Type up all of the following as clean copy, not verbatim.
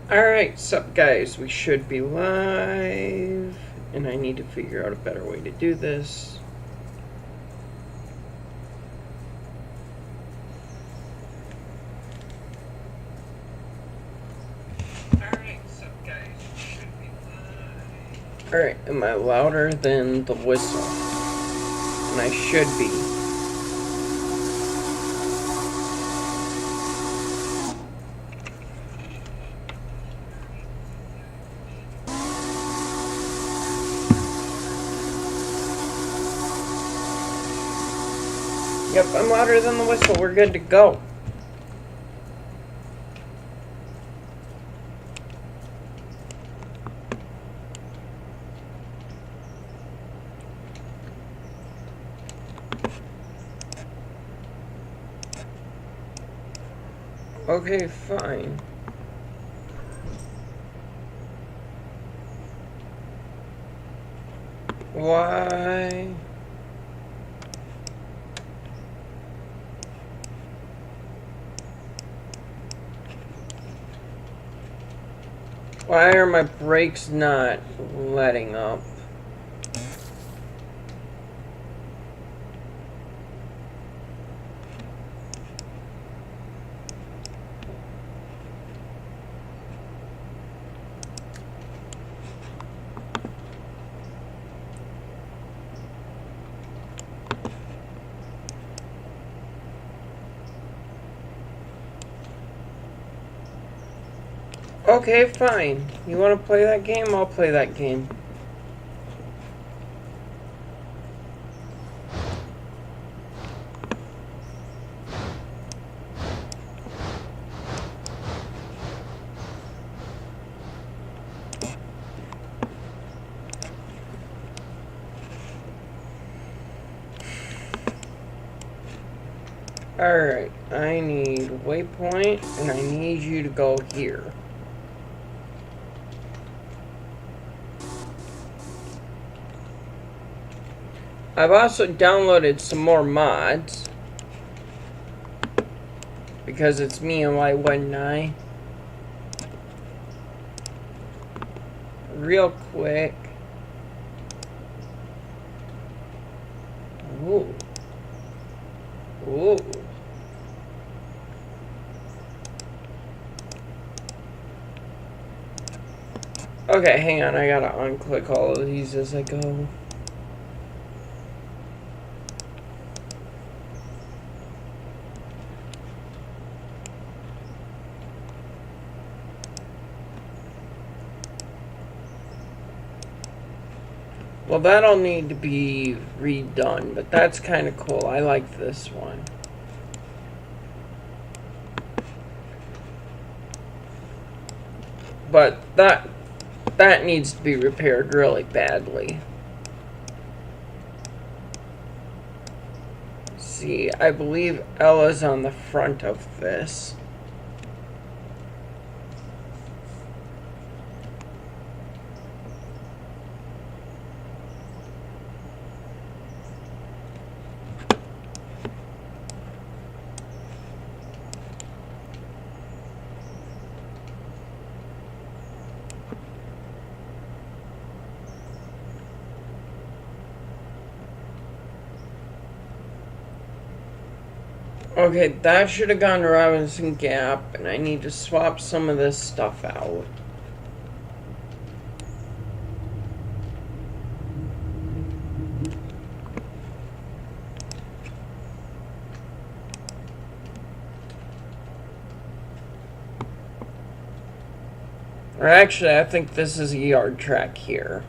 Alright, sup guys, we should be live, and I need to figure out a better way to do this. Alright, sup guys, we should be live. Alright, am I louder than the whistle? And I should be. Yep, I'm louder than the whistle. We're good to go. Okay, fine. Why? Why are my brakes not letting up? Okay, fine. You want to play that game? I'll play that game. Alright, I need waypoint, and I need you to go here. I've also downloaded some more mods, because it's me and why wouldn't I? Real quick. Ooh. Ooh. Okay, hang on, I gotta unclick all of these as I go. Well, that'll need to be redone, but that's kind of cool. I like this one. But that needs to be repaired really badly. See, I believe Ella's on the front of this. Okay, that should have gone to Robinson Gap, and I need to swap some of this stuff out. Or actually, I think this is a yard track here.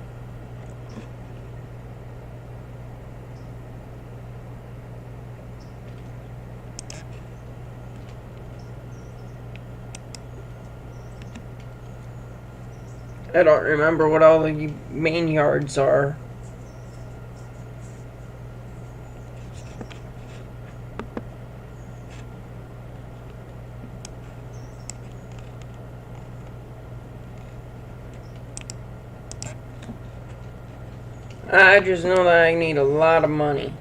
I don't remember what all the main yards are. I just know that I need a lot of money.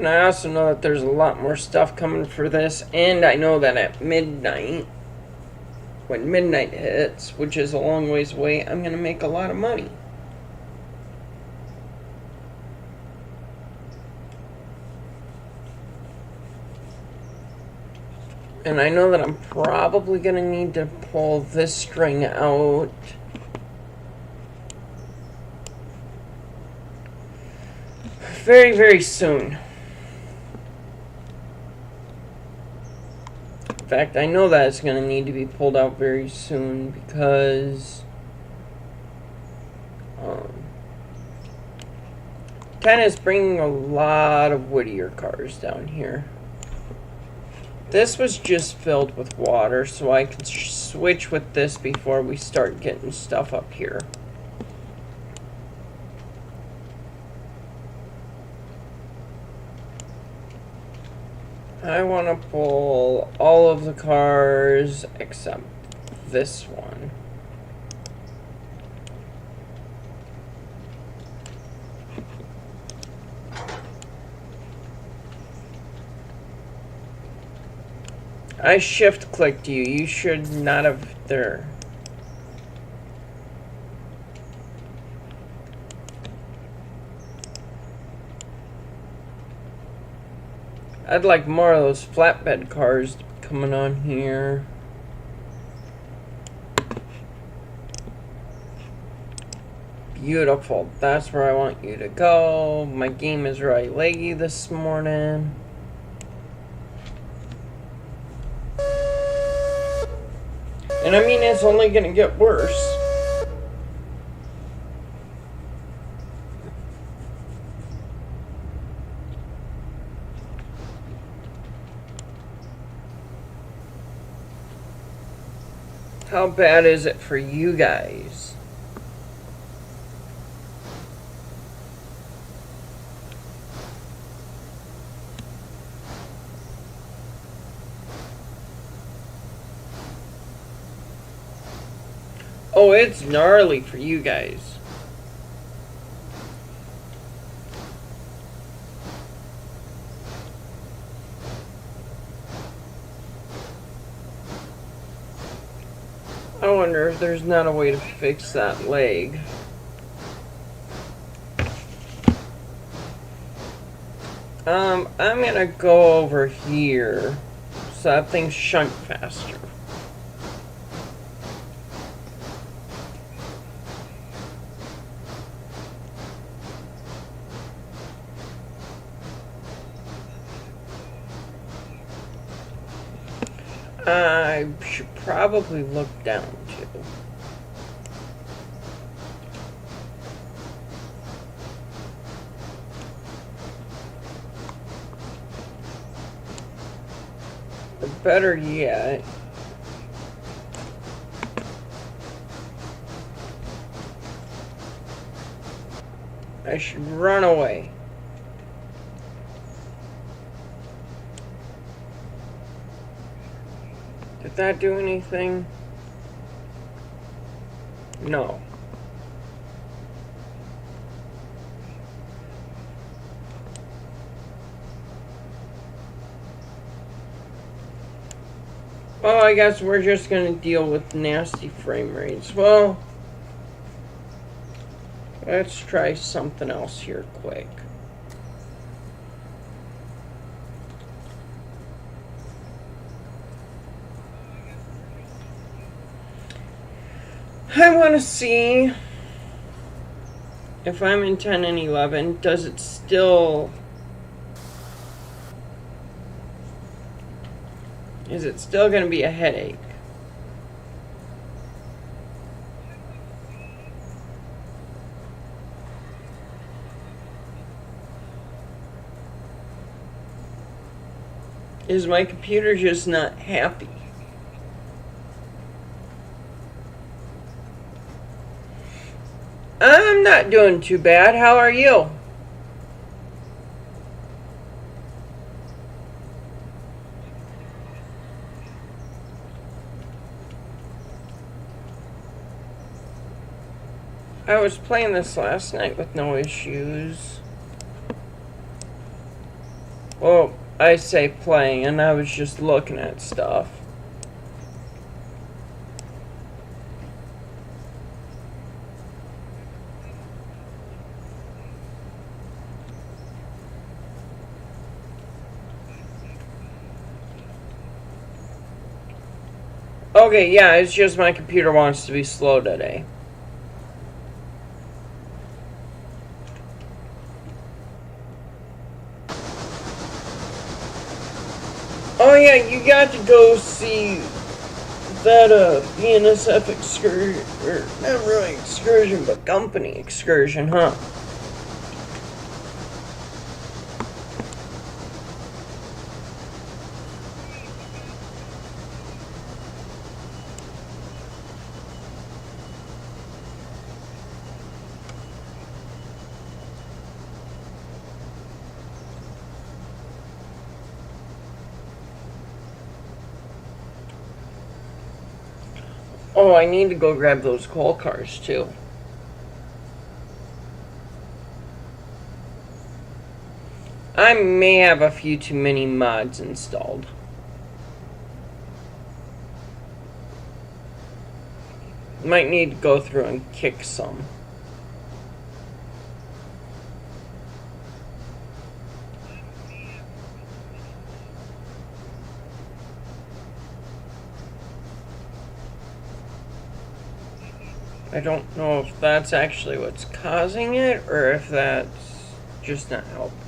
And I also know that there's a lot more stuff coming for this, and I know that at midnight, when midnight hits, which is a long ways away, I'm going to make a lot of money. And I know that I'm probably going to need to pull this string out. Very, very soon. In fact, I know that it's going to need to be pulled out very soon because China's bringing a lot of Whittier cars down here. This was just filled with water, so I can switch with this before we start getting stuff up here. I want to pull all of the cars except this one. I shift-clicked you. You should not have there. I'd like more of those flatbed cars coming on here. Beautiful. That's where I want you to go. My game is really laggy this morning. And I mean, it's only going to get worse. How bad is it for you guys? Oh, it's gnarly for you guys. I wonder if there's not a way to fix that leg. I'm gonna go over here so that things shunt faster. I should probably look down too. Or better yet, I should run away. Did that do anything? No. Well, I guess we're just gonna deal with nasty frame rates. Well, let's try something else here quick. I want to see if I'm in 10 and 11, does it still... Is it still going to be a headache? Is my computer just not happy? I'm not doing too bad. How are you? I was playing this last night with no issues. I say playing, I was just looking at stuff. Okay, yeah, it's just my computer wants to be slow today. Oh yeah, you got to go see that BNSF excursion, or not really excursion, but company excursion, huh? Oh, I need to go grab those coal cars too. I may have a few too many mods installed. Might need to go through and kick some. I don't know if that's actually what's causing it, or if that's just not helping.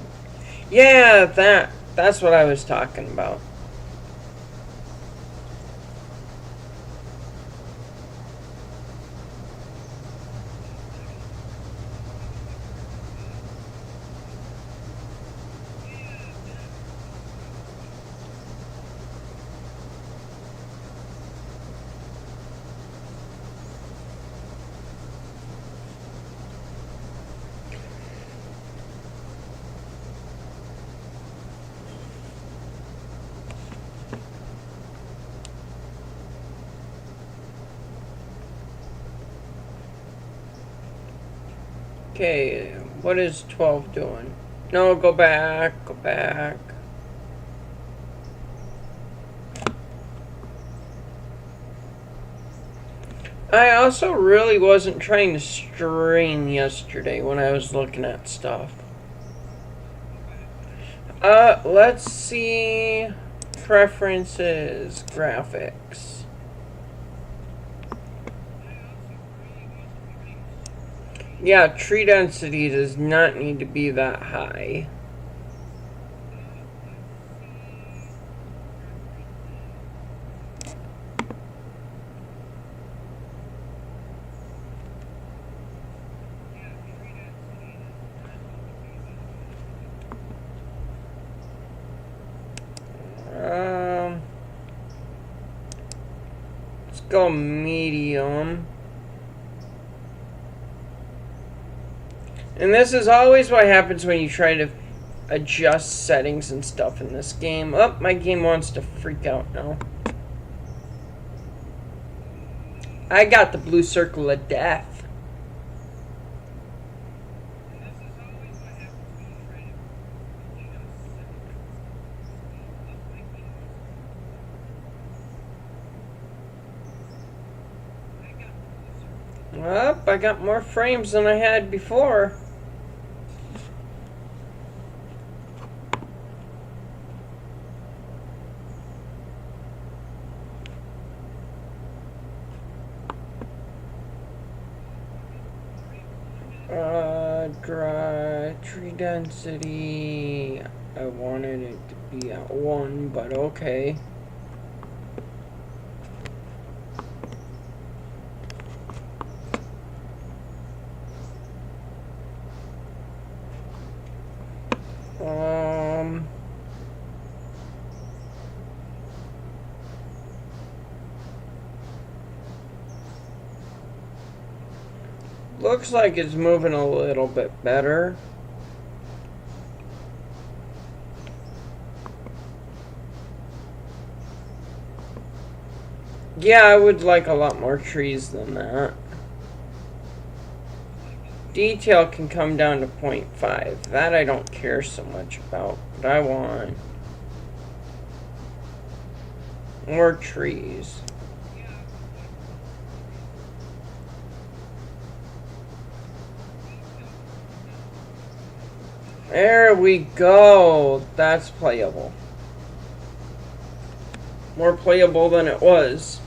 Yeah, that's what I was talking about. Okay, what is 12 doing? No, go back, go back. I also really wasn't trying to stream yesterday when I was looking at stuff. Let's see. Preferences, graphics. Yeah, tree density does not need to be that high. Let's go medium. And this is always what happens when you try to adjust settings and stuff in this game. Oh, my game wants to freak out now. I got the blue circle of death. Well, I got more frames than I had before. Dry tree density. I wanted it to be at 1, but okay. Looks like it's moving a little bit better. Yeah, I would like a lot more trees than that. Detail can come down to 0.5. That I don't care so much about, but I want More trees. There we go. That's playable. More playable than it was.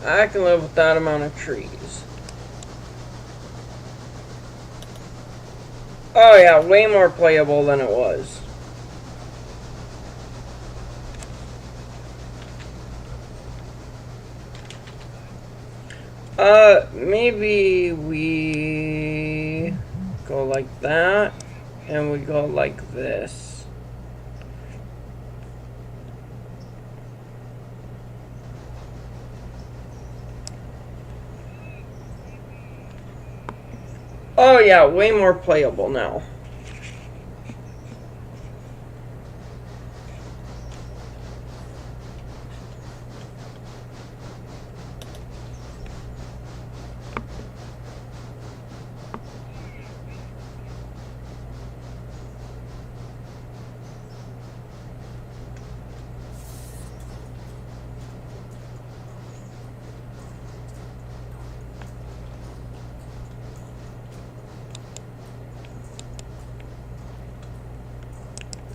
I can live with that amount of trees. Oh yeah, way more playable than it was. Maybe we go like that, and we go like this. Oh yeah, way more playable now.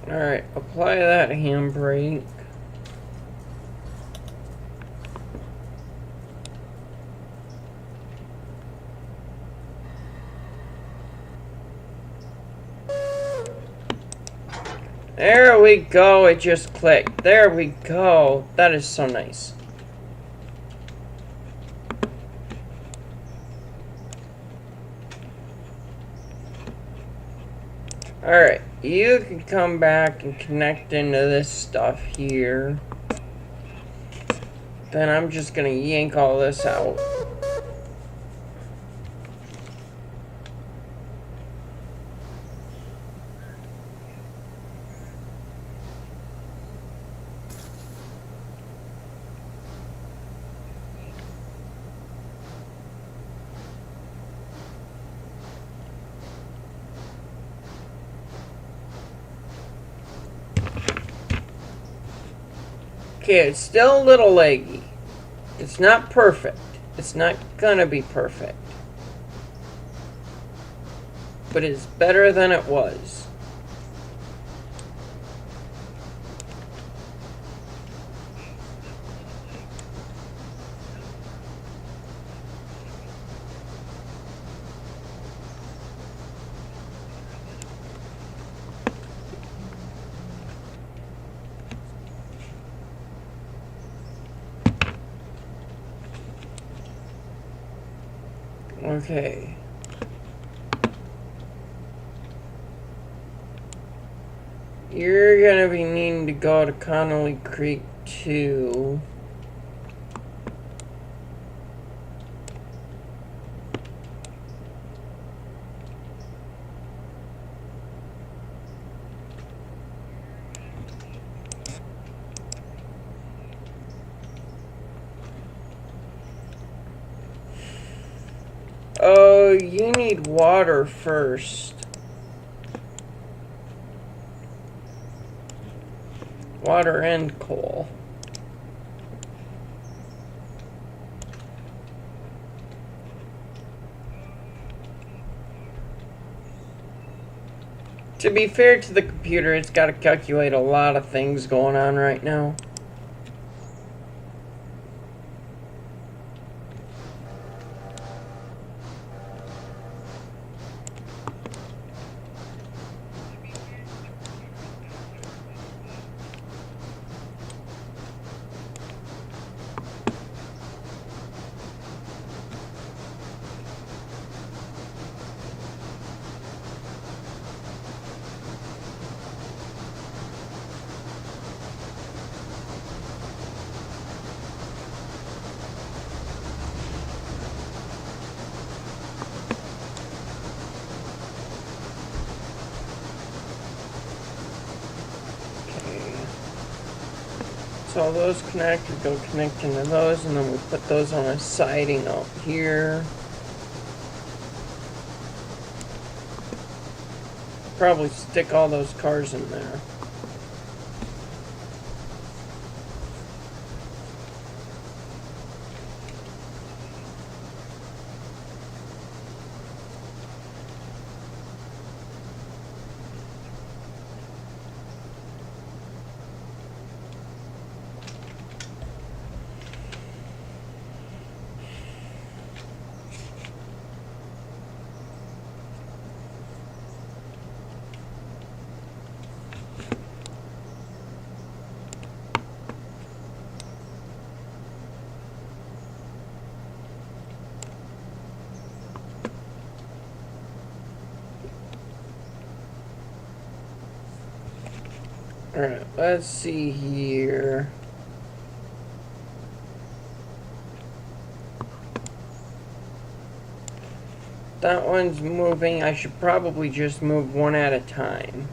Alright, apply that handbrake. There we go, it just clicked. There we go. That is so nice. Alright, you can come back and connect into this stuff here. Then I'm just gonna yank all this out. Okay, it's still a little leggy. It's not perfect. It's not gonna be perfect. But it's better than it was. Okay. You're gonna be needing to go to Connolly Creek too. Oh, you need water first. Water and coal. To be fair to the computer, it's got to calculate a lot of things going on right now. So those connect, we go connect into those, and then we put those on a siding out here. Probably stick all those cars in there. Alright, let's see here. That one's moving. I should probably just move one at a time.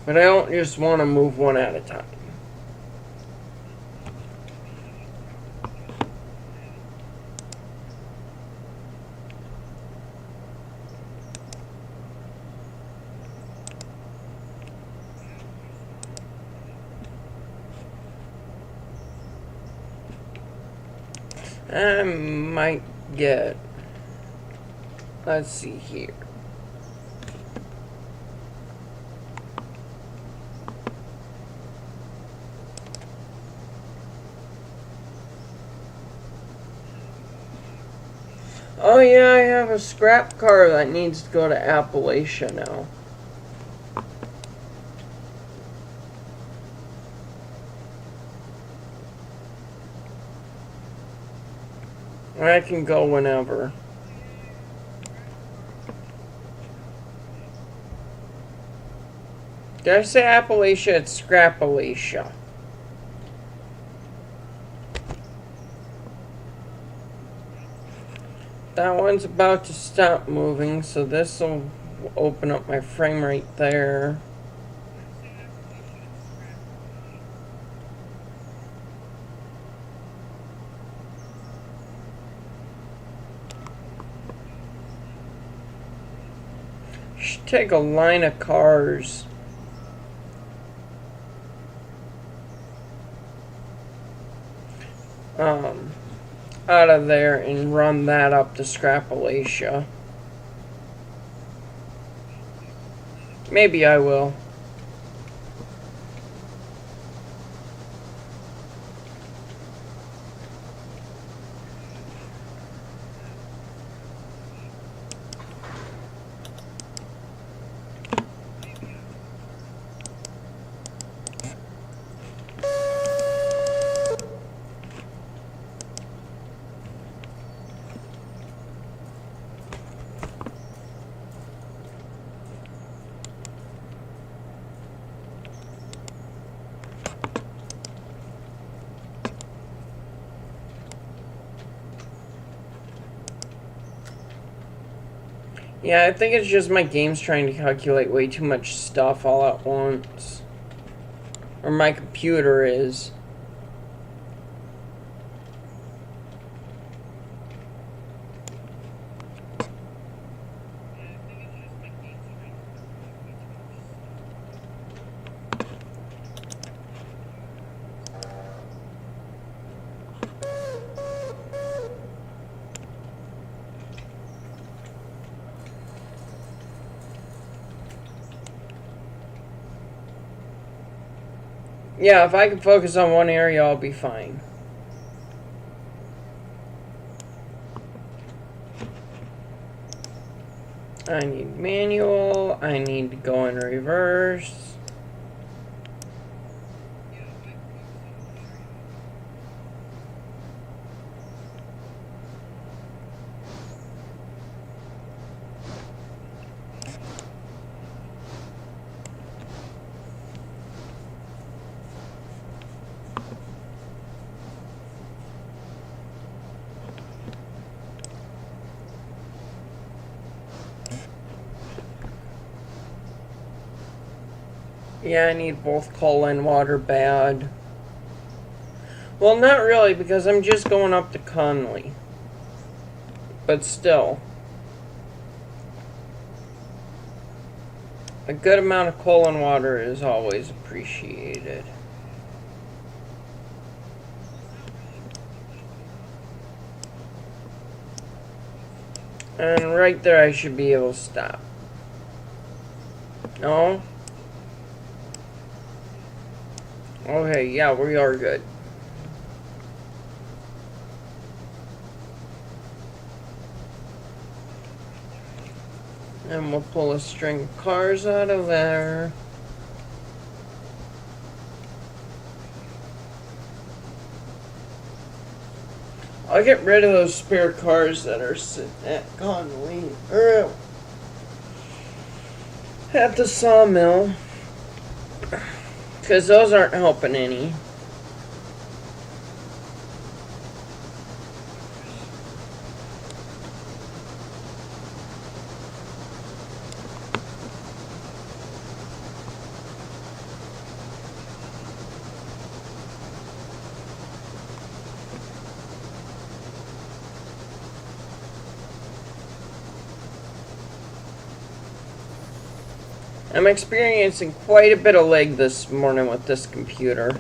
But I don't just want to move one at a time. I might get, let's see here. Oh yeah, I have a scrap car that needs to go to Appalachia now. I can go whenever. Did I say Appalachia? It's Scrapalachia. That one's about to stop moving, so this will open up my frame right there. Should take a line of cars. Out of there and run that up to Scrapalachia. Maybe I will. Yeah, I think it's just my game's trying to calculate way too much stuff all at once. Or my computer is. Yeah, if I can focus on one area, I'll be fine. I need manual. I need to go in reverse. Yeah, I need both coal and water bad. Well, not really, because I'm just going up to Conley. But still. A good amount of coal and water is always appreciated. And right there I should be able to stop. No? Okay, yeah, we are good. And we'll pull a string of cars out of there. I'll get rid of those spare cars that are sitting at Conley, or at the sawmill, because those aren't helping any. I'm experiencing quite a bit of lag this morning with this computer.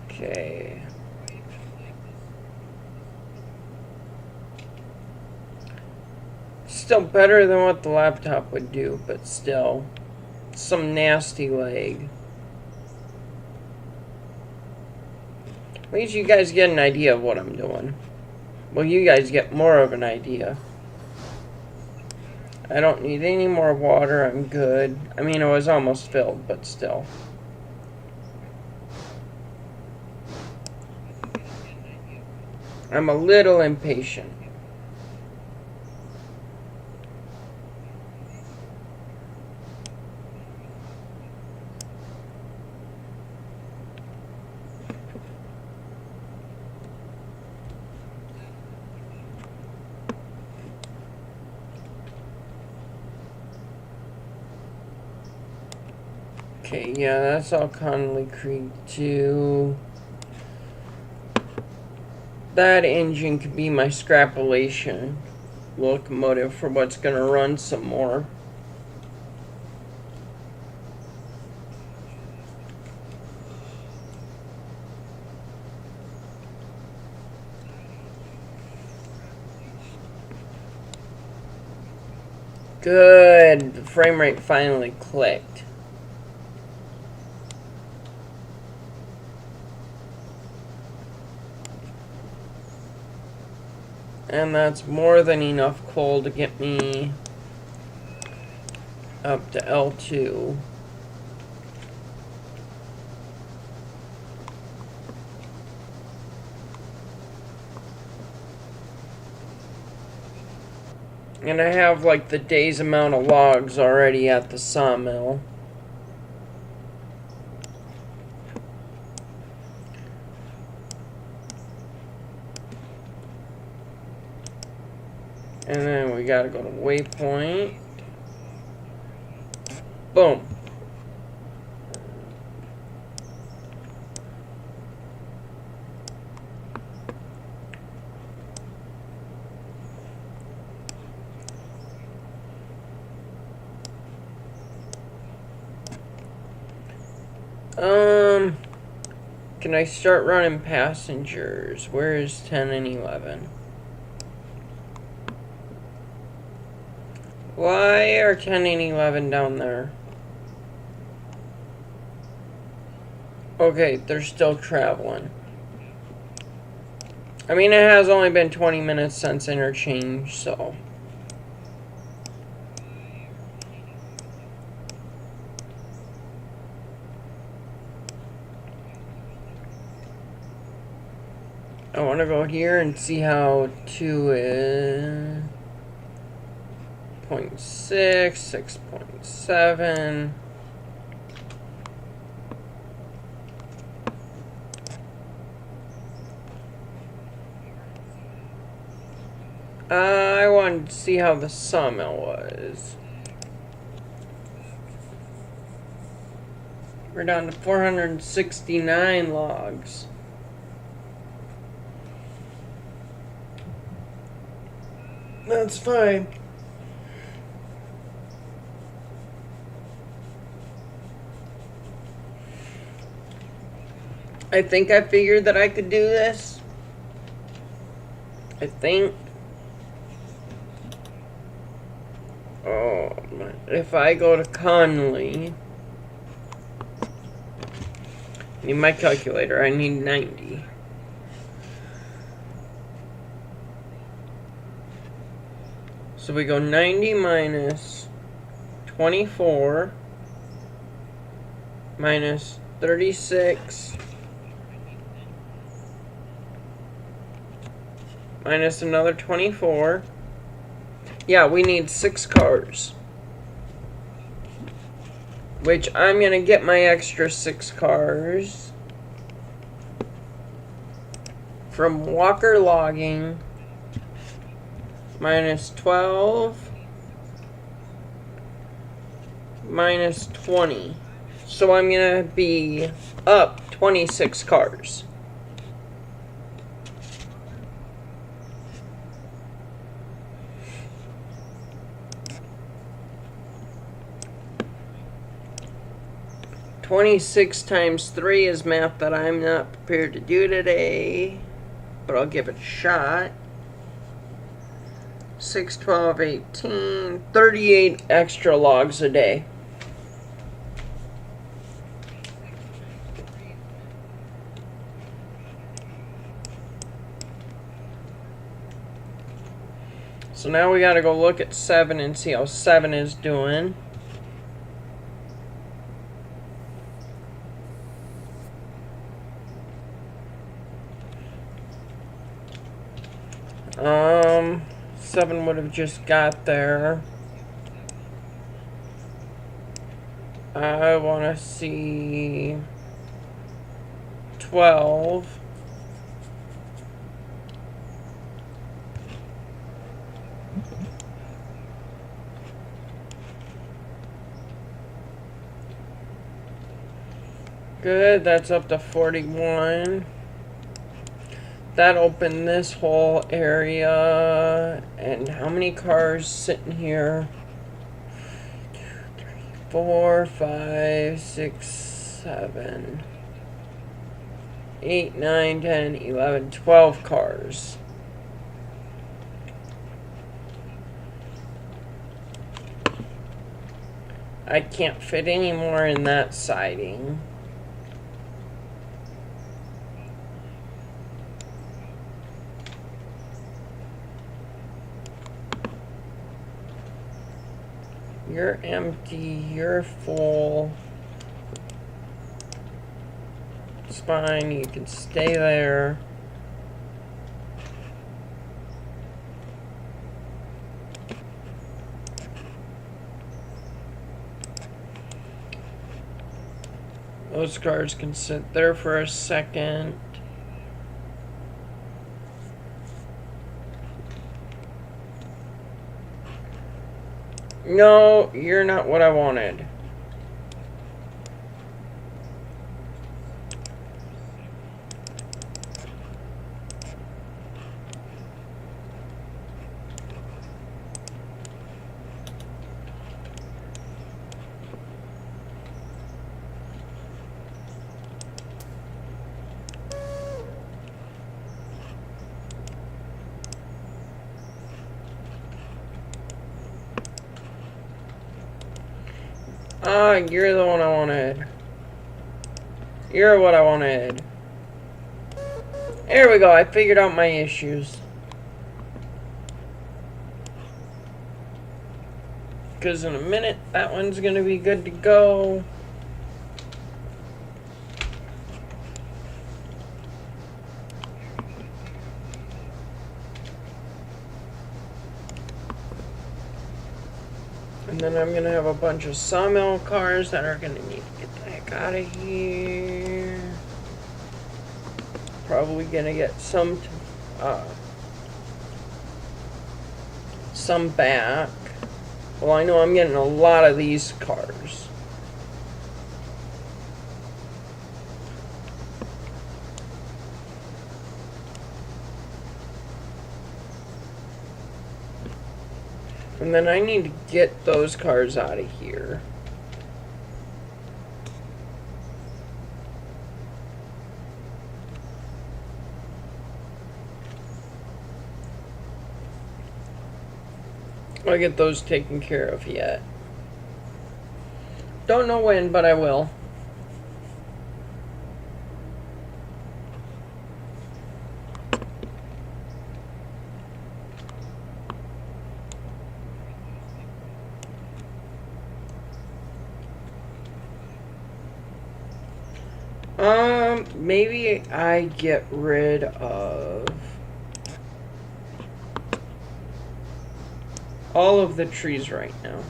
Okay. Still better than what the laptop would do, but still. Some nasty lag. At least you guys get an idea of what I'm doing. Well, you guys get more of an idea. I don't need any more water, I'm good. I mean, it was almost filled, but still. I'm a little impatient. Okay, yeah, that's all Conley Creek too. That engine could be my scrapulation locomotive for what's gonna run some more. Good, the frame rate finally clicked. And that's more than enough coal to get me up to L2. And I have like the day's amount of logs already at the sawmill. And then we gotta go to waypoint. Boom. Can I start running passengers? Where is 10 and 11? Why are 10 and 11 down there? Okay, they're still traveling. I mean, it has only been 20 minutes since interchange, so... I want to go here and see how 2 is. 0.6, 6.7. I wanted to see how the sawmill was. We're down to 469 logs. That's fine. I think I figured that I could do this. I think. Oh, if I go to Conley, I need my calculator. I need 90. So we go 90 minus 24 minus 36 minus another 24. Yeah, we need 6 cars. Which I'm going to get my extra 6 cars from Walker Logging minus 12 minus 20. So I'm going to be up 26 cars. $26 times 3 is math that I'm not prepared to do today, but I'll give it a shot. 6, 12, 18, 38 extra logs a day. So now we gotta go look at 7 and see how 7 is doing. Seven would have just got there. I want to see 12. Good, that's up to 41. That opened this whole area. And how many cars sitting here? 2, 3, 4, 5, 6, 7, 8, 9, 10, 11, 12 cars. I can't fit any more in that siding. You're empty, you're full. It's fine, you can stay there. Those cars can sit there for a second. No, you're not what I wanted. You're the one I wanted. You're what I wanted. There we go, I figured out my issues. Because in a minute, that one's gonna be good to go. And then I'm gonna have a bunch of sawmill cars that are gonna need to get the heck out of here. Probably gonna get some some back. Well, I know I'm getting a lot of these cars. And then I need to get those cars out of here. I'll get those taken care of yet. Don't know when, but I will. Maybe I get rid of all of the trees right now.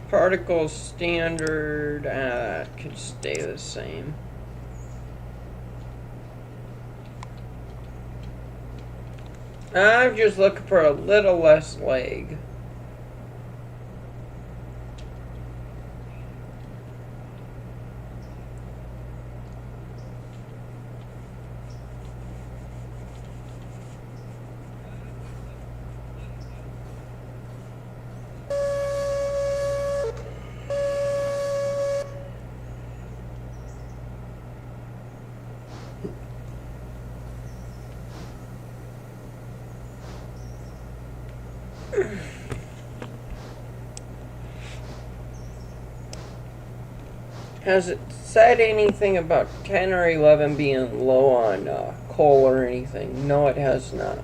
Particle standard, could stay the same. I'm just looking for a little less lag. Has it said anything about 10 or 11 being low on coal or anything? No, it has not.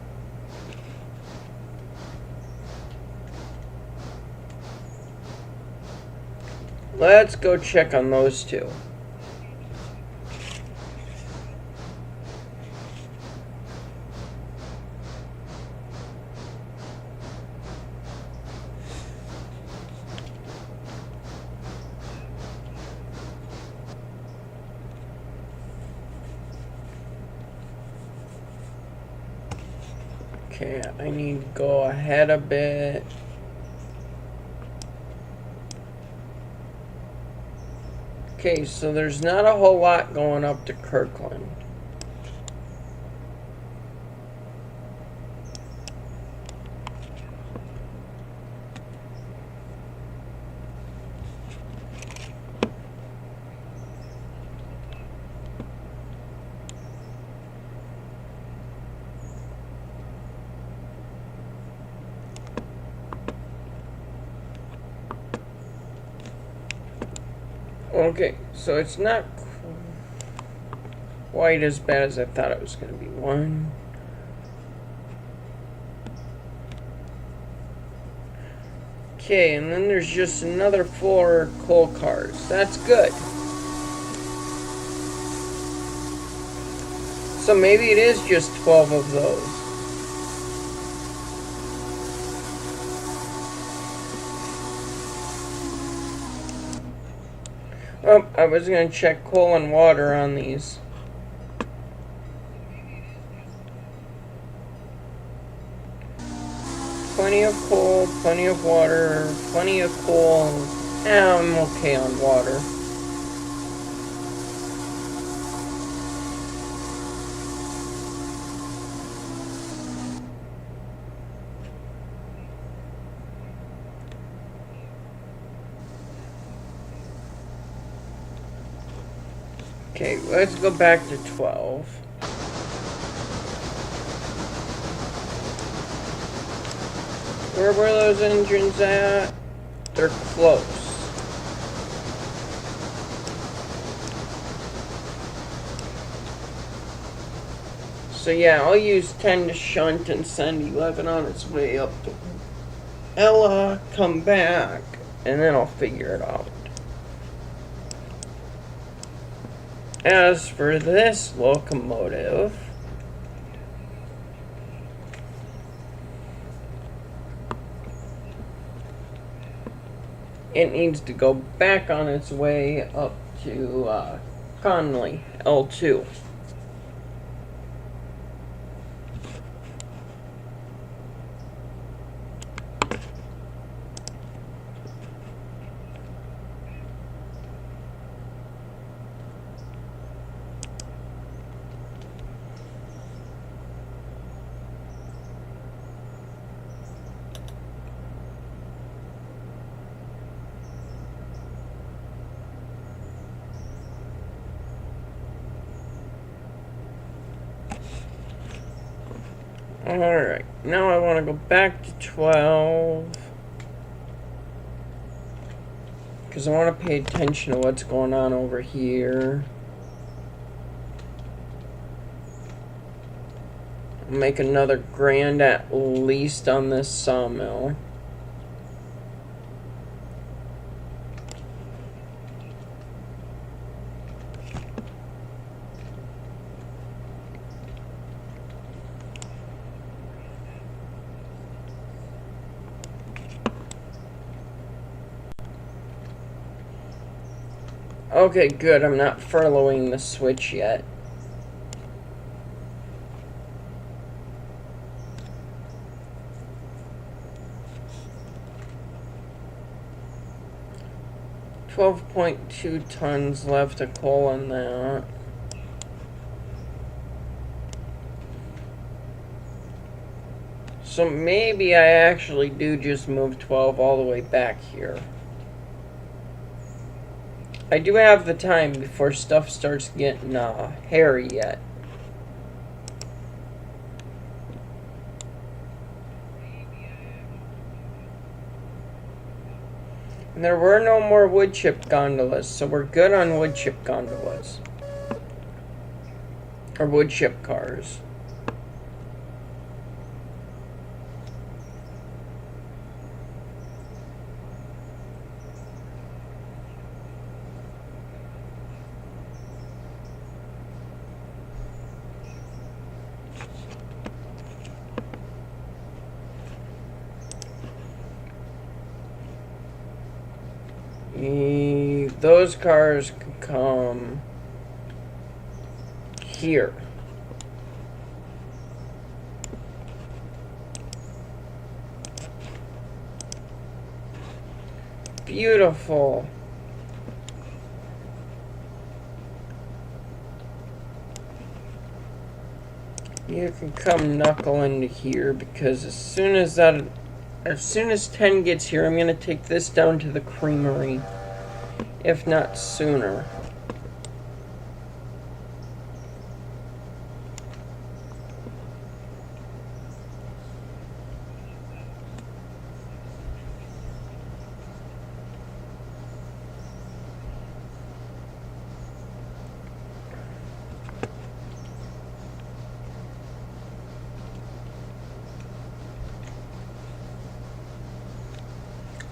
Let's go check on those two. Okay, I need to go ahead a bit. Okay, so there's not a whole lot going up to Kirkland. Okay, so it's not quite as bad as I thought it was going to be. One. Okay, and then there's just another 4 coal cars. That's good. So maybe it is just 12 of those. Oh, I was going to check coal and water on these. Plenty of coal, plenty of water, plenty of coal. I'm okay on water. Okay, let's go back to 12. Where were those engines at? They're close. So yeah, I'll use 10 to shunt and send 11 on its way up to Ella, come back, and then I'll figure it out. As for this locomotive, it needs to go back on its way up to Conley, L2. Alright, now I want to go back to 12. Because I want to pay attention to what's going on over here. I'll make another grand at least on this sawmill. Okay, good. I'm not furloughing the switch yet. $12.2 tons left of coal on that. So maybe I actually do just move 12 all the way back here. I do have the time before stuff starts getting hairy yet. And there were no more wood chip gondolas, so we're good on wood chip gondolas. Or wood chip cars. Those cars could come here. Beautiful. You can come knuckle into here because as soon as 10 gets here, I'm going to take this down to the creamery, if not sooner.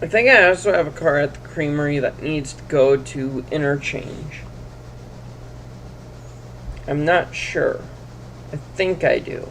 I think I also have a car at the creamery that needs to go to interchange. I'm not sure. I think I do.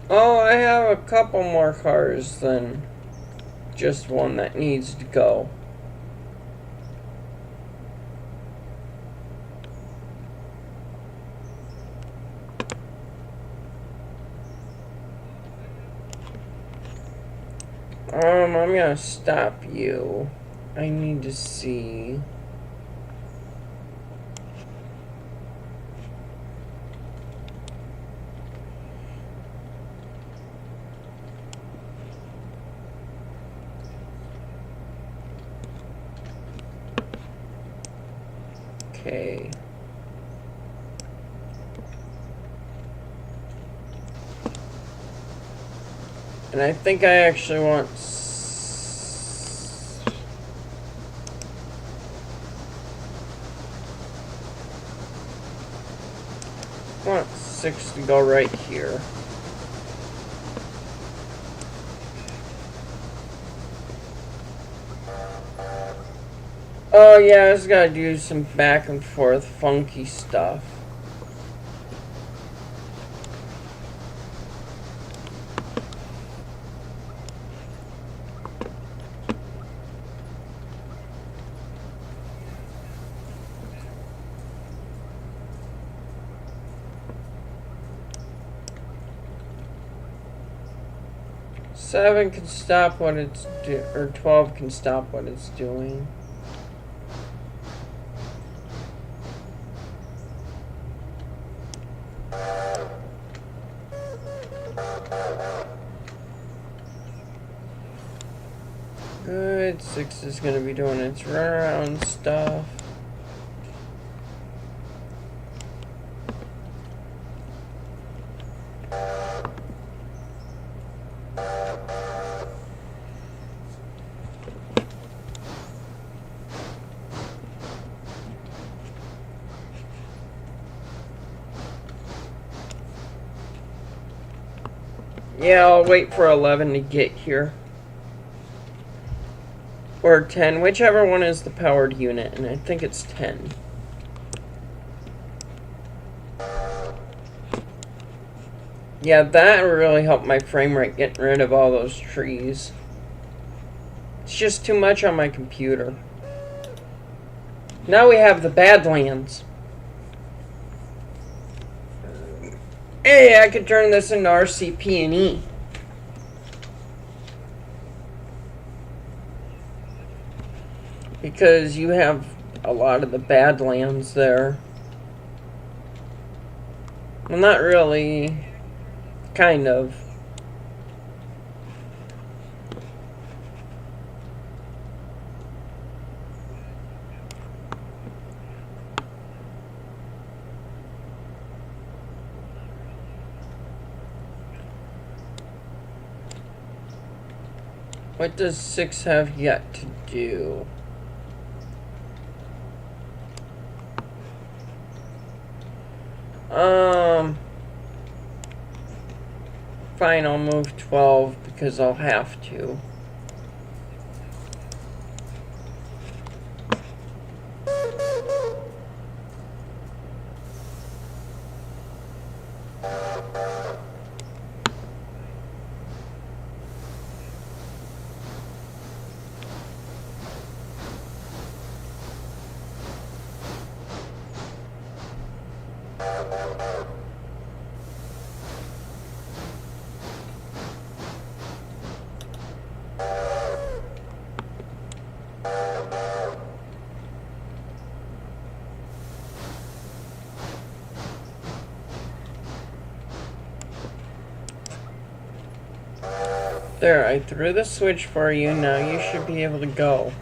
Oh, I have a couple more cars than just one that needs to go. I'm gonna stop you. I need to see. Okay. And I think I actually want want 6 to go right here. Oh yeah, I just gotta do some back and forth funky stuff. Seven can stop what it's or 12 can stop what it's doing. Good. 6 is gonna be doing its runaround stuff. Yeah, I'll wait for 11 to get here. Or 10, whichever one is the powered unit, and I think it's 10. Yeah, that really helped my frame rate getting rid of all those trees. It's just too much on my computer. Now we have the Badlands. Hey, I could turn this into RCP&E. Because you have a lot of the Badlands there. Well, not really. Kind of. What does 6 have yet to do? Fine, I'll move 12 because I'll have to. There, I threw the switch for you. Now you should be able to go.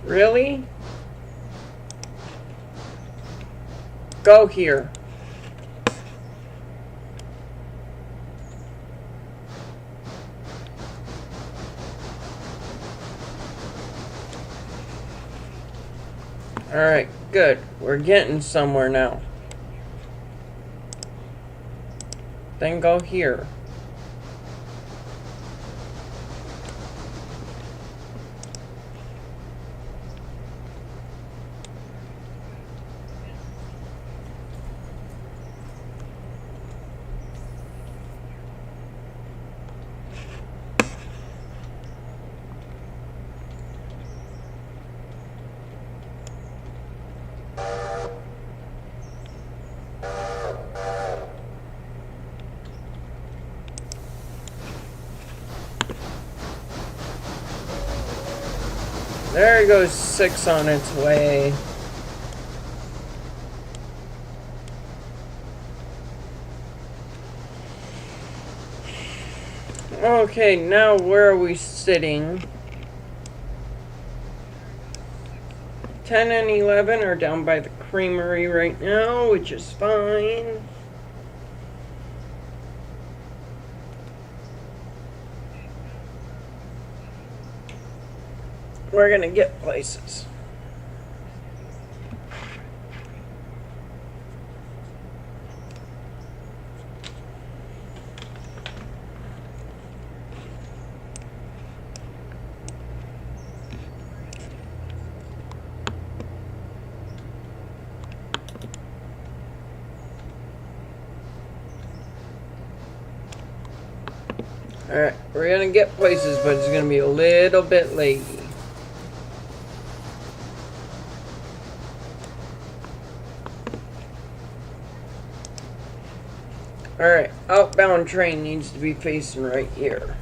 Really? Go here. Alright, good. We're getting somewhere now. Then go here. There goes 6 on its way. Okay, now where are we sitting? 10 and 11 are down by the creamery right now, which is fine. We're gonna get places. Alright, we're gonna get places, but it's gonna be a little bit laggy. Alright, outbound train needs to be facing right here.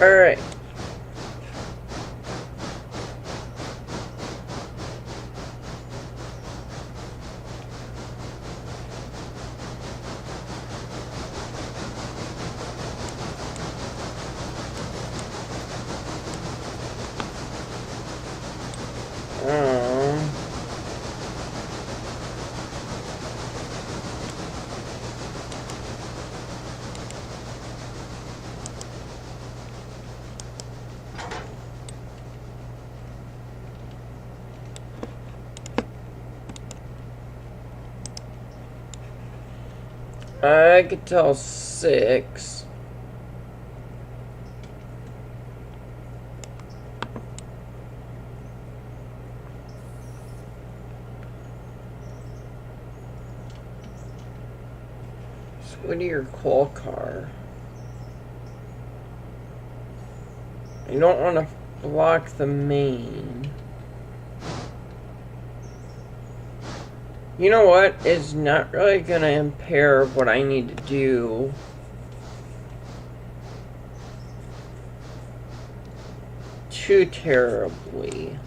Alright. I could tell 6. Whittier coal car. I don't want to block the main. You know what? It's not really going to impair what I need to do. Too terribly.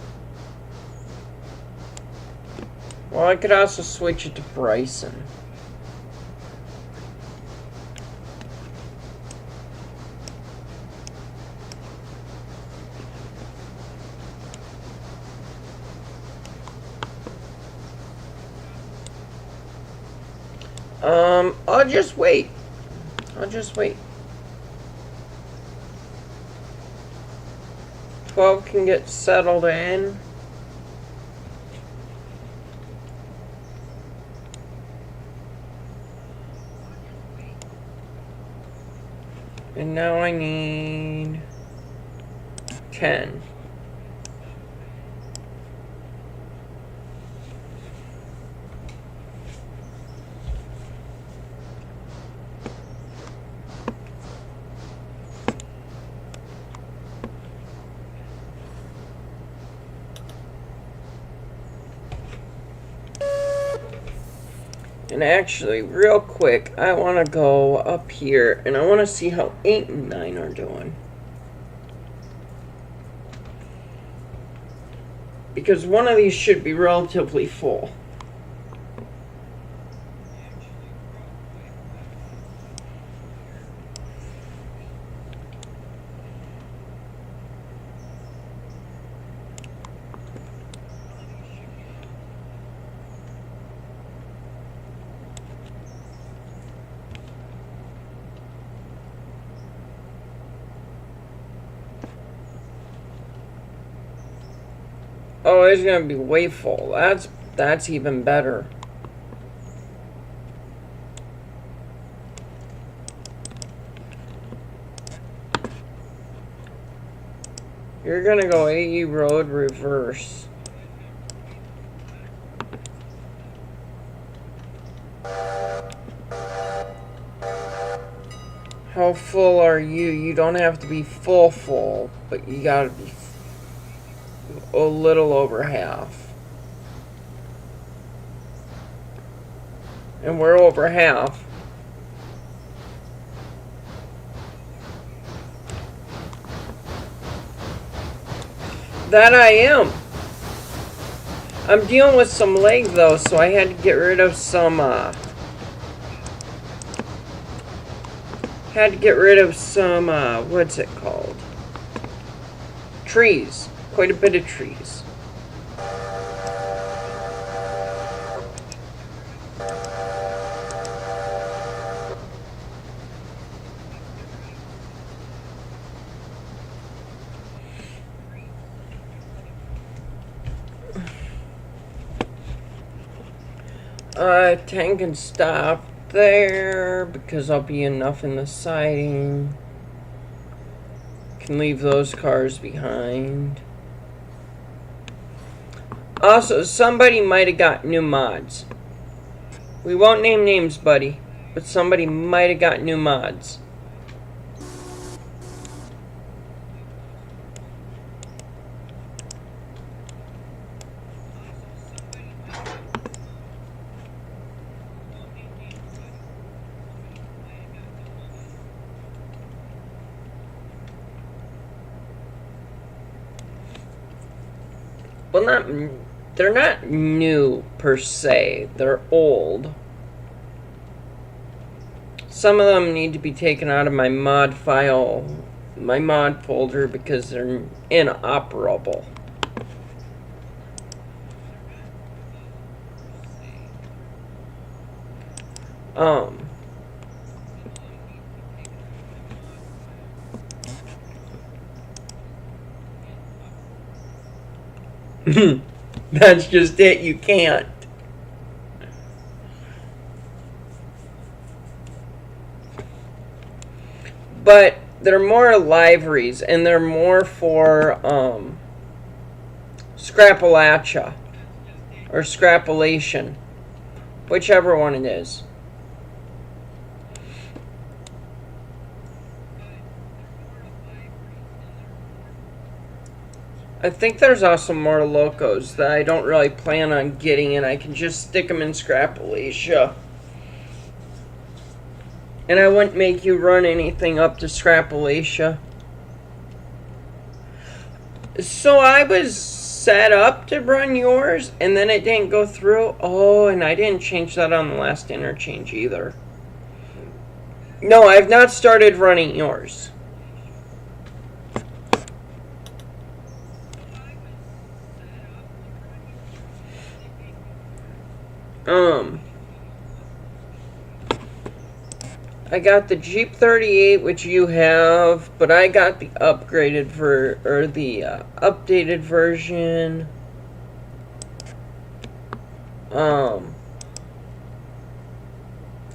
Well, I could also switch it to Bryson. I'll just wait. I'll just wait. 12 can get settled in. And now I need 10. And actually, real quick, I want to go up here and I want to see how 8 and 9 are doing. Because one of these should be relatively full. Oh, it's gonna be way full. That's even better. You're gonna go AE road reverse. How full are you? You don't have to be full, but you gotta be a little over half. And we're over half. That I am. I'm dealing with some lag though, so I had to get rid of some, what's it called? Trees. Quite a bit of trees. Tank can stop there because I'll be enough in the siding. Can leave those cars behind. Also, somebody might have got new mods. We won't name names, buddy, but somebody might have got new mods. Well, they're not new per se. They're old. Some of them need to be taken out of my mod file, my mod folder, because they're inoperable. That's just it, you can't. But they're more liveries, and they're more for Scrapalacha or Scrapulation, whichever one it is. I think there's also more locos that I don't really plan on getting, and I can just stick them in Scrapalacha. And I wouldn't make you run anything up to Scrapalacha. So I was set up to run yours, and then it didn't go through. Oh, and I didn't change that on the last interchange either. No, I've not started running yours. I got the Jeep 38, which you have, but I got the upgraded updated version.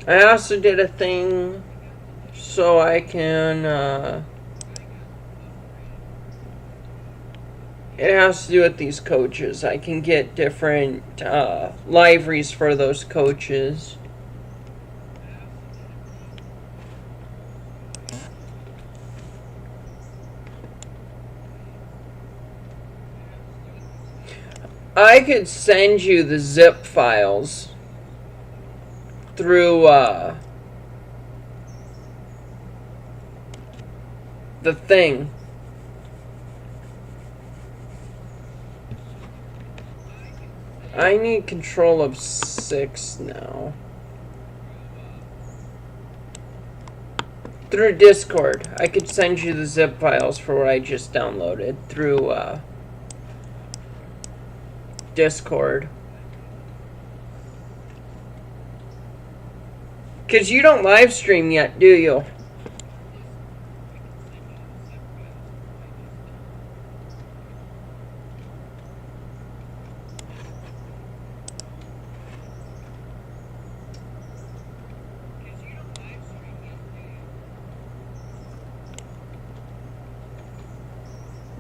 I also did a thing so I can, it has to do with these coaches. I can get different liveries for those coaches. I could send you the zip files through the thing. I need control of 6 now. Through Discord. I could send you the zip files for what I just downloaded through Discord. Because you don't live stream yet, do you?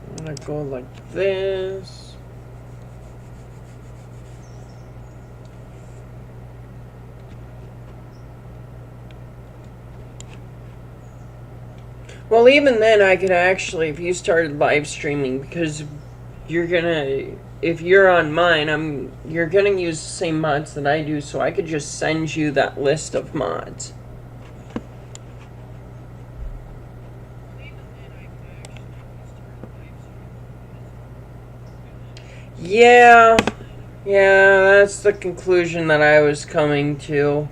I'm gonna go like this. Well, even then, I could actually, if you started live streaming, because you're gonna, if you're on mine, you're gonna use the same mods that I do, so I could just send you that list of mods. Yeah, that's the conclusion that I was coming to.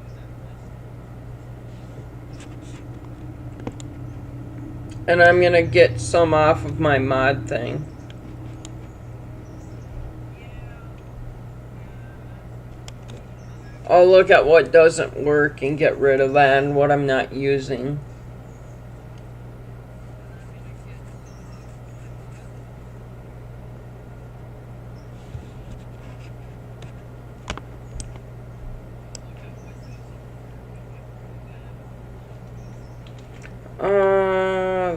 And I'm gonna get some off of my mod thing. I'll look at what doesn't work and get rid of that and what I'm not using.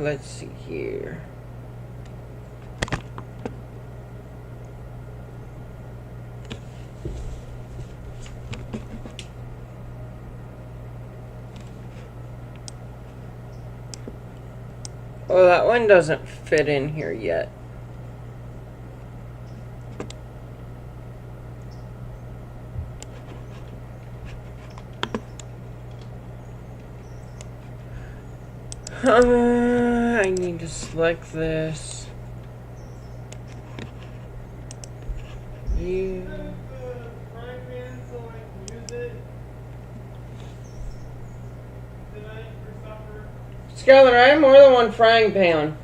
Let's see here. Oh, that one doesn't fit in here yet. I need to select this. You. Skylar, I have more than one frying pan.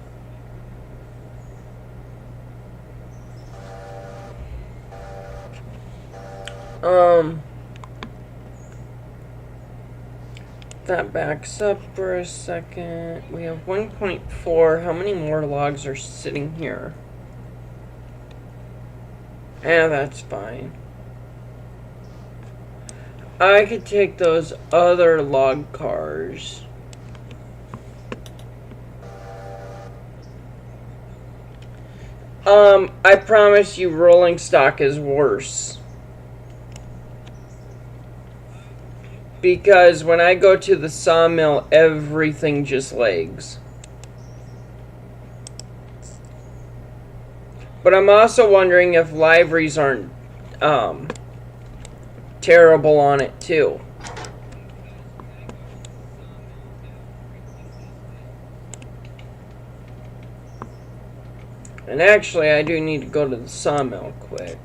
That backs up for a second. We have 1.4. How many more logs are sitting here? Yeah, that's fine. I could take those other log cars. I promise you rolling stock is worse. Because when I go to the sawmill, everything just lags. But I'm also wondering if liveries aren't terrible on it too. And actually, I do need to go to the sawmill quick.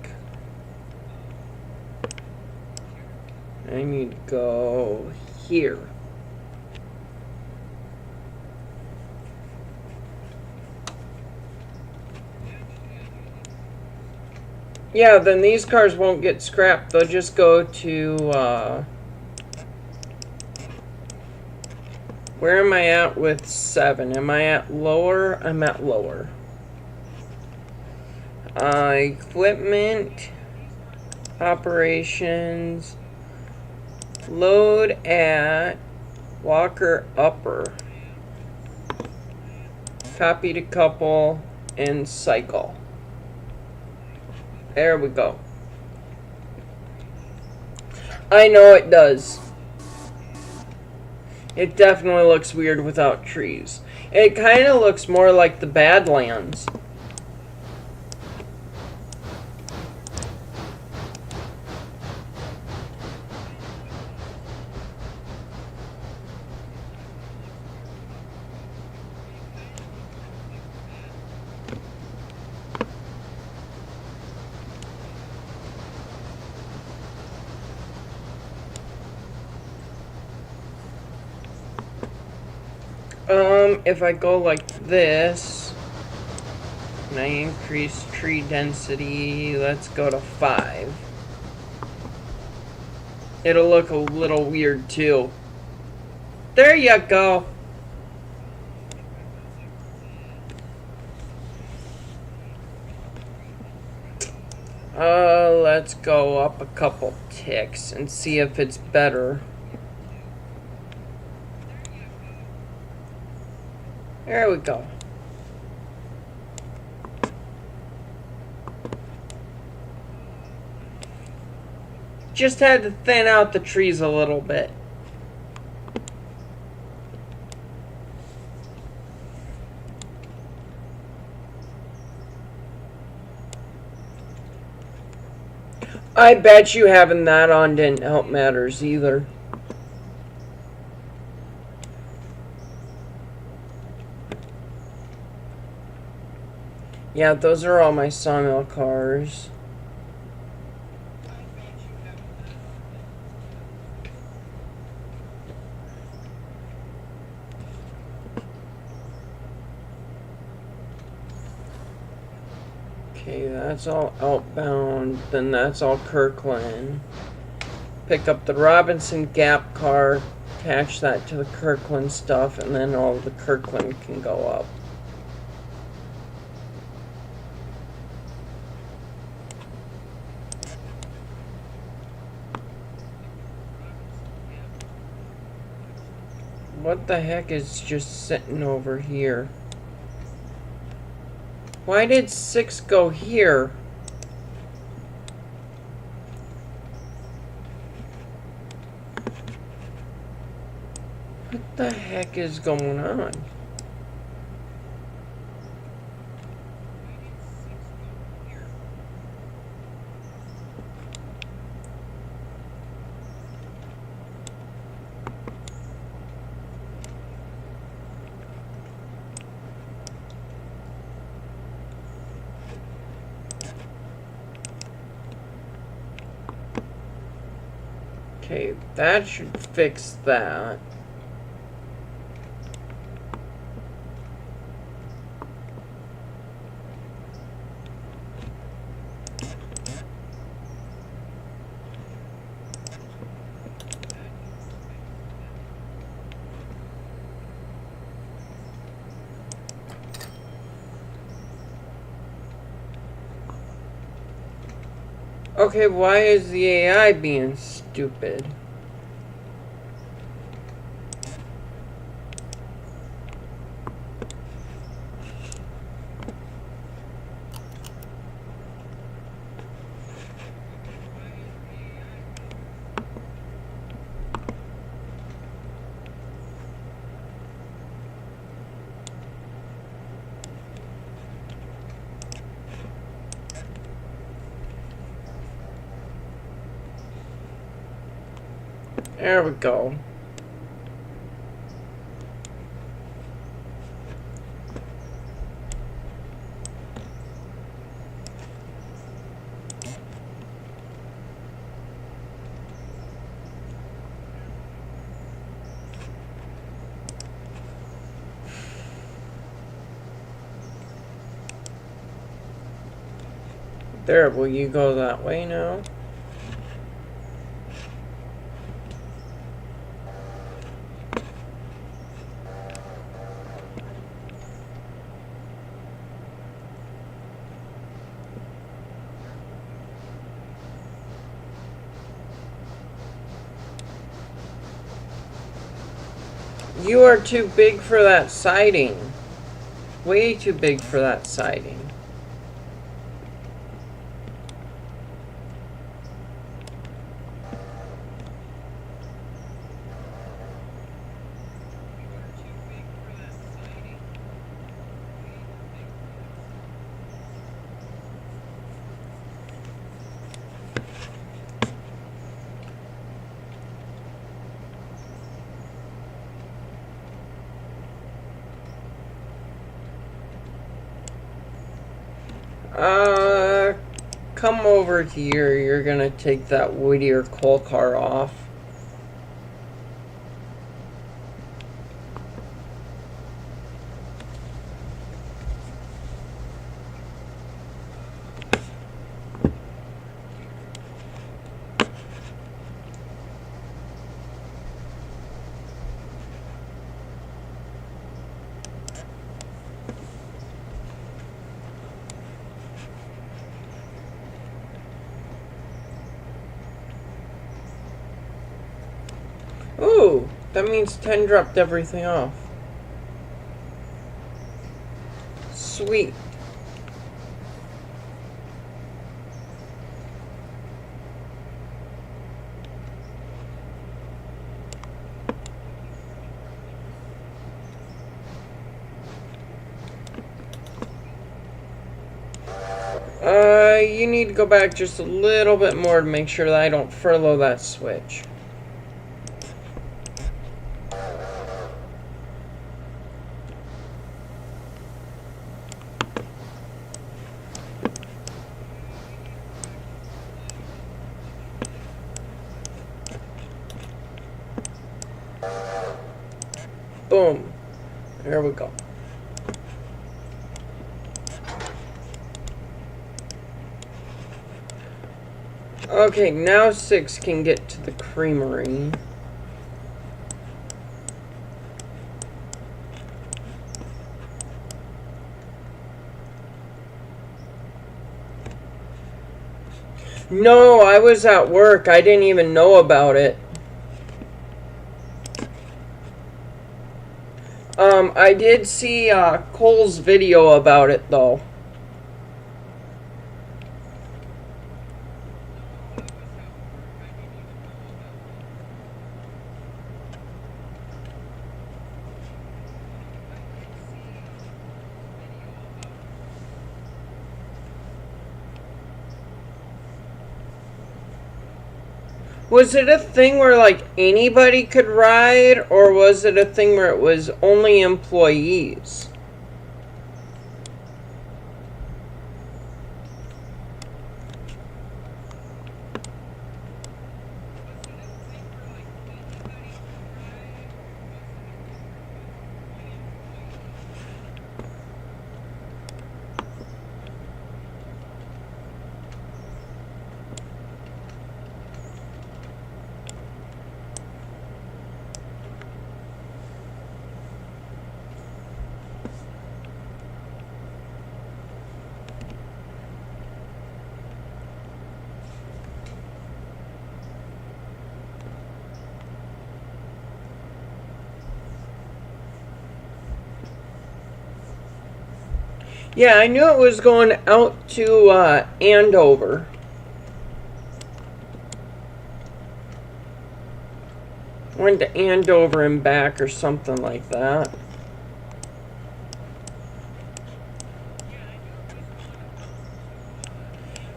I need to go here. Yeah, then these cars won't get scrapped. They'll just go to, where am I at with 7? Am I at lower? I'm at lower. Equipment, operations, load at Walker Upper, copy to couple, and cycle. There we go. I know it does. It definitely looks weird without trees. It kind of looks more like the Badlands. If I go like this, and I increase tree density, let's go to 5. It'll look a little weird too. There you go. Let's go up a couple ticks and see if it's better. There we go. Just had to thin out the trees a little bit. I bet you having that on didn't help matters either. Yeah, those are all my sawmill cars. Okay, that's all outbound. Then that's all Kirkland. Pick up the Robinson Gap car, attach that to the Kirkland stuff, and then all the Kirkland can go up. What the heck is just sitting over here? Why did 6 go here? What the heck is going on? Okay, that should fix that. Okay, why is the AI being stupid? There we go. There, will you go that way now? You are too big for that siding. Way too big for that siding. Come over here. You're gonna take that Whittier coal car off. Ooh, that means 10 dropped everything off. Sweet. You need to go back just a little bit more to make sure that I don't furlough that switch. Boom. There we go. Okay, now 6 can get to the creamery. No, I was at work. I didn't even know about it. I did see Cole's video about it, though. Was it a thing where, like, anybody could ride, or was it a thing where it was only employees? Yeah, I knew it was going out to Andover. Went to Andover and back or something like that.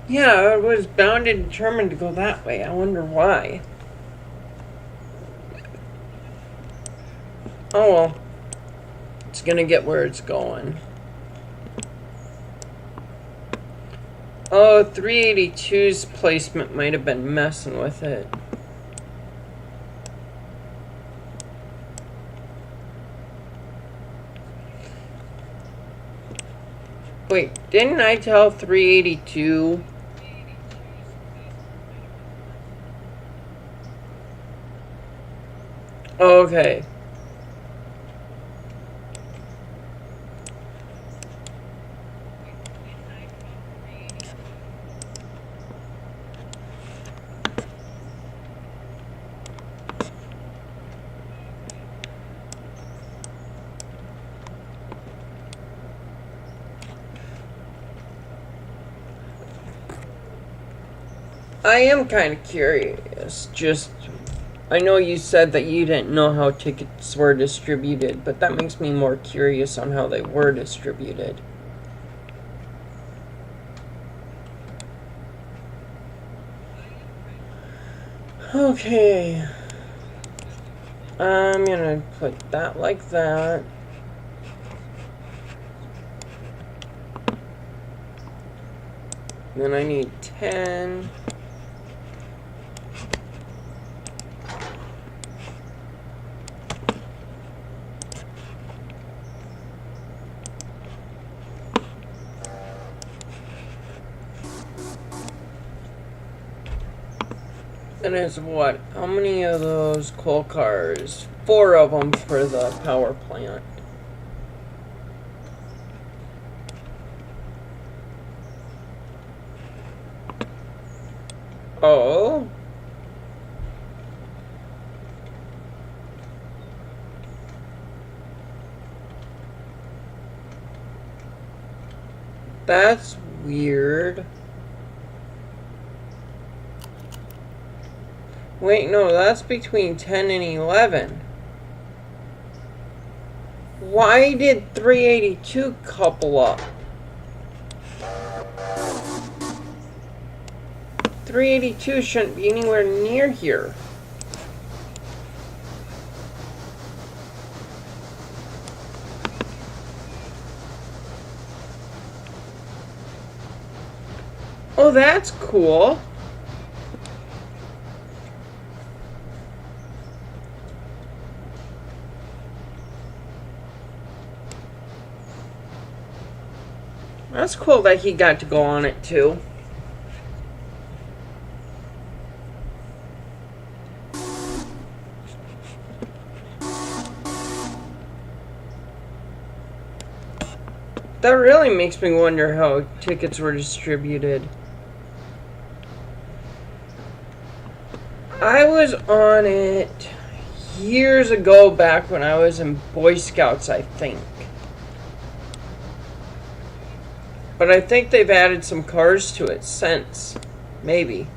Yeah, it was bound and determined to go that way. I wonder why. Oh well. It's gonna get where it's going. Oh, 382's placement might have been messing with it. Wait, didn't I tell 382? Okay. I am kind of curious. Just, I know you said that you didn't know how tickets were distributed, but that makes me more curious on how they were distributed. Okay. I'm gonna put that like that. Then I need 10. That is what? How many of those coal cars? 4 of them for the power plant. Oh. That's weird. Wait, no, that's between 10 and 11. Why did 382 couple up? 382 shouldn't be anywhere near here. Oh, that's cool. That's cool that he got to go on it too. That really makes me wonder how tickets were distributed. I was on it years ago, back when I was in Boy Scouts, I think. But I think they've added some cars to it since. Maybe.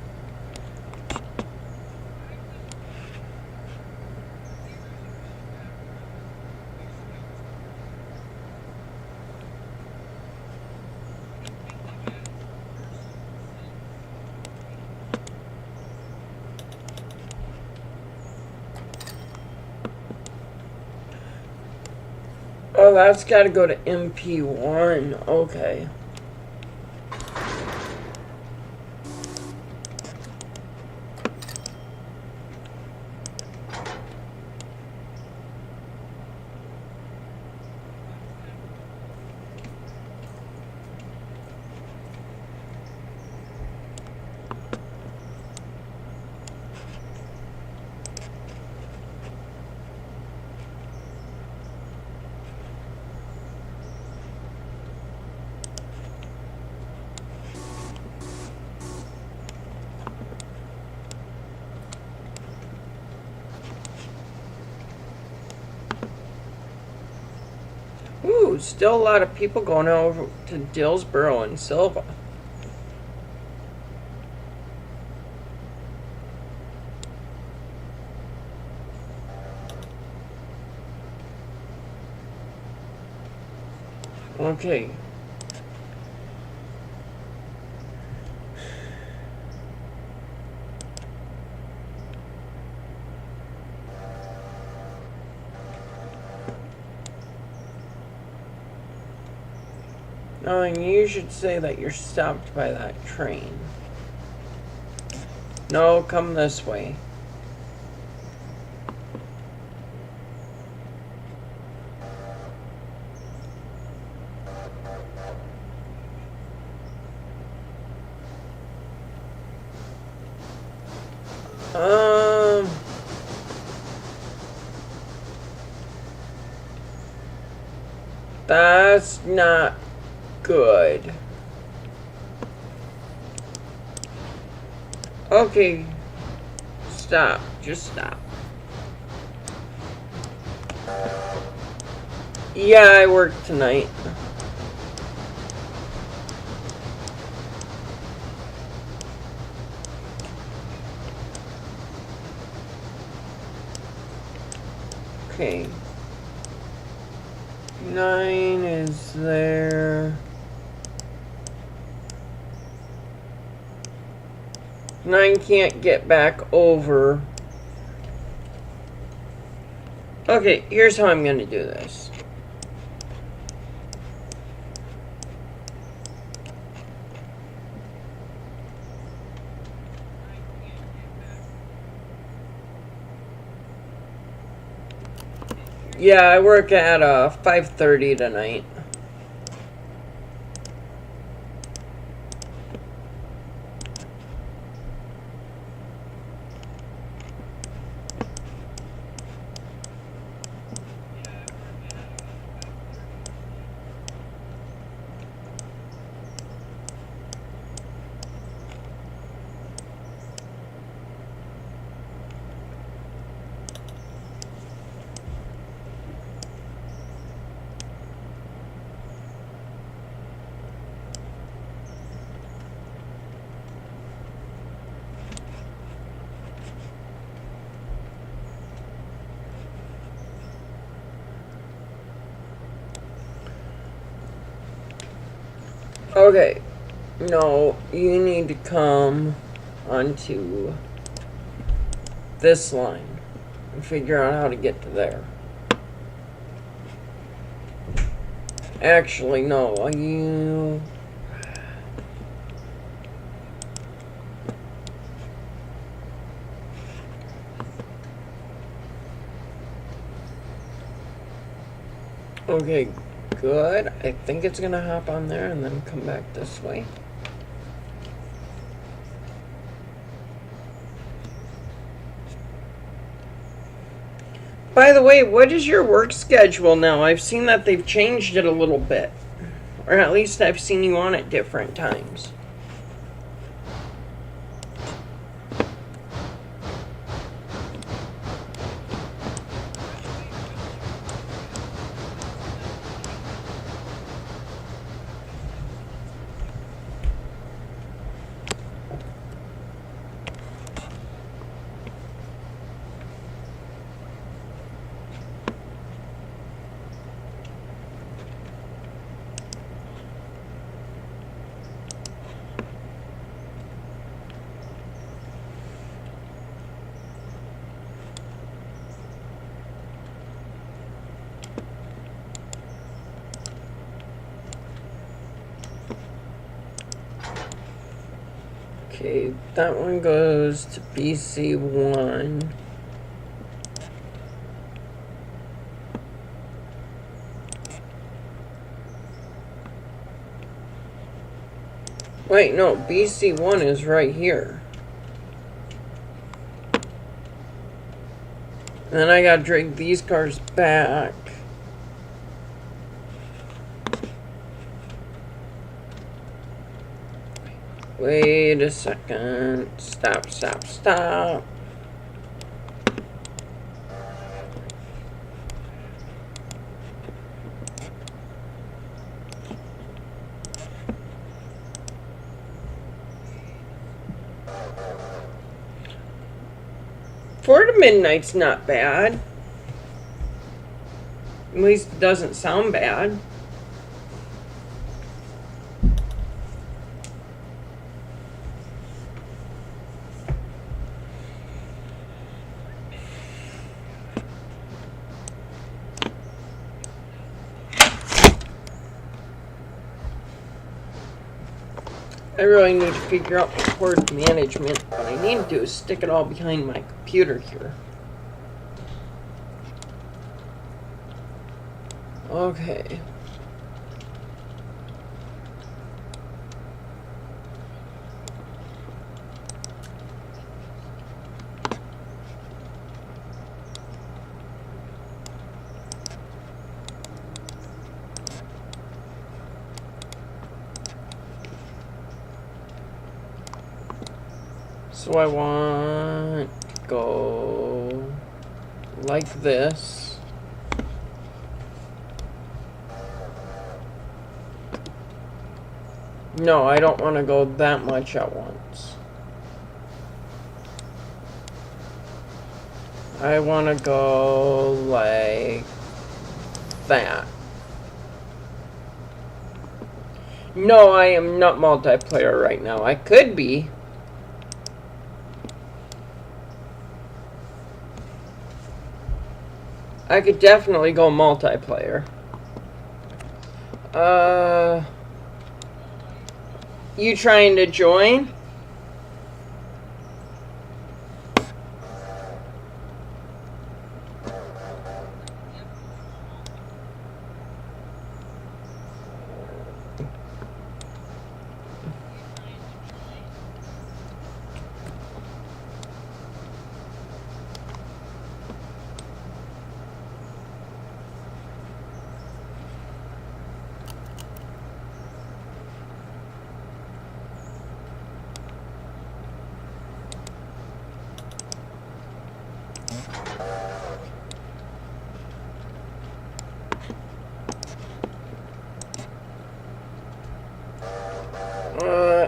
Oh, that's got to go to MP1. Okay. Ooh, still a lot of people going over to Dillsboro and Silva. Okay. Oh, and you should say that you're stopped by that train. No, come this way. That's not good. Okay. Stop. Just stop. Yeah, I work tonight. Okay. 9 is there. 9 can't get back over. Okay, here's how I'm going to do this. Yeah, I work at 5:30 tonight. Okay, no, you need to come onto this line and figure out how to get to there. Actually, no, you... Okay, good. I think it's gonna hop on there and then come back this way. By the way, what is your work schedule now? I've seen that they've changed it a little bit. Or at least I've seen you on at different times. Okay, that one goes to BC1. Wait, no, BC1 is right here. And then I gotta drag these cars back. Wait a second. Stop, stop, stop. Four to midnight's not bad. At least it doesn't sound bad. I really need to figure out my cord management. What I need to do is stick it all behind my computer here. Okay. So I want to go like this. No, I don't want to go that much at once. I want to go like that. No, I am not multiplayer right now. I could be. I could definitely go multiplayer. You trying to join?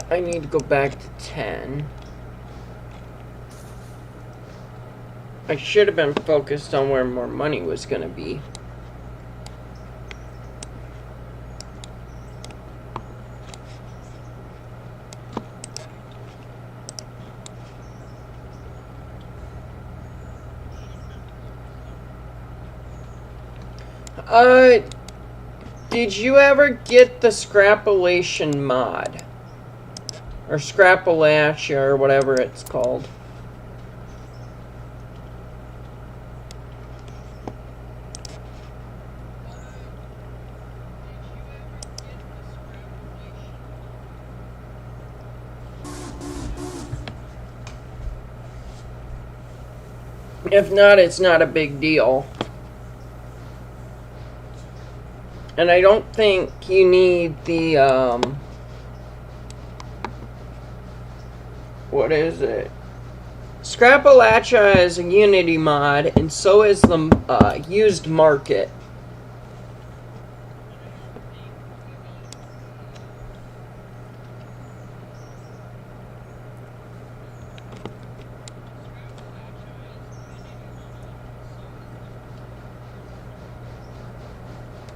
I need to go back to 10. I should have been focused on where more money was going to be. Did you ever get the Scrapulation mod? Or Scrapulation, or whatever it's called. If not, it's not a big deal. And I don't think you need the, what is it? Scrapalacha is a Unity mod, and so is the used market.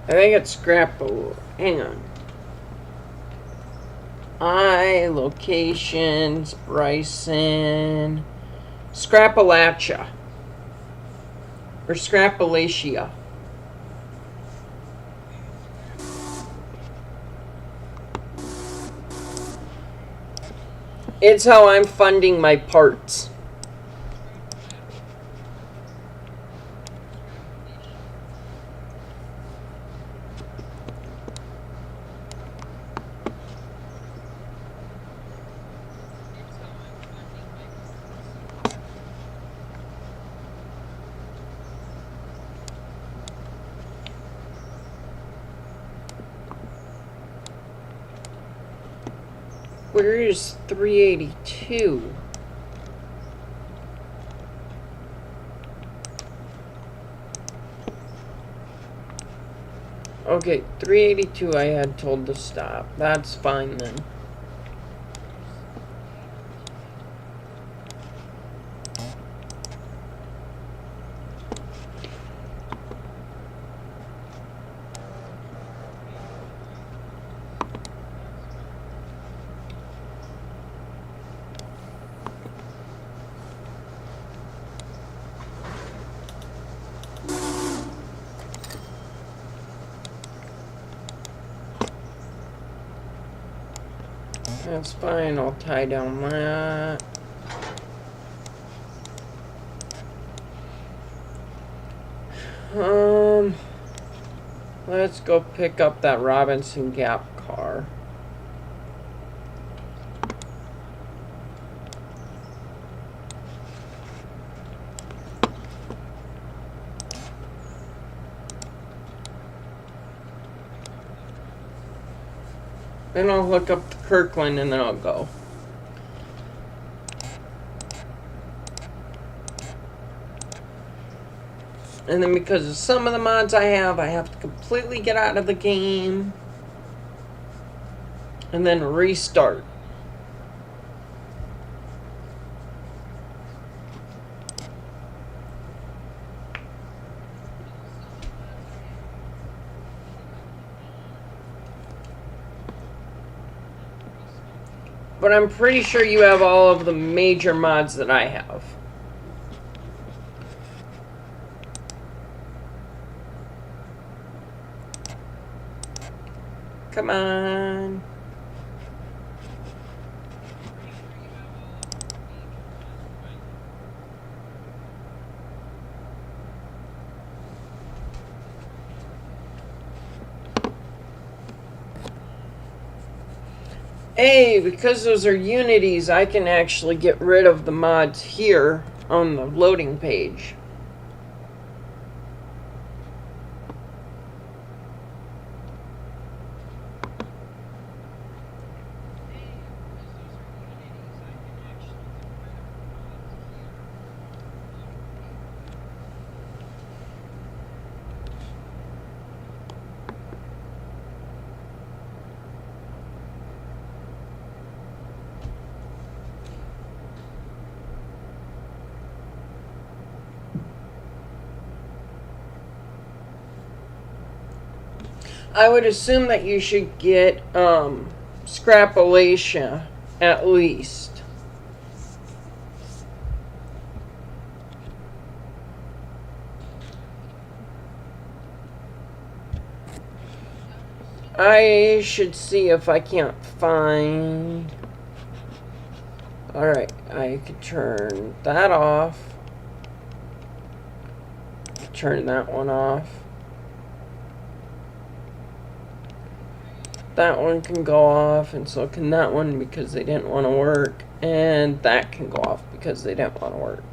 I think it's hang on. Locations, Bryson, Scrapalacha, or Scrapalacia. It's how I'm funding my parts. Where is 382? Okay, 382 I had told to stop. That's fine then. That's fine, I'll tie down that. Let's go pick up that Robinson Gap car. Then I'll hook up to Kirkland and then I'll go. And then because of some of the mods I have to completely get out of the game and then restart. But I'm pretty sure you have all of the major mods that I have. Come on. Hey, because those are unities, I can actually get rid of the mods here on the loading page. I would assume that you should get Scrapalacia at least. I should see if I can't find... Alright, I could turn that off. Turn that one off. That one can go off, and so can that one because they didn't want to work, and that can go off because they didn't want to work.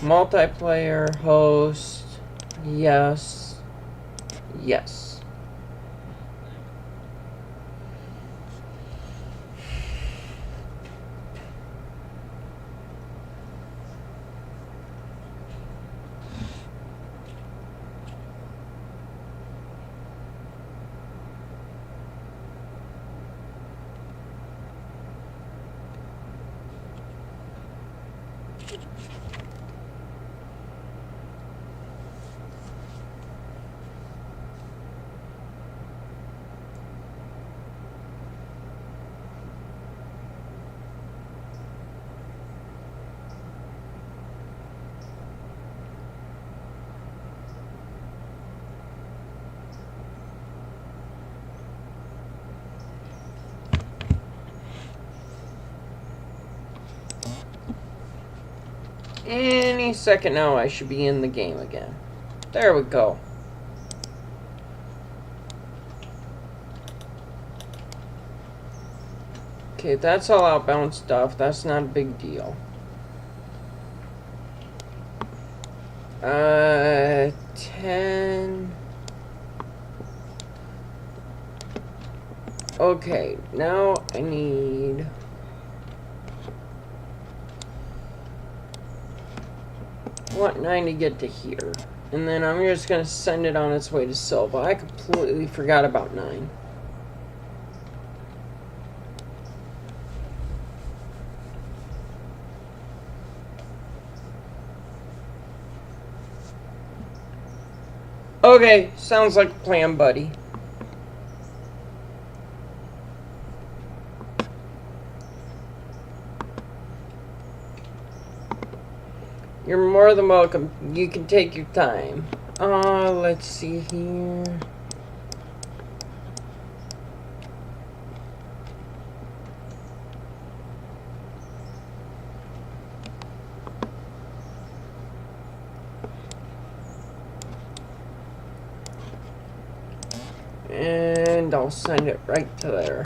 Multiplayer, host, yes, yes. Any second now, I should be in the game again. There we go. Okay, that's all outbound stuff. That's not a big deal. 10. Okay, now I need... I want 9 to get to here. And then I'm just going to send it on its way to Silva. I completely forgot about 9. Okay, sounds like a plan, buddy. You're more than welcome. You can take your time. Let's see here. And I'll send it right to there.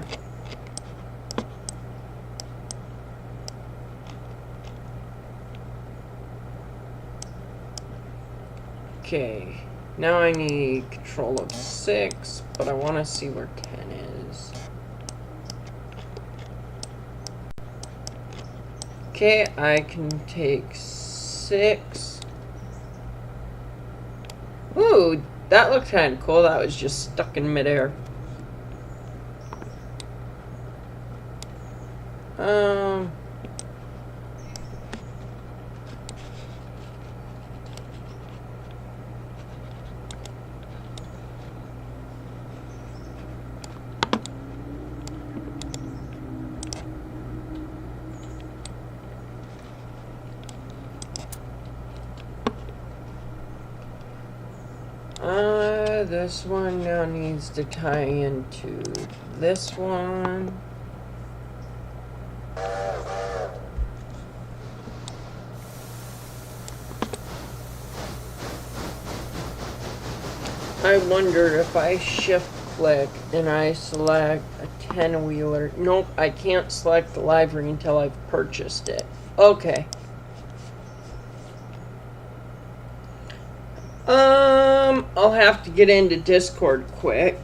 Okay, now I need control of 6, but I want to see where 10 is. Okay, I can take 6. Ooh, that looked kind of cool. That was just stuck in midair. This one now needs to tie into this one. I wonder if I shift click and I select a 10-wheeler. Nope, I can't select the livery until I've purchased it. Okay. I'll have to get into Discord quick.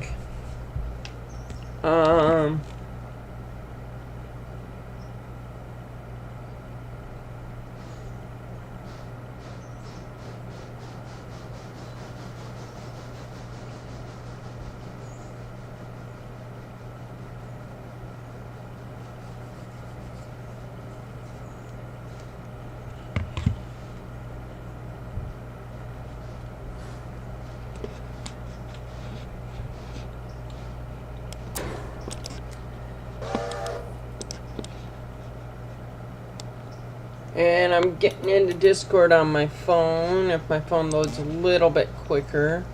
And I'm getting into Discord on my phone, if my phone loads a little bit quicker.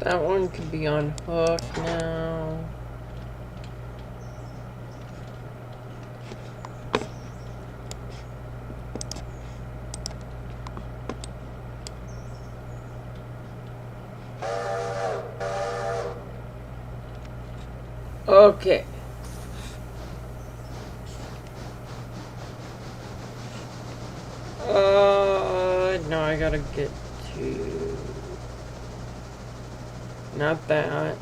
That one could be on hook now. Okay. No, I gotta get to... Not that.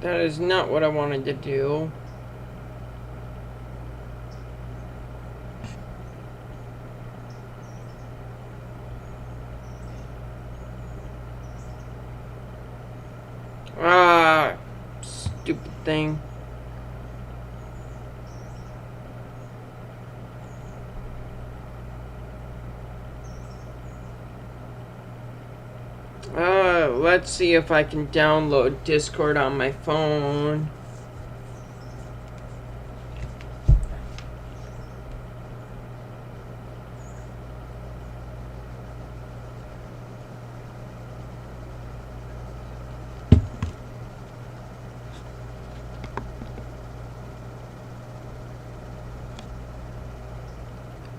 That is not what I wanted to do. Ah, stupid thing. Let's see if I can download Discord on my phone.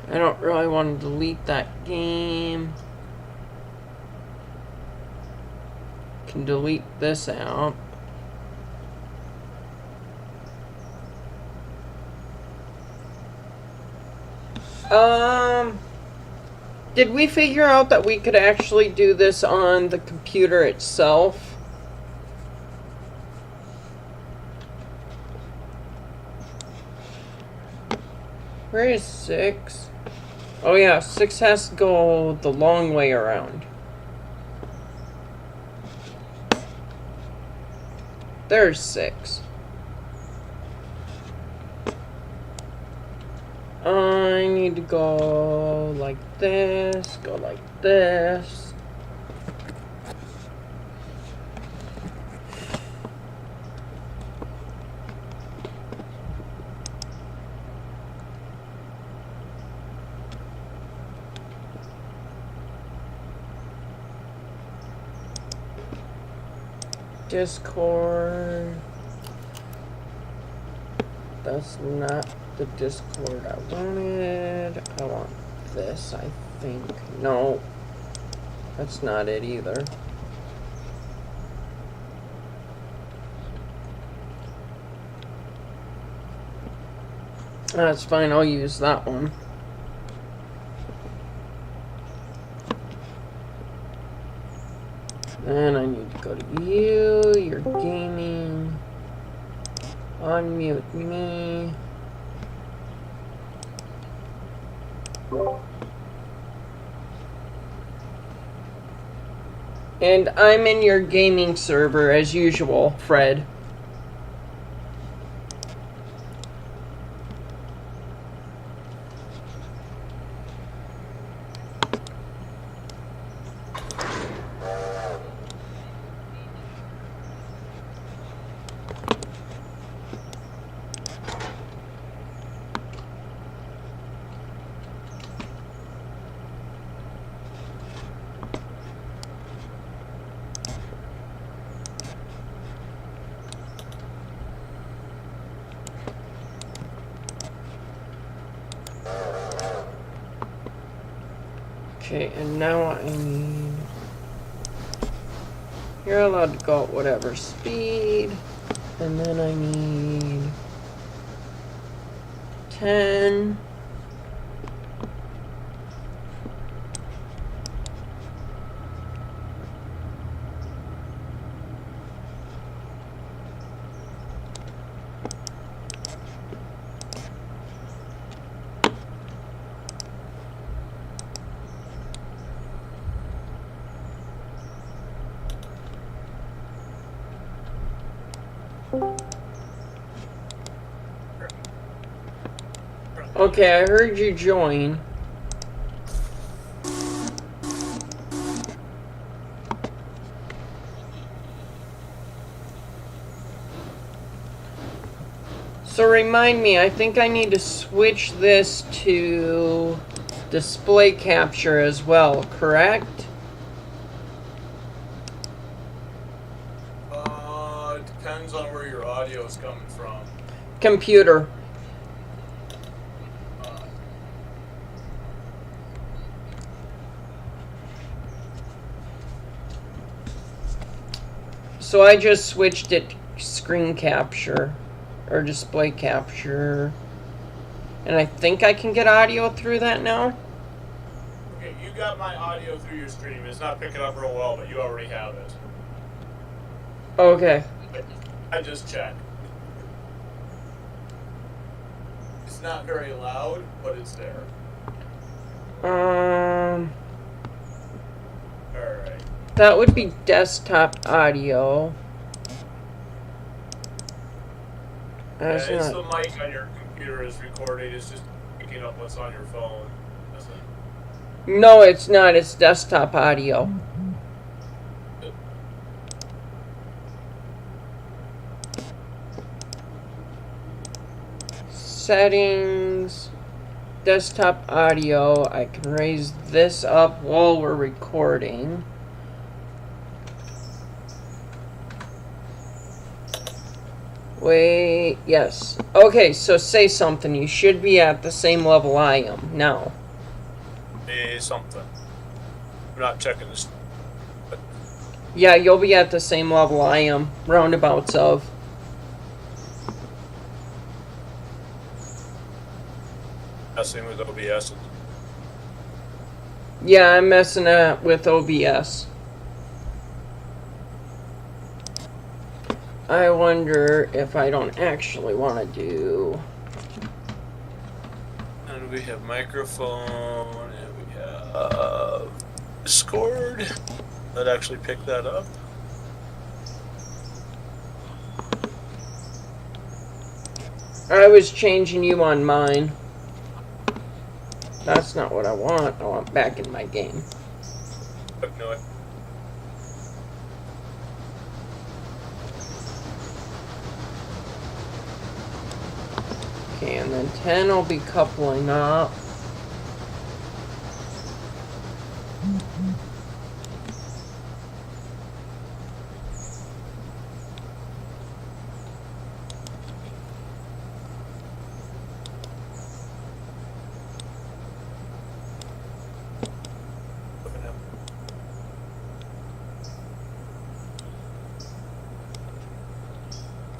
I don't really want to delete that game. Can delete this out. Did we figure out that we could actually do this on the computer itself? Where is 6? Oh yeah, 6 has to go the long way around. There's 6. I need to go like this, go like this. Discord. That's not the Discord I wanted. I want this, I think. No, that's not it either. That's fine, I'll use that one. Then I need to go to you, you're gaming. Unmute me. And I'm in your gaming server as usual, Fred. Okay, and now I need... You're allowed to go at whatever speed. And then I need... 10. Okay, I heard you join. So remind me, I think I need to switch this to display capture as well, correct? It depends on where your audio is coming from. Computer. So I just switched it to screen capture or display capture. And I think I can get audio through that now. Okay, you got my audio through your stream. It's not picking up real well, but you already have it. Okay. I just checked. It's not very loud, but it's there. Alright. Alright. That would be desktop audio. That's It's not... the mic on your computer is recording. It's just picking up what's on your phone. No, it's not. It's desktop audio. Settings. Desktop audio. I can raise this up while we're recording. Wait, yes. Okay, so say something. You should be at the same level I am now. Something. I'm not checking this. But yeah, you'll be at the same level I am. Roundabouts of. messing with OBS. Yeah, I'm messing with OBS. I wonder if I don't actually want to do... And we have microphone, and we have Discord. That actually picked that up. I was changing you on mine. That's not what I want. I want back in my game. No. Okay, and then 10 will be coupling up.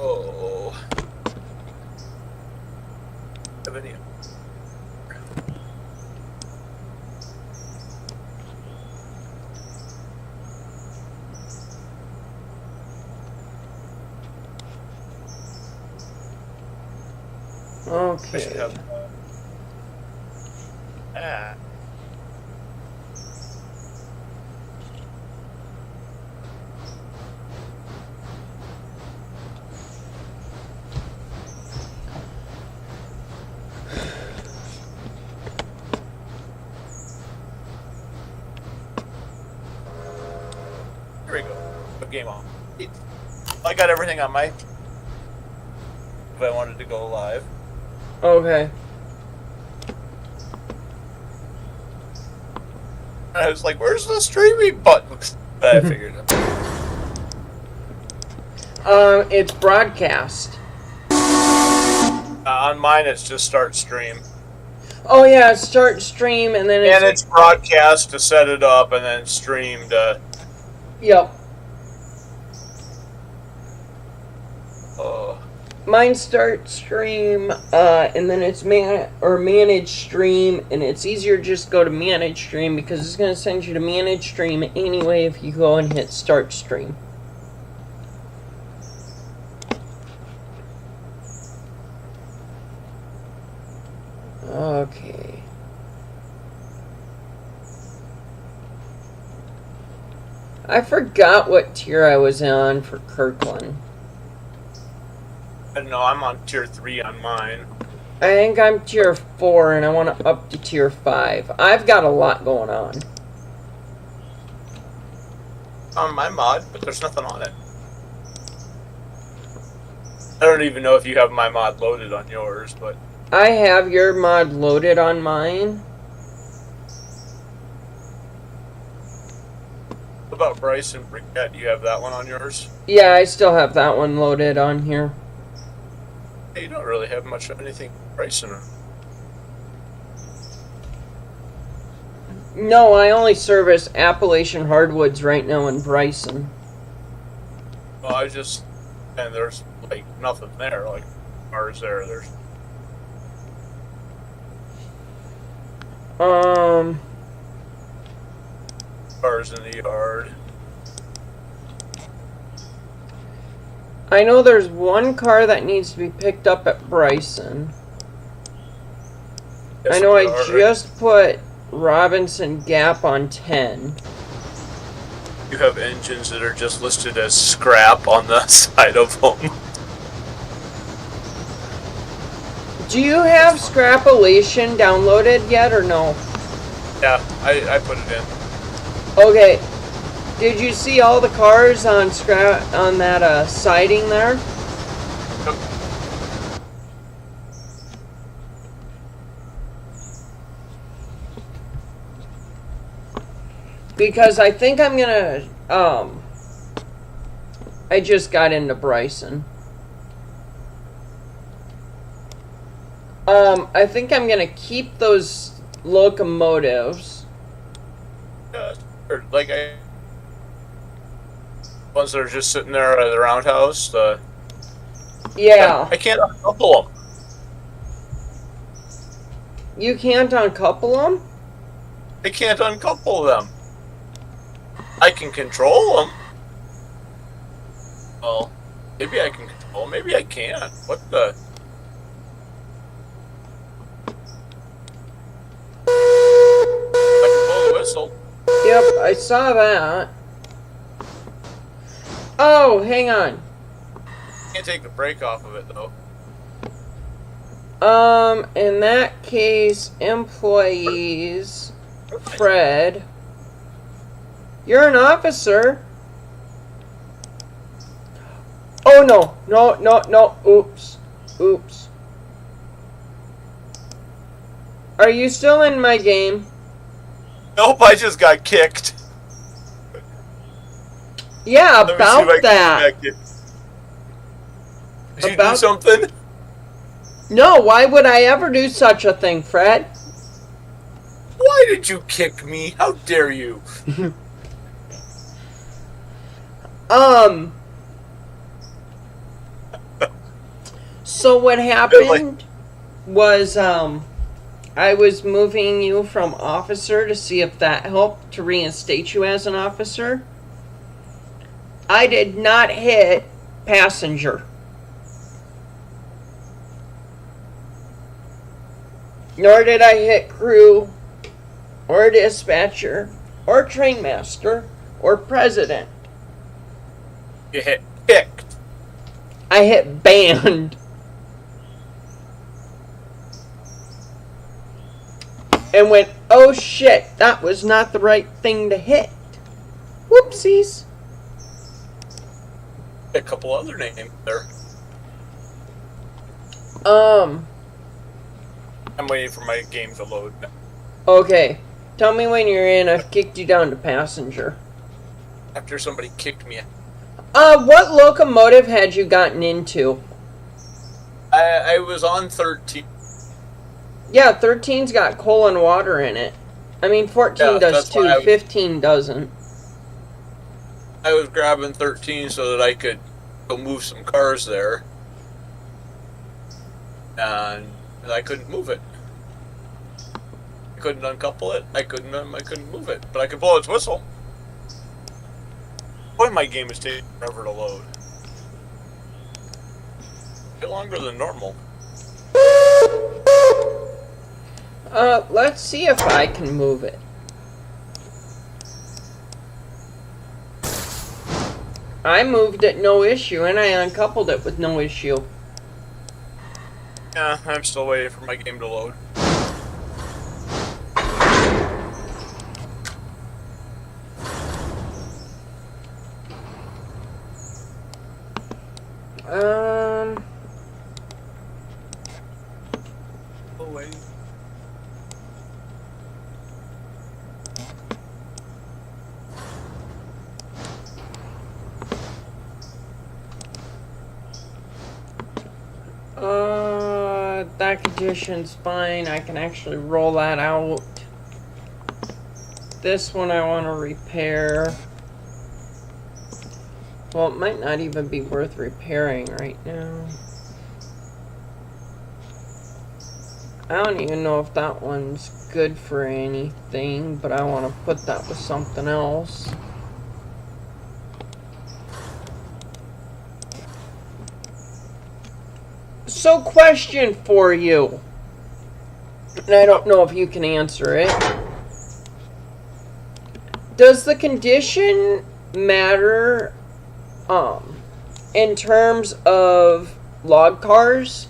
Oh. Okay. Here we go. Put game on. I got everything on my... If I wanted to go live. Okay. And I was like, where's the streaming button? I figured it. It's broadcast. On mine, it's just start stream. Oh yeah, start stream and then it's broadcast to set it up and then stream to... Yep. Oh. Mine start stream, and then it's manage stream, and it's easier to just go to manage stream because it's going to send you to manage stream anyway if you go and hit start stream. Okay. I forgot what tier I was on for Kirkland. I don't know, I'm on tier 3 on mine. I think I'm tier 4 and I want to up to tier 5. I've got a lot going on. On my mod, but there's nothing on it. I don't even know if you have my mod loaded on yours, but... I have your mod loaded on mine. What about Bryce and Briquette? Do you have that one on yours? Yeah, I still have that one loaded on here. Hey, you don't really have much of anything Bryce in it. No, I only service Appalachian Hardwoods right now in Bryson. Well, I just... And there's, like, nothing there. Like, cars there. There's... Cars in the yard. I know there's one car that needs to be picked up at Bryson. Yes, I know I there are. just put Robinson Gap on 10. You have engines that are just listed as scrap on the side of them. Do you have Scrapulation downloaded yet or no? Yeah, I put it in. Okay. Did you see all the cars on that siding there? Yep. Because I think I'm gonna, I just got into Bryson. I think I'm gonna keep those locomotives. Or like ones that are just sitting there at the roundhouse. Yeah. I can't uncouple them. You can't uncouple them? I can't uncouple them. I can control them. Well, maybe I can control them. Maybe I can't. What the? I can blow the whistle. Yep, I saw that. Oh, hang on. Can't take the brake off of it though. In that case, employees, Fred, you're an officer. Oh no, no, oops, oops. Are you still in my game? Nope, I just got kicked. Yeah, Let me see about if I can that. connect it. Did you do About- something? No, why would I ever do such a thing, Fred? Why did you kick me? How dare you? So what happened was, I was moving you from officer to see if that helped to reinstate you as an officer. I did not hit passenger. Nor did I hit crew, or dispatcher, or train master, or president. You hit kicked. I hit banned. And went, oh shit, that was not the right thing to hit. Whoopsies. A couple other names there. I'm waiting for my game to load. Okay. Tell me when you're in. I've kicked you down to passenger. After somebody kicked me. What locomotive had you gotten into? I was on 13. Yeah, 13's got coal and water in it. I mean, 14 Yeah, does that's too. why I- 15 doesn't. I was grabbing 13 so that I could go move some cars there. And I couldn't move it. I couldn't uncouple it. I couldn't move it. But I could blow its whistle. Boy, my game is taking forever to load. A bit longer than normal. Let's see if I can move it. I moved it no issue, and I uncoupled it with no issue. Yeah, I'm still waiting for my game to load. condition's fine. I can actually roll that out. This one I want to repair. Well, it might not even be worth repairing right now. I don't even know if that one's good for anything, but I want to put that with something else. So, question for you, and I don't know if you can answer it. Does the condition matter in terms of log cars?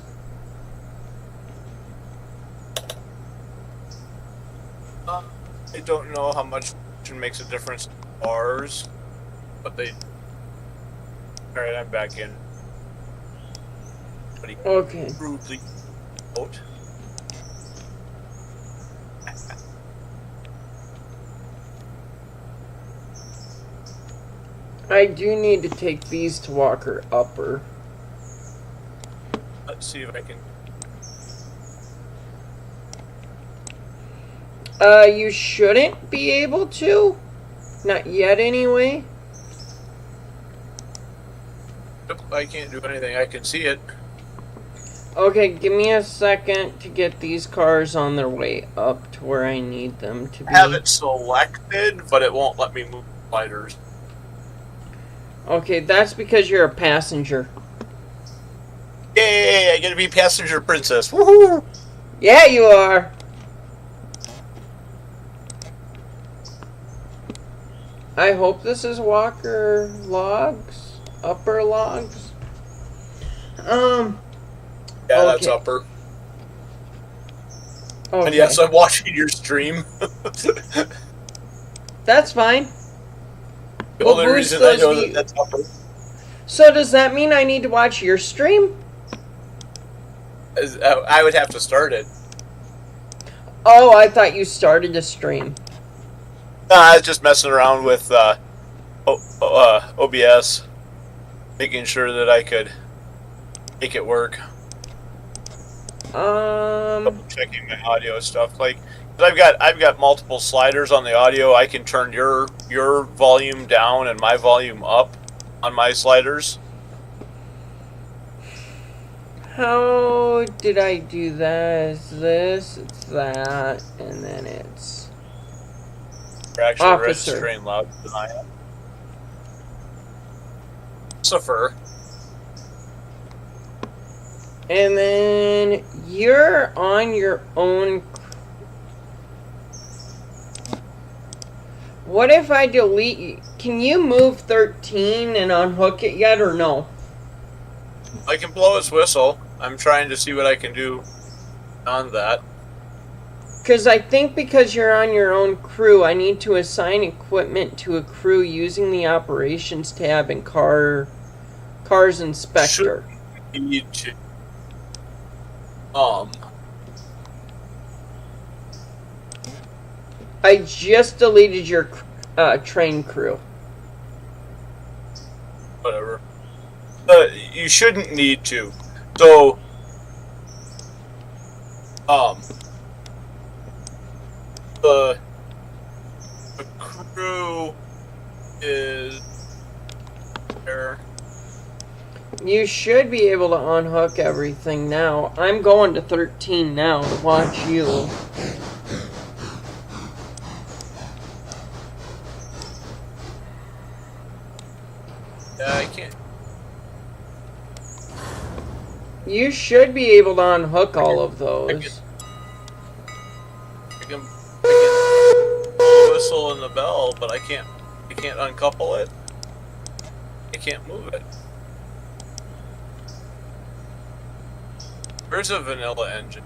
I don't know how much it makes a difference in ours, but they... Alright, I'm back in. Okay. Rudely out. I do need to take these to Walker Upper. Let's see if I can... You shouldn't be able to. Not yet, anyway. Nope, I can't do anything. I can see it. Okay, give me a second to get these cars on their way up to where I need them to be. I have it selected, but it won't let me move sliders. Okay, that's because you're a passenger. Yay! I get to be passenger princess. Woohoo! Yeah, you are. I hope this is Walker Logs, Upper Logs. Yeah, that's okay. upper. Okay. And yes, I'm watching your stream. That's fine. The We'll only boost reason I those know views. that's upper So does that mean I need to watch your stream? is I would have to start it. Oh, I thought you started the stream. No, I was just messing around with OBS, making sure that I could make it work. Checking my audio stuff. Like, 'cause I've got multiple sliders on the audio. I can turn your volume down and my volume up on my sliders. How did I do that? It's this, it's that, and then it's... You're actually Officer. registering louder than I am. Suffer. And then you're on your own. What if I delete you? Can you move 13 and unhook it yet or no? I can blow its whistle. I'm trying to see what I can do on that. Because I think because you're on your own crew, I need to assign equipment to a crew using the operations tab in Cars Inspector. Should need to. I just deleted your train crew. Whatever. You shouldn't need to. So, the crew is there. You should be able to unhook everything now. I'm going to 13 now to watch you. Yeah, I can't. You should be able to unhook all of those. I can the whistle and the bell, but I can't uncouple it. I can't move it. Where's a vanilla engine?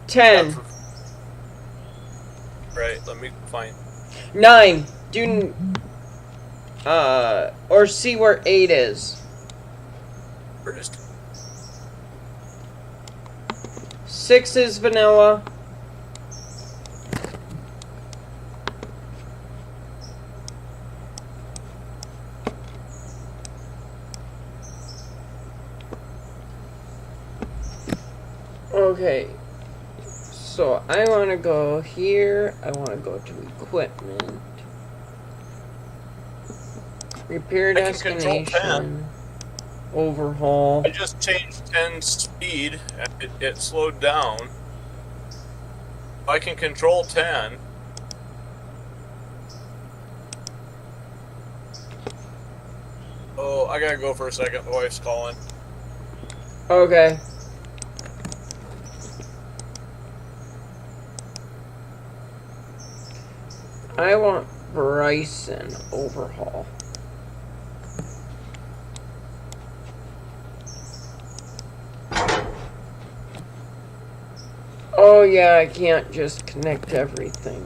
10. Right, let me find. 9. Do or see where 8 is. Where is 6 is vanilla. Okay. So I want to go here. I want to go to equipment. Repair I can control 10. destination. Overhaul. I just changed 10 speed and it slowed down. I can control 10. Oh, I gotta go for a second. The wife's calling. Okay. I want Bryson overhaul. Oh yeah, I can't just connect everything.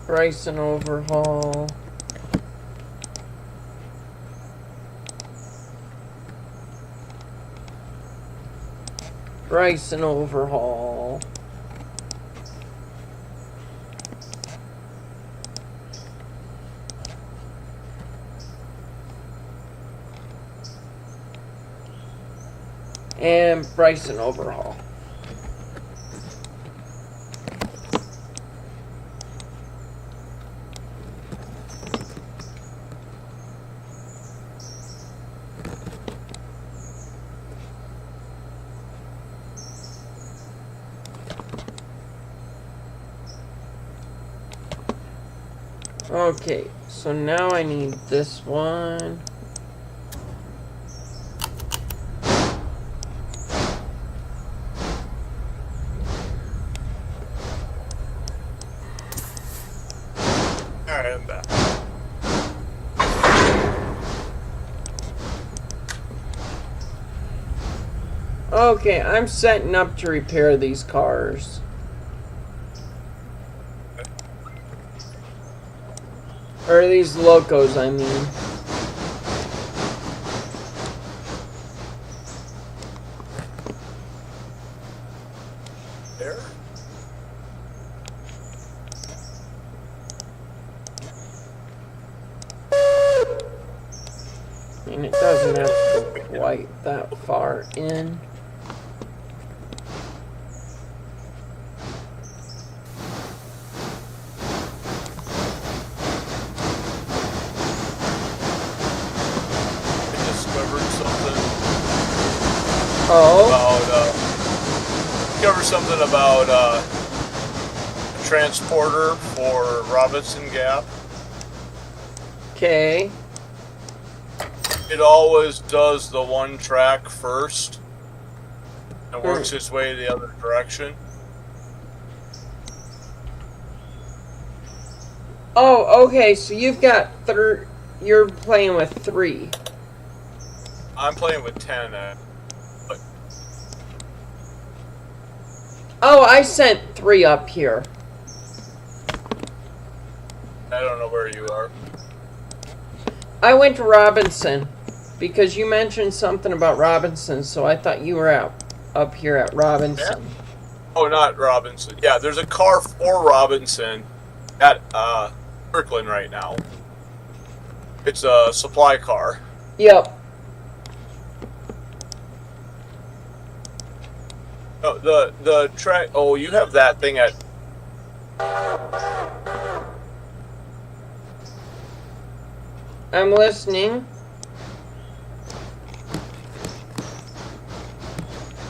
Bryson overhaul. Bryson overhaul. And Bryson overhaul. Okay, so now I need this one. Alright, I'm back. Okay, I'm setting up to repair these cars. Or these locos, I mean. There? And it doesn't have to go quite that far in. Discovered something about a transporter for Robinson Gap. Okay. It always does the one track first and works its way the other direction. Oh, okay, so you've got you're playing with 3. I'm playing with 10. But oh, I sent 3 up here. I don't know where you are. I went to Robinson because you mentioned something about Robinson, so I thought you were up here at Robinson. Yeah. Oh, not Robinson. Yeah, there's a car for Robinson at Kirkland right now. It's a supply car. Yep. Oh, the track. Oh, you have that thing at. I'm listening.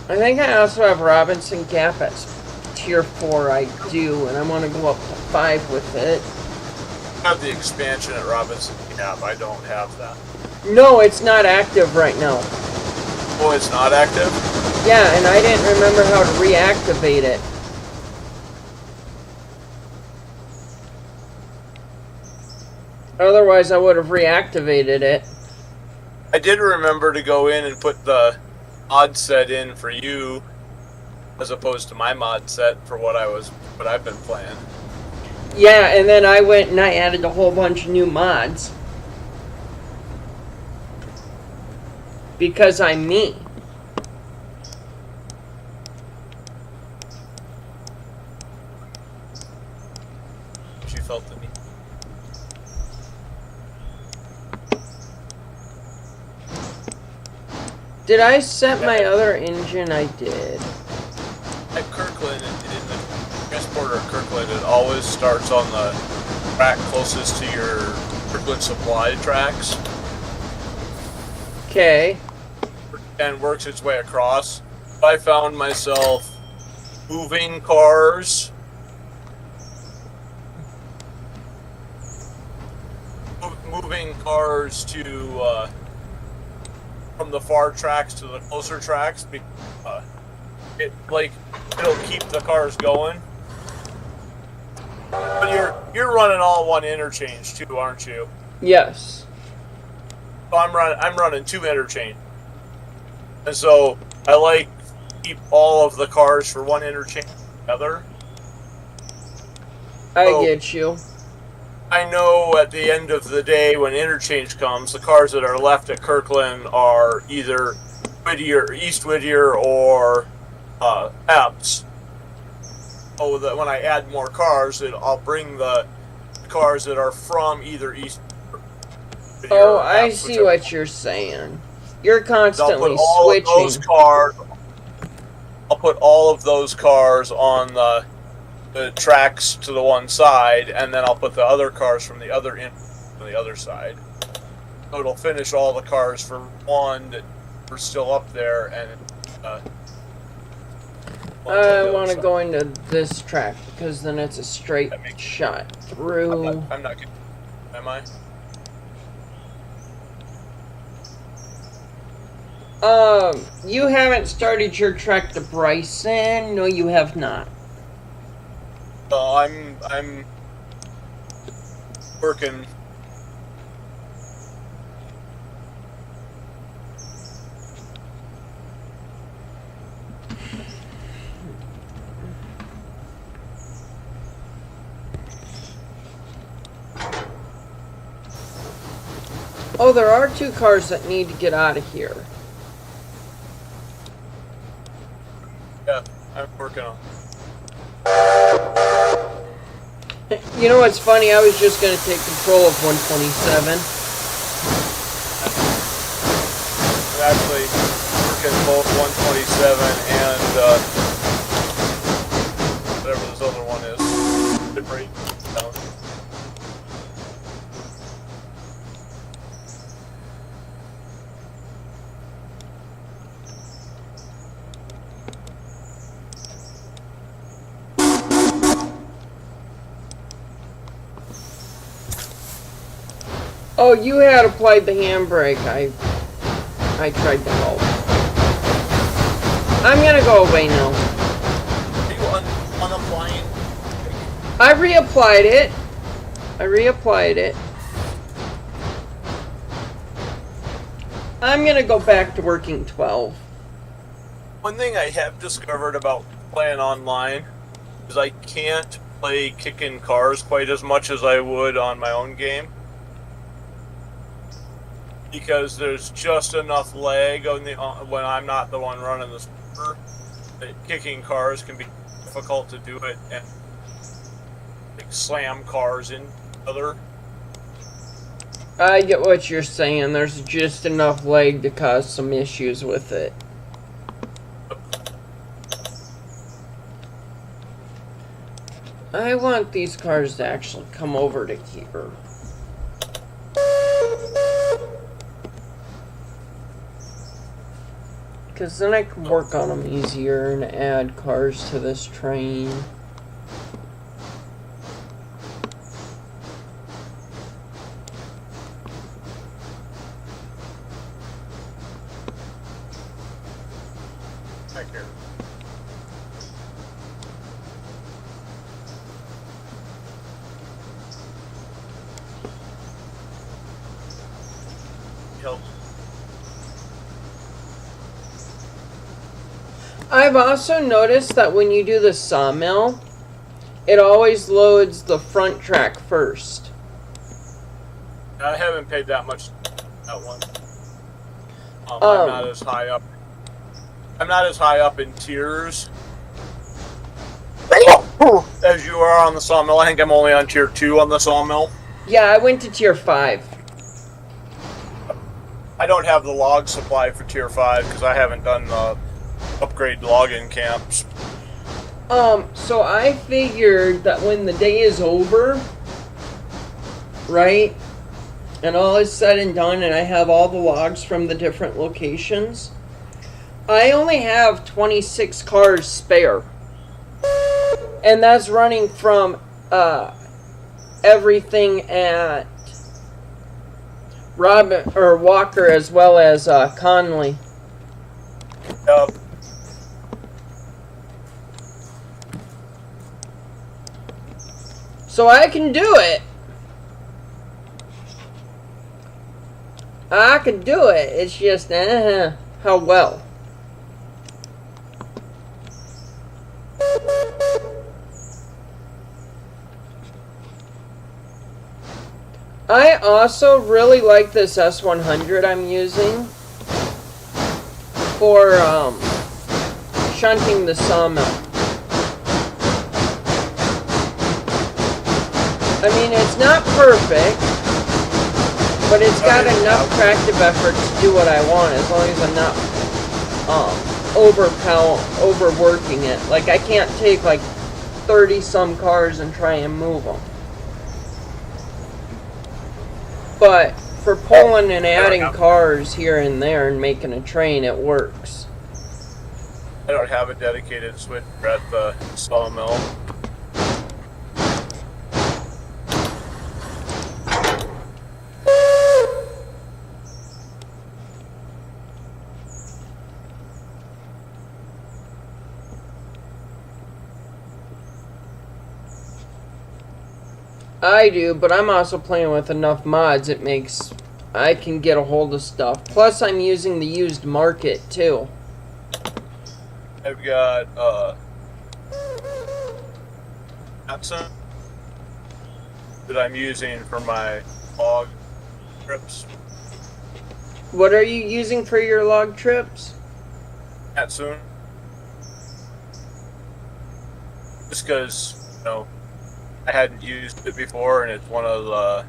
I think I also have Robinson Gap at tier 4. I do, and I want to go up to 5 with it. I have the expansion at Robinson Gap. I don't have that. No, it's not active right now. Oh, it's not active? Yeah, and I didn't remember how to reactivate it. Otherwise, I would have reactivated it. I did remember to go in and put the mod set in for you, as opposed to my mod set for what I've been playing. Yeah, and then I went and I added a whole bunch of new mods. Because I'm me. She felt the need. Did I set my other engine? I did. At Kirkland, in the transporter at Kirkland, it always starts on the track closest to your Kirkland supply tracks. Okay. And works its way across. I found myself moving cars. Moving cars to from the far tracks to the closer tracks. It'll keep the cars going. But you're running all one interchange too, aren't you? Yes. So I'm running two interchange. And so I like to keep all of the cars for one interchange together. I get you. I know at the end of the day when interchange comes, the cars that are left at Kirkland are either East Whittier or Epps. So that when I add more cars, I'll bring the cars that are from either East Whittier Oh, or I Epps, see what you're saying. You're constantly switching. I'll put all of those cars on the tracks to the one side, and then I'll put the other cars from the other end to the other side. So it'll finish all the cars for one that are still up there, and I want to go into this track because then it's a straight shot through. I'm not kidding. Am I? You haven't started your trek to Bryson? No, you have not. I'm working. Oh, there are two cars that need to get out of here. Yeah, I'm working on. You know what's funny? I was just going to take control of 127. I'm actually working both 127 and whatever this other one is. Debris. No. Oh, you had applied the handbrake. I tried to help. I'm gonna go away now. Are you unapplying? I reapplied it. I'm gonna go back to working 12. One thing I have discovered about playing online is I can't play kicking cars quite as much as I would on my own game. Because there's just enough lag on when I'm not the one running the server. Kicking cars can be difficult to do it and slam cars in other. I get what you're saying. There's just enough lag to cause some issues with it. I want these cars to actually come over to here. Because then I can work on them easier and add cars to this train. Back here. Help. I've also noticed that when you do the sawmill, it always loads the front track first. I haven't paid that much that one. I'm not as high up. I'm not as high up in tiers as you are on the sawmill. I think I'm only on tier 2 on the sawmill. Yeah, I went to tier 5. I don't have the log supply for tier 5 because I haven't done the upgrade logging camps. So I figured that when the day is over, right, and all is said and done, and I have all the logs from the different locations, I only have 26 cars spare. And that's running from, everything at Robin, or Walker, as well as, Conley. Yep. So I can do it. I can do it. It's just, how well. I also really like this S100 I'm using for shunting the sawmill. I mean, it's not perfect, but it's got enough tractive effort to do what I want, as long as I'm not overworking it. Like, I can't take like 30 some cars and try and move them. But for pulling and adding cars here and there and making a train, it works. I don't have a dedicated switch at the sawmill. I do, but I'm also playing with enough mods it makes I can get a hold of stuff. Plus I'm using the used market too. I've got Epson that I'm using for my log trips. What are you using for your log trips? Soon. Just because, you know, I hadn't used it before, and it's one of the...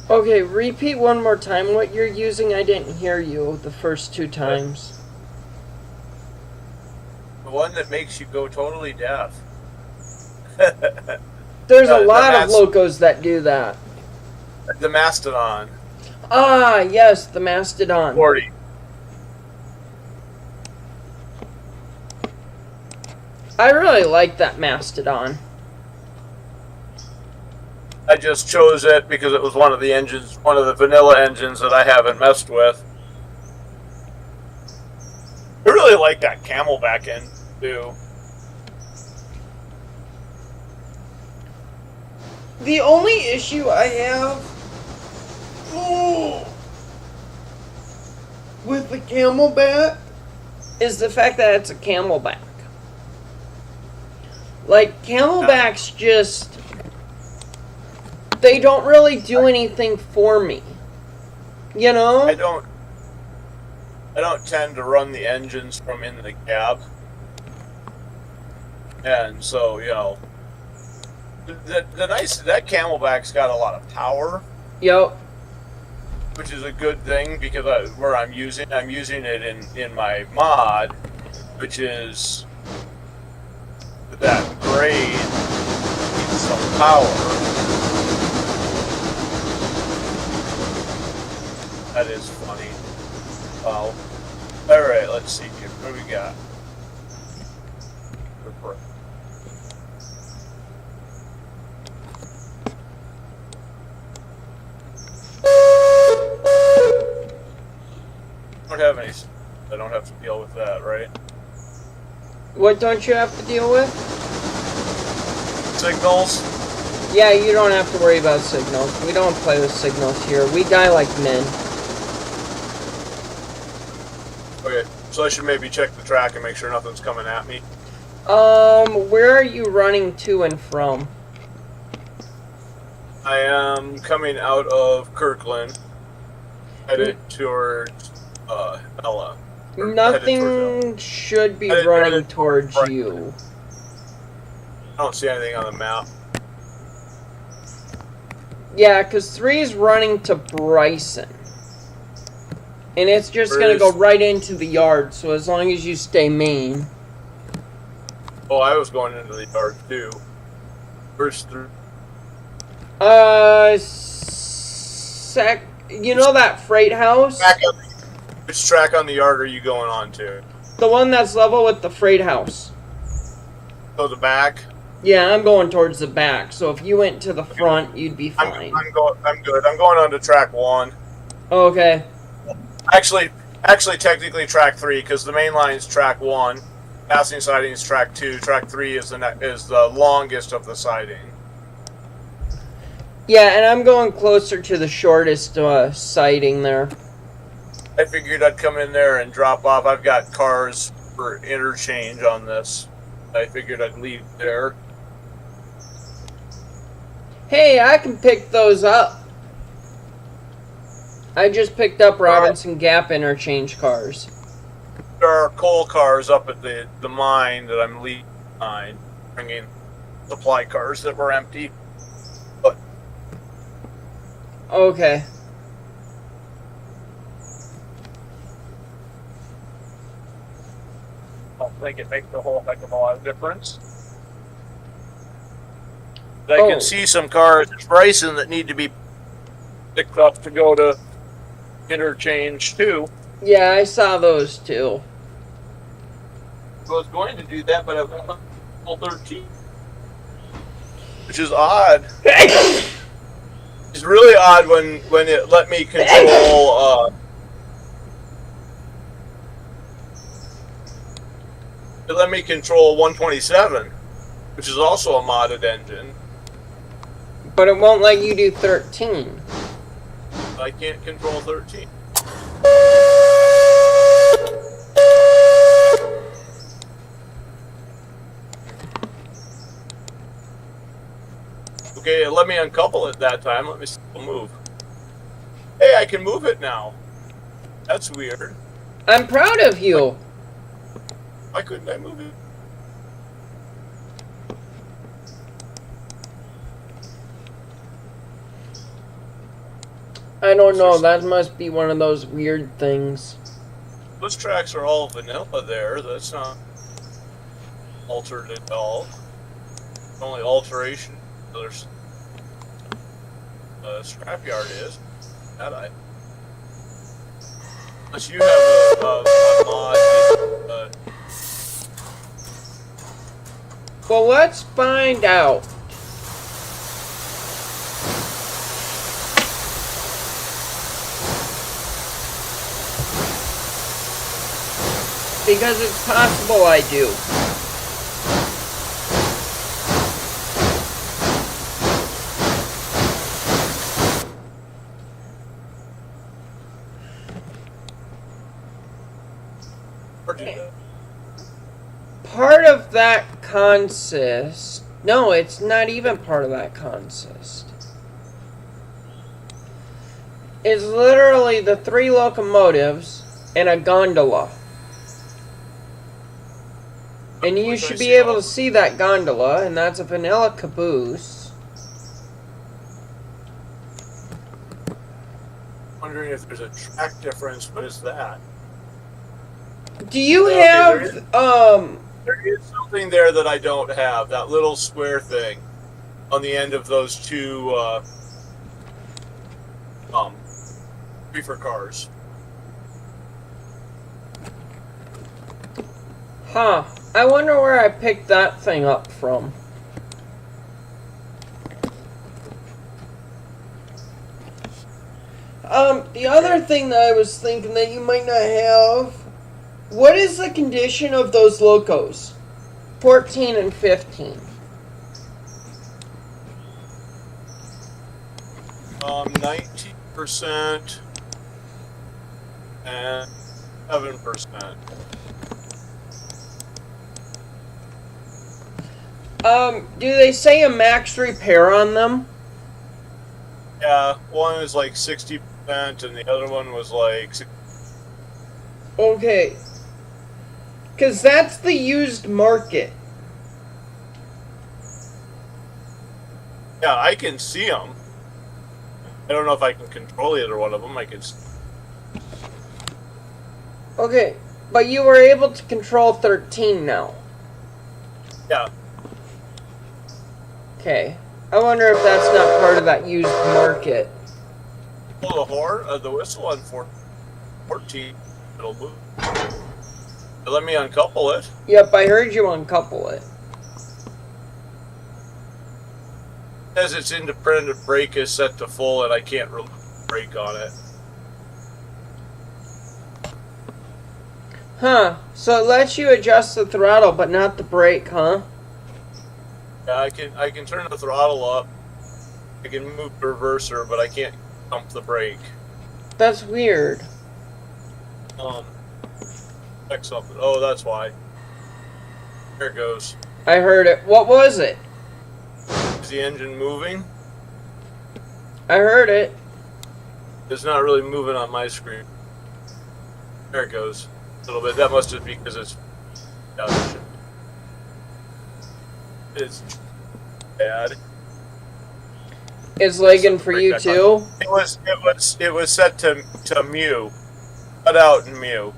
Okay, repeat one more time what you're using. I didn't hear you the first 2 times. The one that makes you go totally deaf. There's a lot of locos that do that. The Mastodon. Ah, yes, the Mastodon. 40. I really like that Mastodon. I just chose it because it was one of the engines, one of the vanilla engines that I haven't messed with. I really like that Camelback end too. The only issue I have with the Camelback is the fact that it's a Camelback. Like, Camelbacks just... they don't really do anything for me. You know? I don't tend to run the engines from in the cab. And so, you know, that Camelback's got a lot of power. Yep. Which is a good thing because I'm using it in my mod, which is that grade needs some power. That is funny. Well, alright, let's see here. What do we got? I don't have to deal with that, right? What don't you have to deal with? Signals? Yeah, you don't have to worry about signals. We don't play with signals here. We die like men. Okay, so I should maybe check the track and make sure nothing's coming at me. Where are you running to and from? I am coming out of Kirkland, headed towards Ella. Nothing should be running towards you. I don't see anything on the map. Yeah, because 3 is running to Bryson. And it's just going to go right into the yard, so as long as you stay main. Oh, I was going into the yard too. Where's 3? You know that freight house? Which track on the yard are you going on to? The one that's level with the freight house. Oh, the back? Yeah, I'm going towards the back. So if you went to the front, you'd be fine. I'm good. I'm going on to track 1. Okay. Actually, technically track 3 because the main line is track 1. Passing siding is track 2. Track 3 is the longest of the siding. Yeah, and I'm going closer to the shortest siding there. I figured I'd come in there and drop off. I've got cars for interchange on this. I figured I'd leave there. Hey, I can pick those up. I just picked up Robinson Gap interchange cars. There are coal cars up at the mine that I'm leaving behind, bringing supply cars that were empty. But okay. I don't think it makes a whole heck of a lot of difference. I can see some cars at Bryson that need to be picked up to go to interchange too. Yeah, I saw those too. I was going to do that, but I went on level 13. Which is odd. It's really odd when it let me control it let me control 127, which is also a modded engine. But it won't let you do 13. I can't control 13. Okay, let me uncouple it that time. Let me still move. Hey, I can move it now. That's weird. I'm proud of you. Why couldn't I move it? I don't know. That must be one of those weird things. Those tracks are all vanilla there. That's not altered at all. Only alteration. There's scrapyard is. That I. Unless you have a mod. Well, let's find out. Because it's possible I do. Part of that consist... No, it's not even part of that consist. It's literally the 3 locomotives and a gondola. And you should be able to see that gondola, and that's a vanilla caboose. Wondering if there's a track difference. What is that? Do you have, There is something there that I don't have. That little square thing on the end of those two, reefer cars. Huh. I wonder where I picked that thing up from. The other thing that I was thinking that you might not have... What is the condition of those locos? 14 and 15. 19% and 7%. Do they say a max repair on them? Yeah, one is like 60% and the other one was like... Okay. Because that's the used market. Yeah, I can see them. don't know if I can control either one of them. I can. Okay, but you were able to control 13 now. Yeah. Okay. I wonder if that's not part of that used market. Pull the horn, the whistle on 14. It'll move. Let me uncouple it. Yep, I heard you uncouple it. As its independent brake is set to full and I can't really brake on it. Huh. So it lets you adjust the throttle but not the brake, huh? Yeah, I can turn the throttle up. I can move the reverser, but I can't pump the brake. That's weird. Check something. Oh, that's why. There it goes. I heard it. What was it? Is the engine moving? I heard it. It's not really moving on my screen. There it goes. A little bit. That must just be because it's it's bad. It's lagging for you too? It was set to Mew. Cut out in Mew.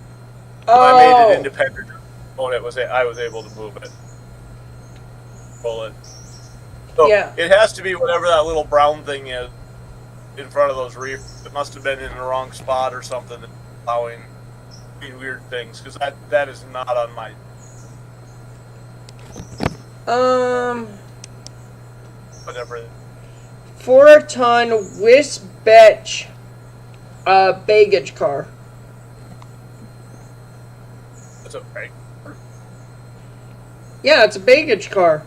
Oh. I made it independent. When I was able to move it. Pull it. So yeah. It has to be whatever that little brown thing is in front of those reefs. It must have been in the wrong spot or something, allowing weird things, because that is not on my. Whatever. 4-ton Wisbech baggage car. That's okay. Yeah, it's a baggage car.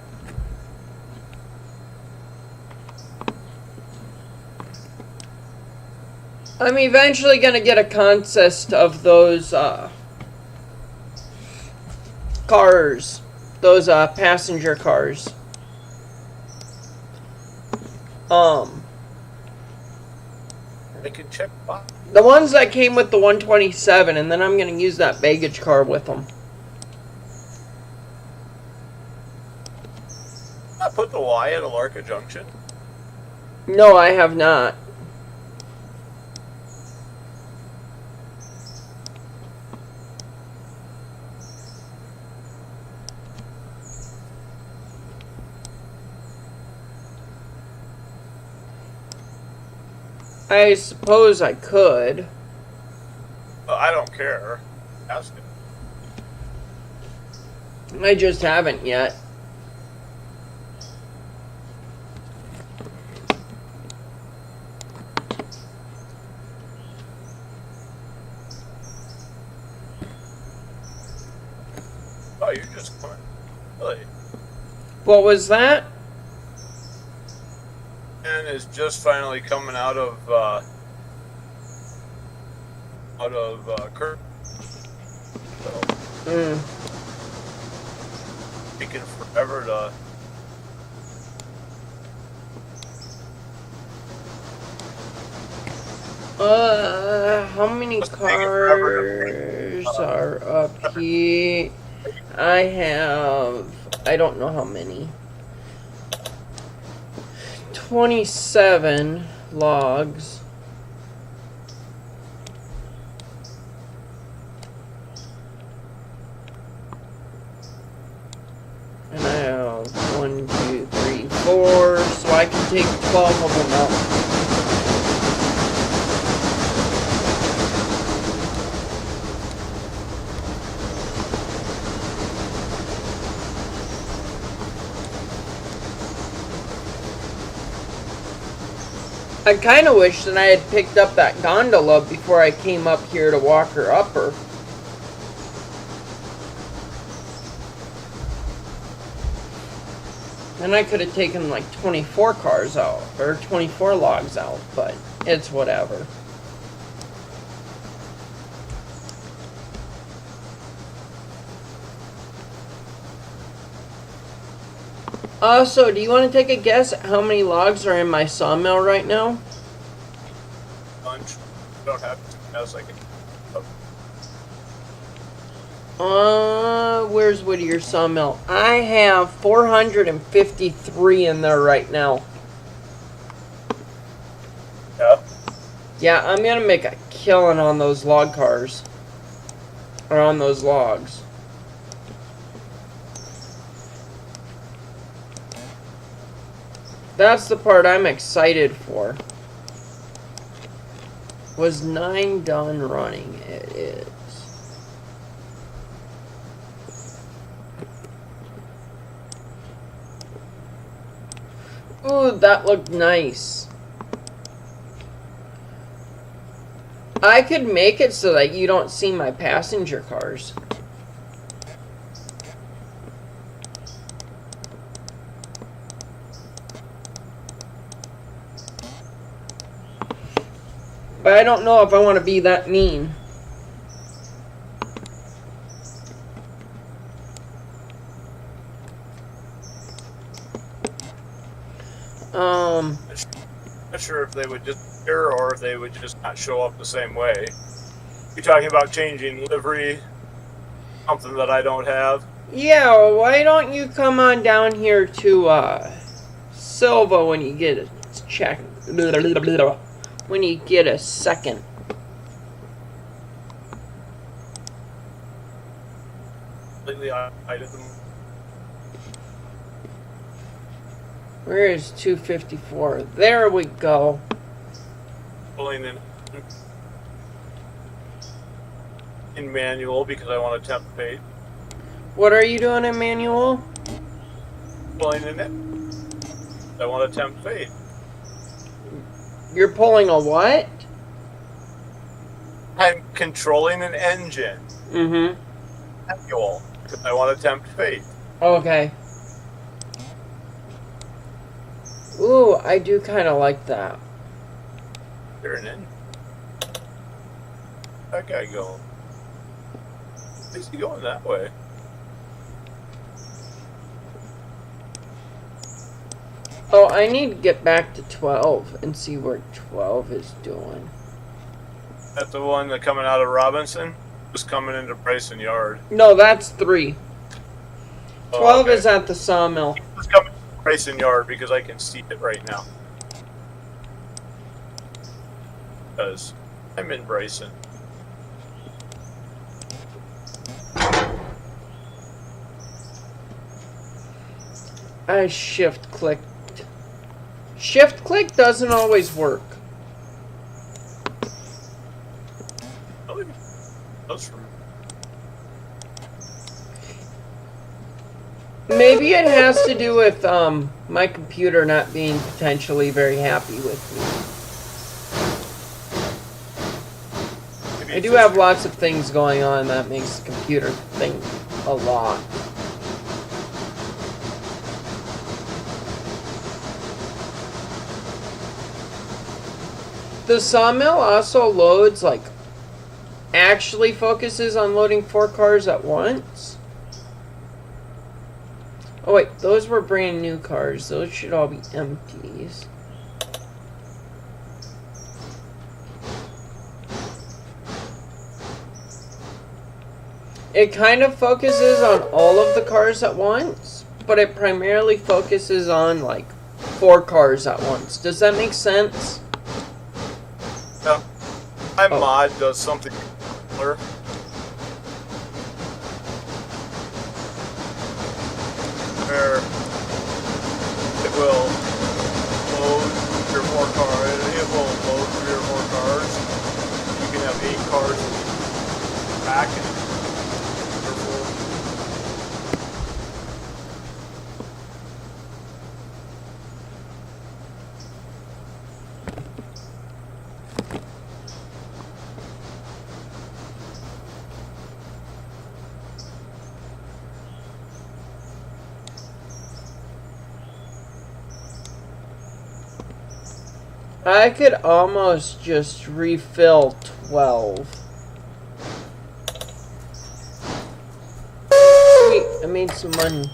I'm eventually gonna get a contest of those cars, those passenger cars. I can check box. The ones that came with the 127, and then I'm gonna use that baggage car with them. I put the Y at ALCo Junction. No, I have not. I suppose I could. I don't care. Ask it. I just haven't yet. Oh, you're just coming. Really? What was that? And is just finally coming out of Kirk. So, taking forever to. How many cars are up here? I don't know how many. 27 logs. And I have 1, 2, 3, 4, so I can take 12 of them out. I kind of wish that I had picked up that gondola before I came up here to Walker Upper. Then I could have taken like 24 cars out, or 24 logs out, but it's whatever. So do you want to take a guess at how many logs are in my sawmill right now? Lunch. Don't have to. I was like. Where's Whittier's sawmill? I have 453 in there right now. Yeah. Yeah, I'm gonna make a killing on those log cars. Or on those logs. That's the part I'm excited for. Was 9 done running? It is. Ooh, that looked nice. I could make it so that you don't see my passenger cars. But I don't know if I want to be that mean. Not sure if they would just appear or if they would just not show up the same way. You talking about changing livery? Something that I don't have? Yeah, why don't you come on down here to Silva when you get a check. When you get a second. Completely hided them. Where is 254? There we go. Pulling in manual because I want to temp fate. What are you doing in manual? Pulling in it. I want to tempt fate. You're pulling a what? I'm controlling an engine. Mm-hmm. Manual. Because I want to tempt fate. Okay. Ooh, I do kind of like that. Turn in. That guy going. Is he going that way? Oh, I need to get back to 12 and see where 12 is doing. That's the one that coming out of Robinson? Just coming into Bryson Yard. No, that's 3. 12 Oh, okay. is at the sawmill. It's coming to Bryson Yard because I can see it right now. Because I'm in Bryson. I shift clicked. Shift click doesn't always work. Really? That's from Maybe it has to do with my computer not being potentially very happy with me. I do have lots of things going on that makes the computer think a lot. The sawmill also loads, like, actually focuses on loading 4 cars at once. Oh wait, those were brand new cars. Those should all be empties. It kind of focuses on all of the cars at once, but it primarily focuses on, like, 4 cars at once. Does that make sense? No. My mod does something similar. Where it will load your 4 cars. It will load 3 or 4 cars. You can have 8 cars back and they're full. I could almost just refill 12. Sweet, I made some money.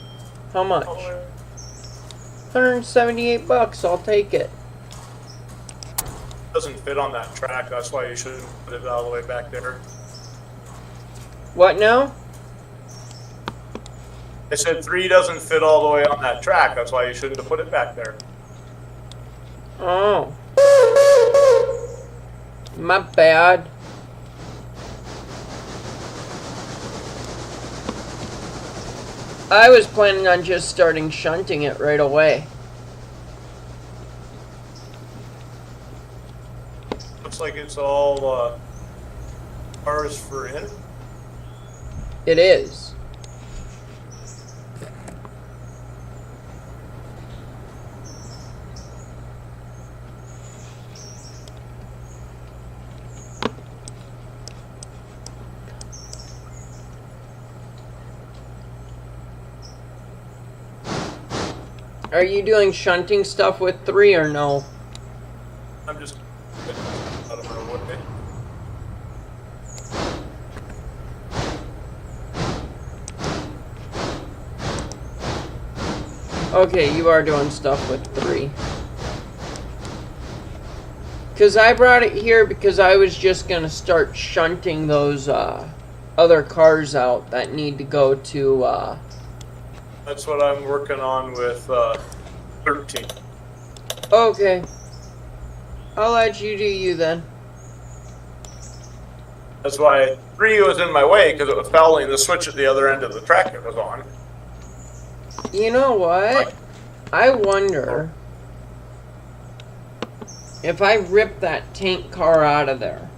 How much? 178 bucks, I'll take it. Doesn't fit on that track, that's why you shouldn't put it all the way back there. What now? I said 3 doesn't fit all the way on that track, that's why you shouldn't have put it back there. Oh. My bad. I was planning on just starting shunting it right away. Looks like it's all cars for in. It is. Are you doing shunting stuff with 3 or no? I'm just out of my way. Okay, you are doing stuff with 3. Because I brought it here because I was just going to start shunting those other cars out that need to go to... That's what I'm working on with 13. Okay. I'll let you do you then. That's why 3 was in my way, because it was fouling the switch at the other end of the track it was on. You know what? I wonder if I rip that tank car out of there.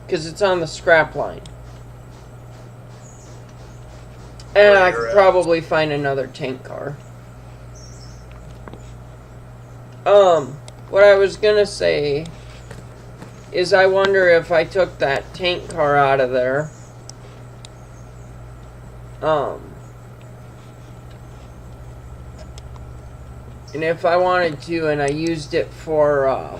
Because it's on the scrap line. And I could probably find another tank car. What I was gonna say is I wonder if I took that tank car out of there. And if I wanted to and I used it for,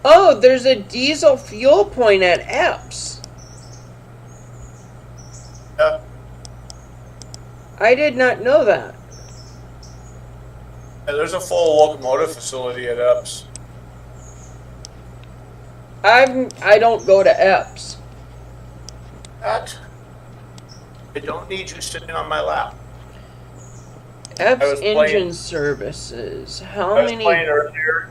Oh, there's a diesel fuel point at Epps. Yeah. I did not know that. Yeah, there's a full locomotive facility at Epps. I don't go to Epps. What? I don't need you sitting on my lap. Epps Engine Services. How I was many? playing earlier,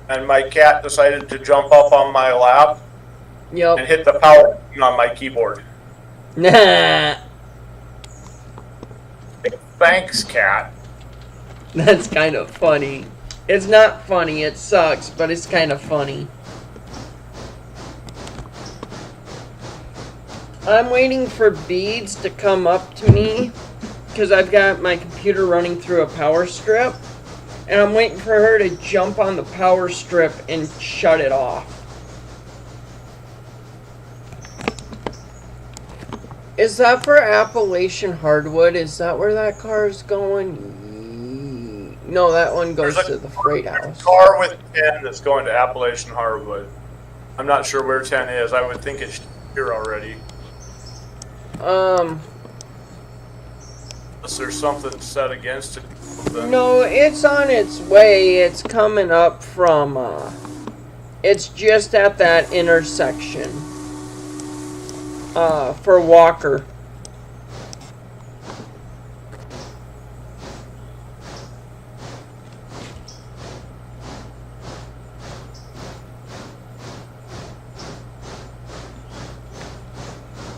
and my cat decided to jump up on my lap and Yep. hit the power button on my keyboard. Nah. Thanks, cat. That's kind of funny. It's not funny, it sucks, but it's kind of funny. I'm waiting for beads to come up to me because I've got my computer running through a power strip, and I'm waiting for her to jump on the power strip and shut it off. Is that for Appalachian Hardwood? Is that where that car is going? No, that one goes to the freight house. Car with 10 that's going to Appalachian Hardwood. I'm not sure where 10 is. I would think it's here already. Unless there's something set against it. No, it's on its way. It's coming up from, it's just at that intersection. For Walker.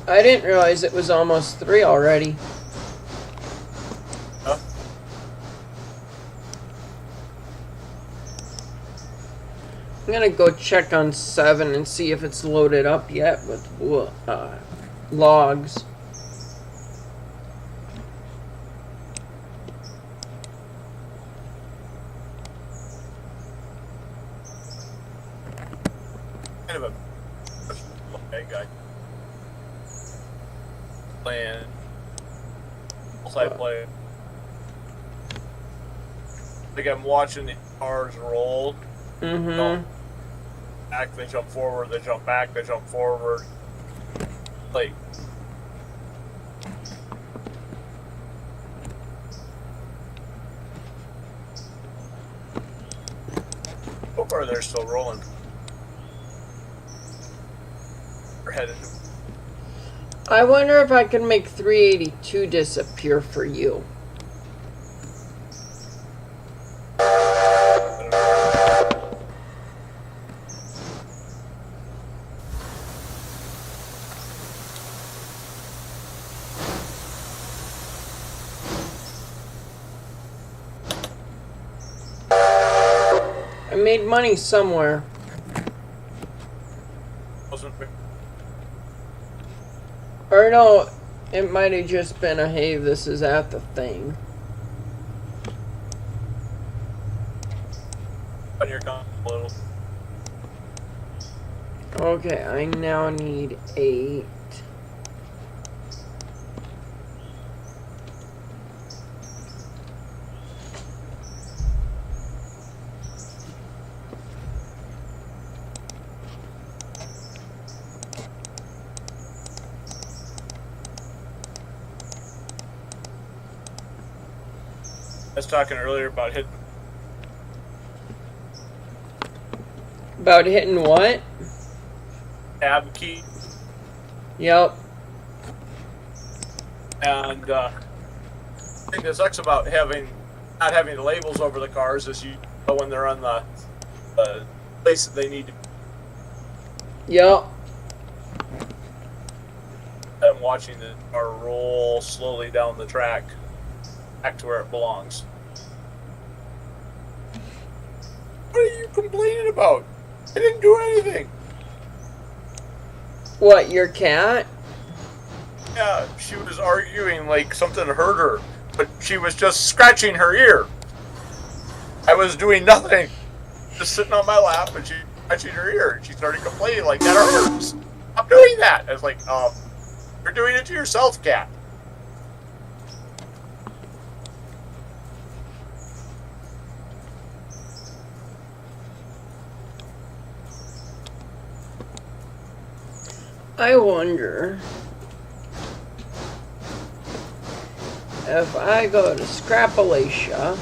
I didn't realize it was almost 3 already. Huh? I'm gonna go check on 7 and see if it's loaded up yet with logs. Kind of a okay guy. Playing multiplayer. Like I'm watching the cars roll. Mm-hmm. Back, they jump forward, they jump back, they jump forward. Like so far they're still rolling. We're headed to I wonder if I can make 382 disappear for you. I made money somewhere. Wasn't me. Or no, it might have just been a, hey, this is at the thing. On your con a little. Okay, I now need 8. I was talking earlier about hitting About hitting what? tab key, Yep. and the thing that sucks about not having the labels over the cars is you know when they're on the place that they need to. Yep. I'm watching the car roll slowly down the track back to where it belongs. What are you complaining about? I didn't do anything. What, your cat? Yeah, she was arguing like something hurt her, but she was just scratching her ear. I was doing nothing, just sitting on my lap, and she was scratching her ear. And she started complaining like, that hurts. Stop doing that. I was like, you're doing it to yourself, cat. I wonder if I go to Scrapalacia,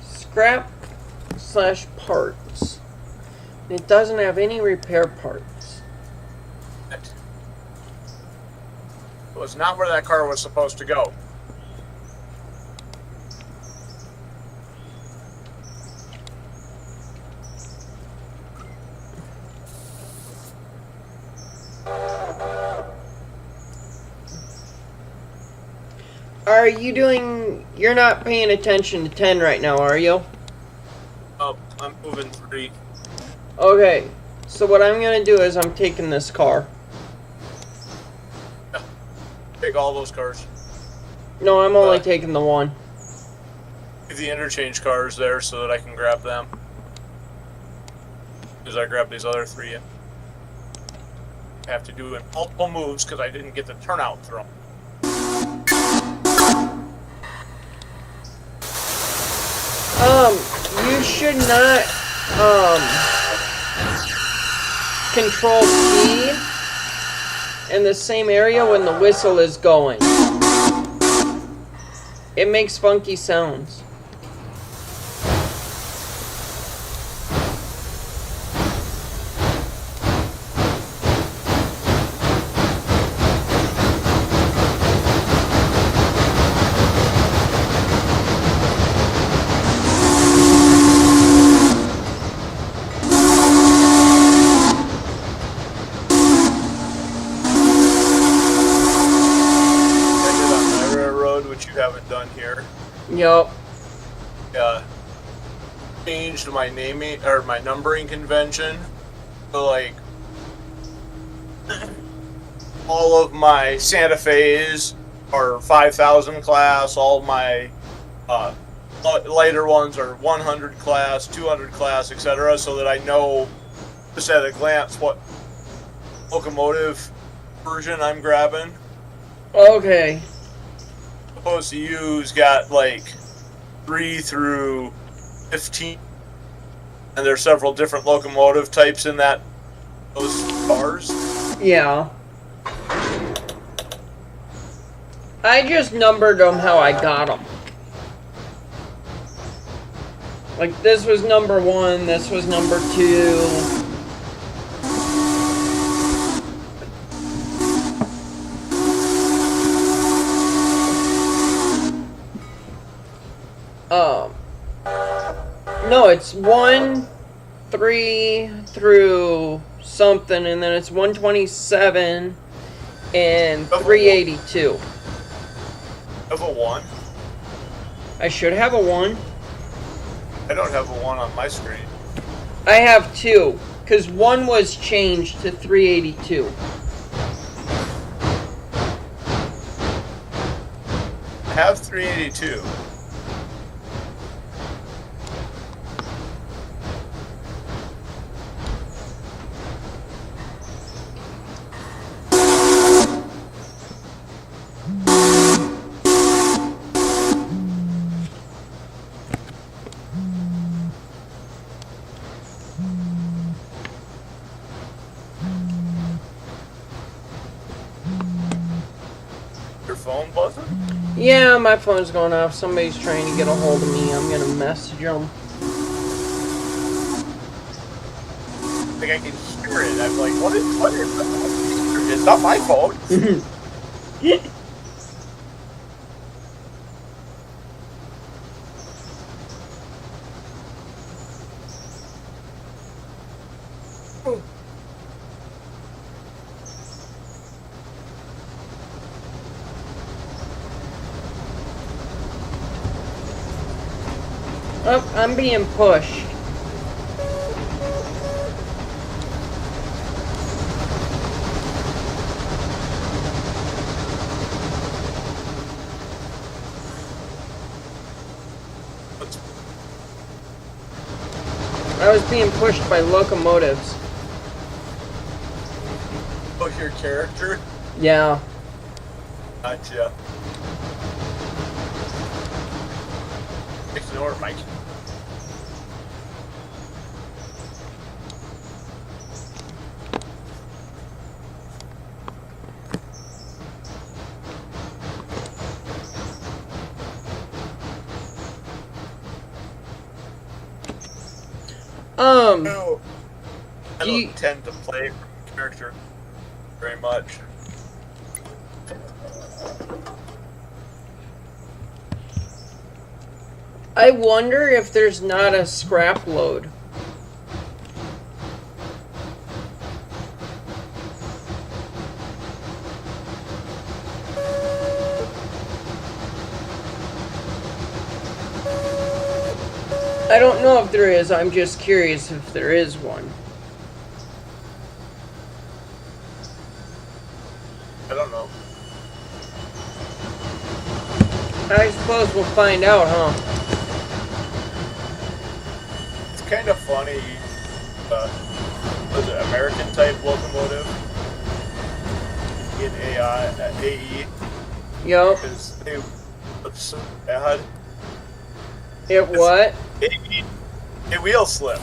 scrap/parts, it doesn't have any repair parts. It was not where that car was supposed to go. Are you doing... You're not paying attention to 10 right now, are you? Oh, I'm moving 3. Okay, so what I'm gonna do is I'm taking this car. Take all those cars. No, I'm only taking the one. Leave the interchange cars there so that I can grab them. Because I grab these other 3 in. I have to do multiple moves because I didn't get the turnout throw. You should not, control speed in the same area when the whistle is going. It makes funky sounds. Yup. Changed my naming or my numbering convention. So like all of my Santa Fe's are 5,000 class. All my lighter ones are 100 class, 200 class, etc. So that I know just at a glance what locomotive version I'm grabbing. Okay. Opposed to you's got like 3 through 15, and there's several different locomotive types in those cars. Yeah. I just numbered them how I got them. Like this was number 1, this was number 2. No, it's 1, 3 through something, and then it's 127 and 382. Have a 1? I should have a 1. I don't have a 1 on my screen. I have 2, because 1 was changed to 382. I have 382. Your phone buzzing? Yeah, my phone's going off. Somebody's trying to get a hold of me. I'm going to message them. I think I can hear it. I'm like, what is that? It's not my phone. Oh, I'm being pushed. I was being pushed by locomotives. Oh, your character? Yeah. Gotcha. Ignore Mike. No, I don't tend to play character very much. I wonder if there's not a scrap load. I don't know if there is, I'm just curious if there is one. I don't know. I suppose we'll find out, huh? It's kind of funny. Was it American type locomotive in AE? Yup. Because they look so bad. It what? It wheel slip.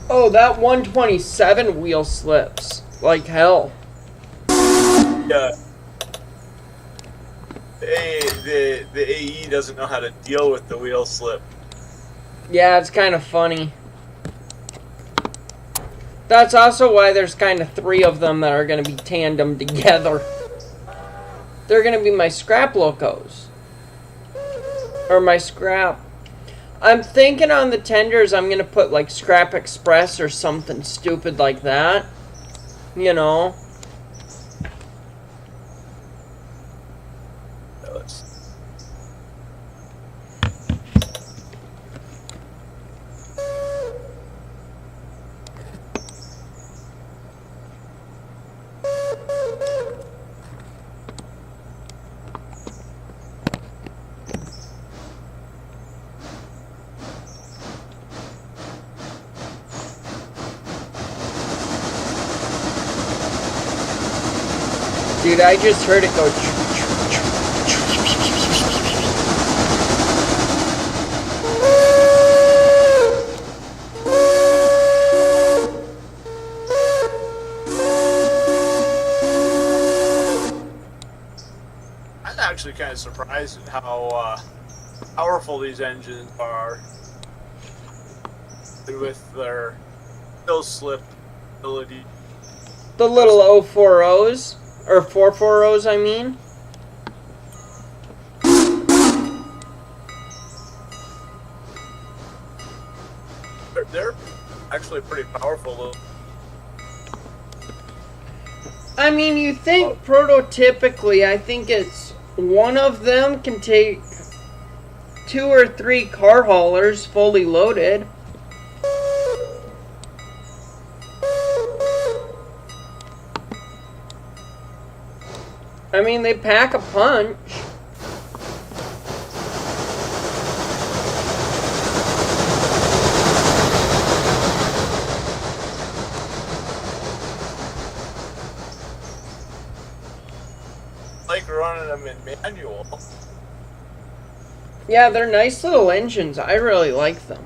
Oh, that 127 wheel slips. Like hell. Yeah. The AE doesn't know how to deal with the wheel slip. Yeah, it's kind of funny. That's also why there's kind of 3 of them that are going to be tandem together. They're going to be my scrap locos. Or my scrap. I'm thinking on the tenders I'm going to put like Scrap Express or something stupid like that. You know. Dude, I just heard it go. I'm actually kind of surprised at how powerful these engines are with their still slip ability. The little 040s. Or 440s, I mean. They're actually pretty powerful. I mean, you think prototypically, I think it's one of them can take 2 or 3 car haulers fully loaded. I mean, they pack a punch. Like running them in manual. Yeah, they're nice little engines. I really like them.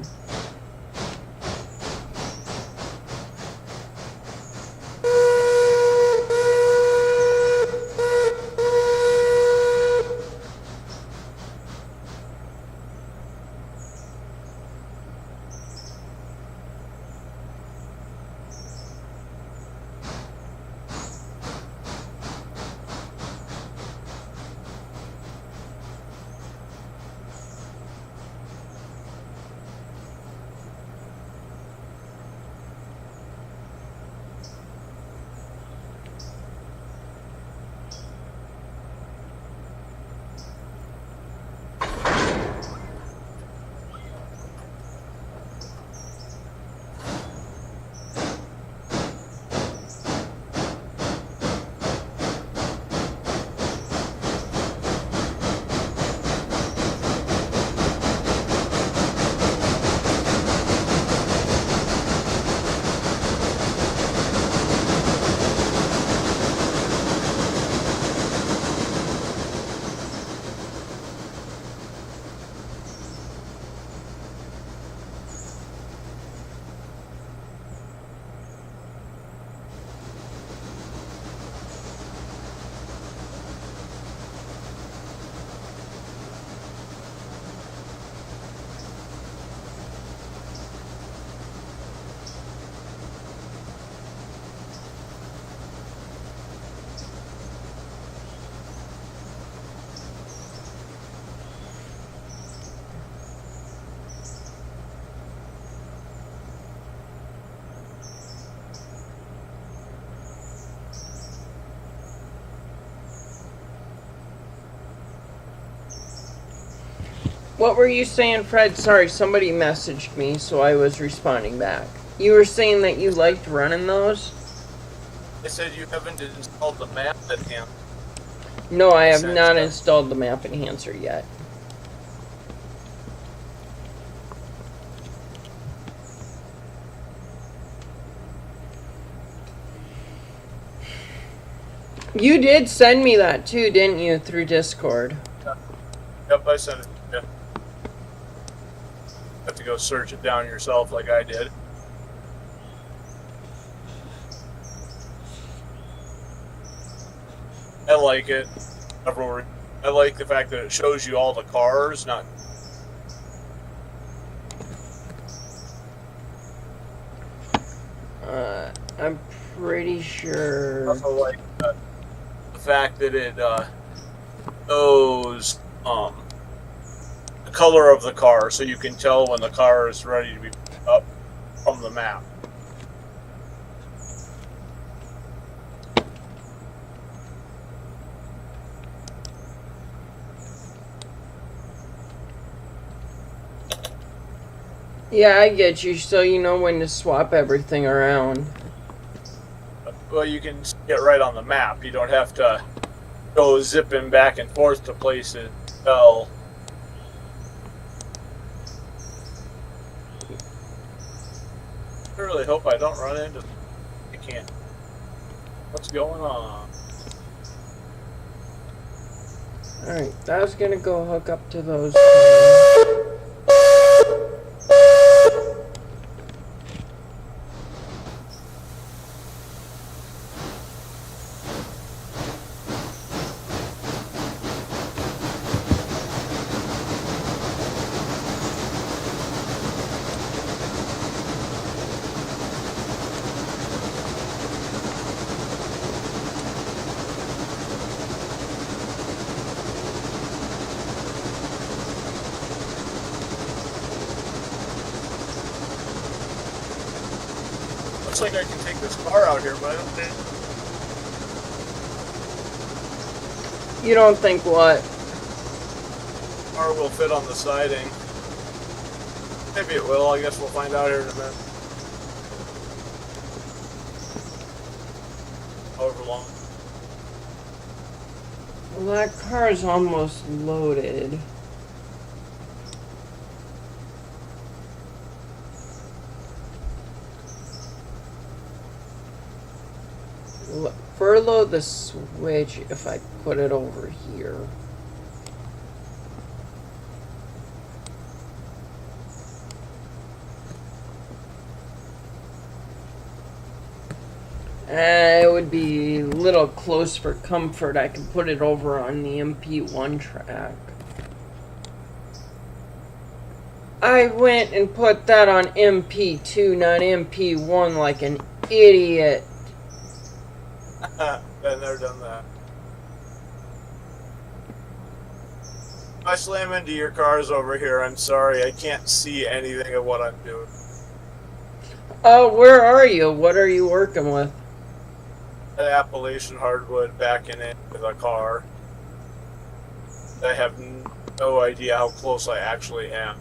What were you saying, Fred? Sorry, somebody messaged me, so I was responding back. You were saying that you liked running those? They said you haven't installed the map enhancer. No, I have not installed the map enhancer yet. You did send me that too, didn't you, through Discord? Yep, I sent it. Yeah. Have to go search it down yourself like I did. I like it. I like the fact that it shows you all the cars, not. I'm pretty sure. I also like the fact that it shows the color of the car, so you can tell when the car is ready to be picked up from the map. Yeah, I get you, so you know when to swap everything around. Well, you can get right on the map. You don't have to go zipping back and forth to places. Well, I really hope I don't run into. I can't. What's going on? Alright, I was gonna go hook up to those. Looks like I can take this car out here, but I don't think. You don't think what? car will fit on the siding. Maybe it will. I guess we'll find out here in a minute. However long. Well, that car is almost loaded. Furlough the switch if I put it over here. It would be a little close for comfort. I can put it over on the MP1 track. I went and put that on MP2, not MP1, like an idiot. I've never done that. If I slam into your cars over here, I'm sorry, I can't see anything of what I'm doing. Where are you? What are you working with? Appalachian hardwood backing in with a car. I have no idea how close I actually am.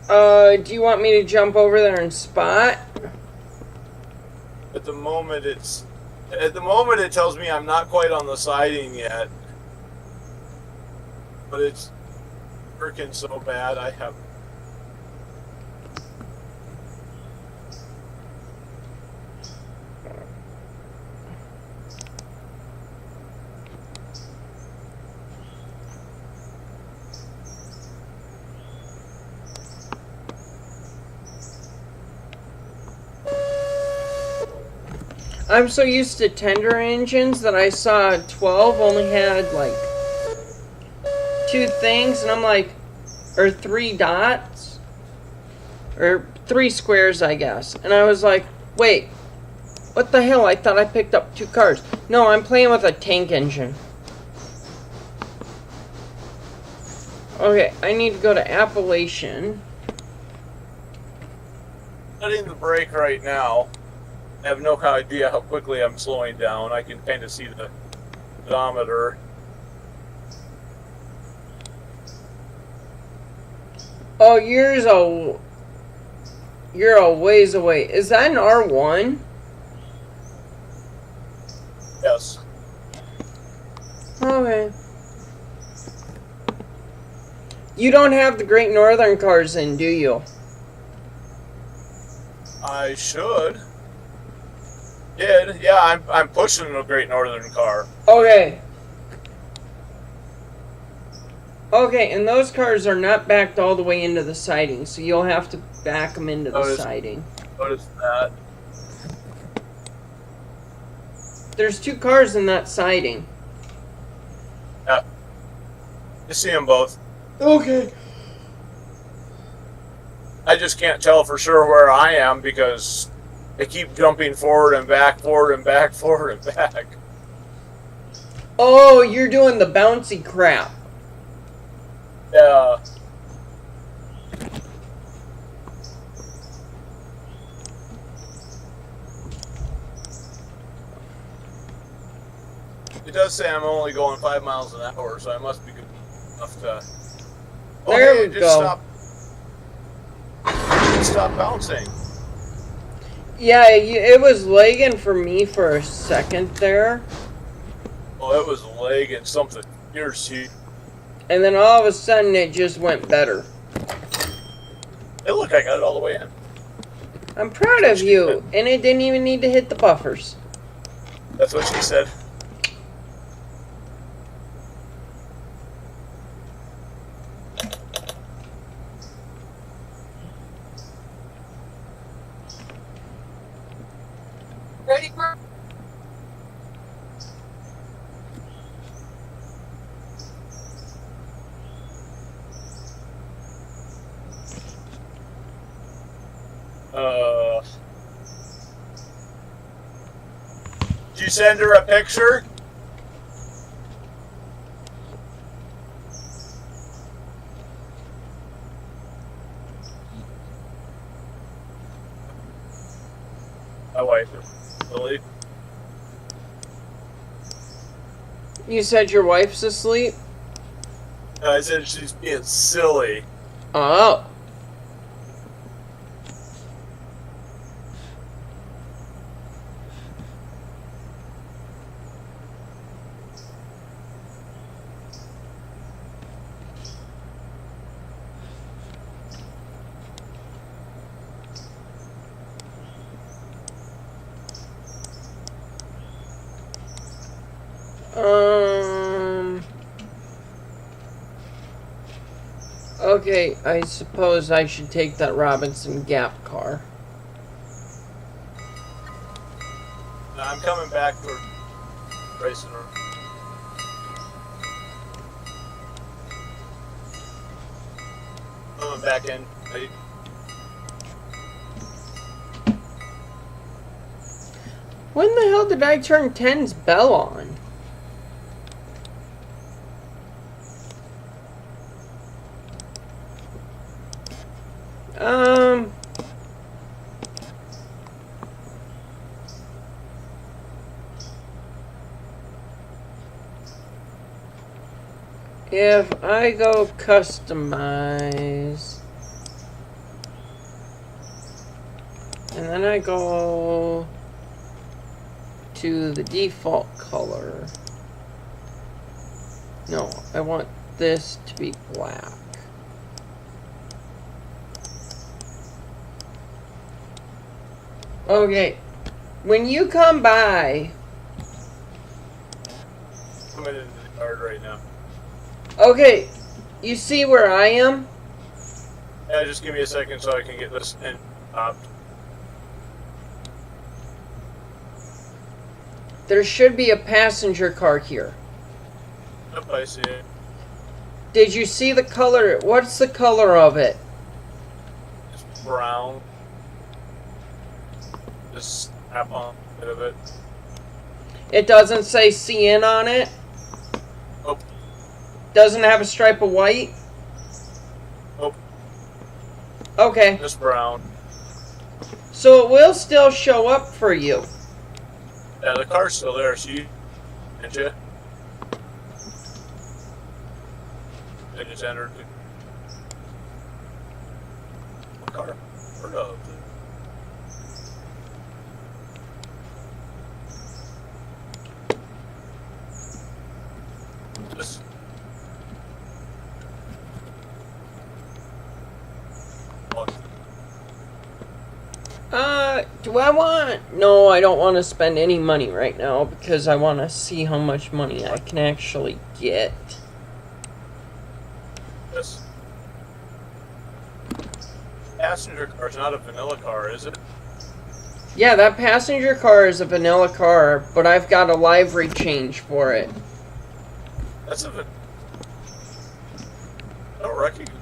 Do you want me to jump over there and spot? At the moment it tells me I'm not quite on the siding yet. But it's freaking so bad I have. I'm so used to tender engines that I saw 12 only had like 2 things, and I'm like, or 3 dots, or 3 squares, I guess. And I was like, wait, what the hell? I thought I picked up 2 cars. No, I'm playing with a tank engine. Okay, I need to go to Appalachian. Letting the brake right now. I have no idea how quickly I'm slowing down. I can kind of see the odometer. Oh, you're a ways away. Is that an R1? Yes. Okay. You don't have the Great Northern cars in, do you? I should. Yeah, I'm pushing a Great Northern car. Okay. Okay, and those cars are not backed all the way into the siding, so you'll have to back them into the siding. Notice that. There's 2 cars in that siding. Yeah. You see them both. Okay. I just can't tell for sure where I am because they keep jumping forward and back, forward and back, forward and back. Oh, you're doing the bouncy crap. Yeah. It does say I'm only going 5 miles an hour, so I must be good enough to. Oh, there hey, we go. Stop bouncing. Yeah, it was lagging for me for a second there. Well, it was lagging something. See. And then all of a sudden it just went better. Hey, look, I got it all the way in. I'm proud of you, and it didn't even need to hit the buffers. That's what she said. Ready for? Did you send her a picture? My wife, Lily. You said your wife's asleep? I said she's being silly. Oh. Okay, I suppose I should take that Robinson Gap car. No, I'm coming back for racing her. Coming back in. When the hell did I turn 10's bell on? If I go customize, and then I go to the default color. No, I want this to be black. Okay, when you come by, I'm in the yard right now. okay, you see where I am? Yeah, just give me a second so I can get this in. There should be a passenger car here. Yep, I see it. Did you see the color? What's the color of it? It's brown. Just snap on a bit of it. It doesn't say CN on it? Nope. Doesn't have a stripe of white? Nope. Okay. Just brown. So it will still show up for you. Yeah, the car's still there, so you... Did you? I just entered the car. Or no. This. Do I want... No, I don't want to spend any money right now because I want to see how much money I can actually get. This. Passenger car is not a vanilla car, is it? Yeah, that passenger car is a vanilla car, but I've got a livery change for it. That's a... I don't recognize...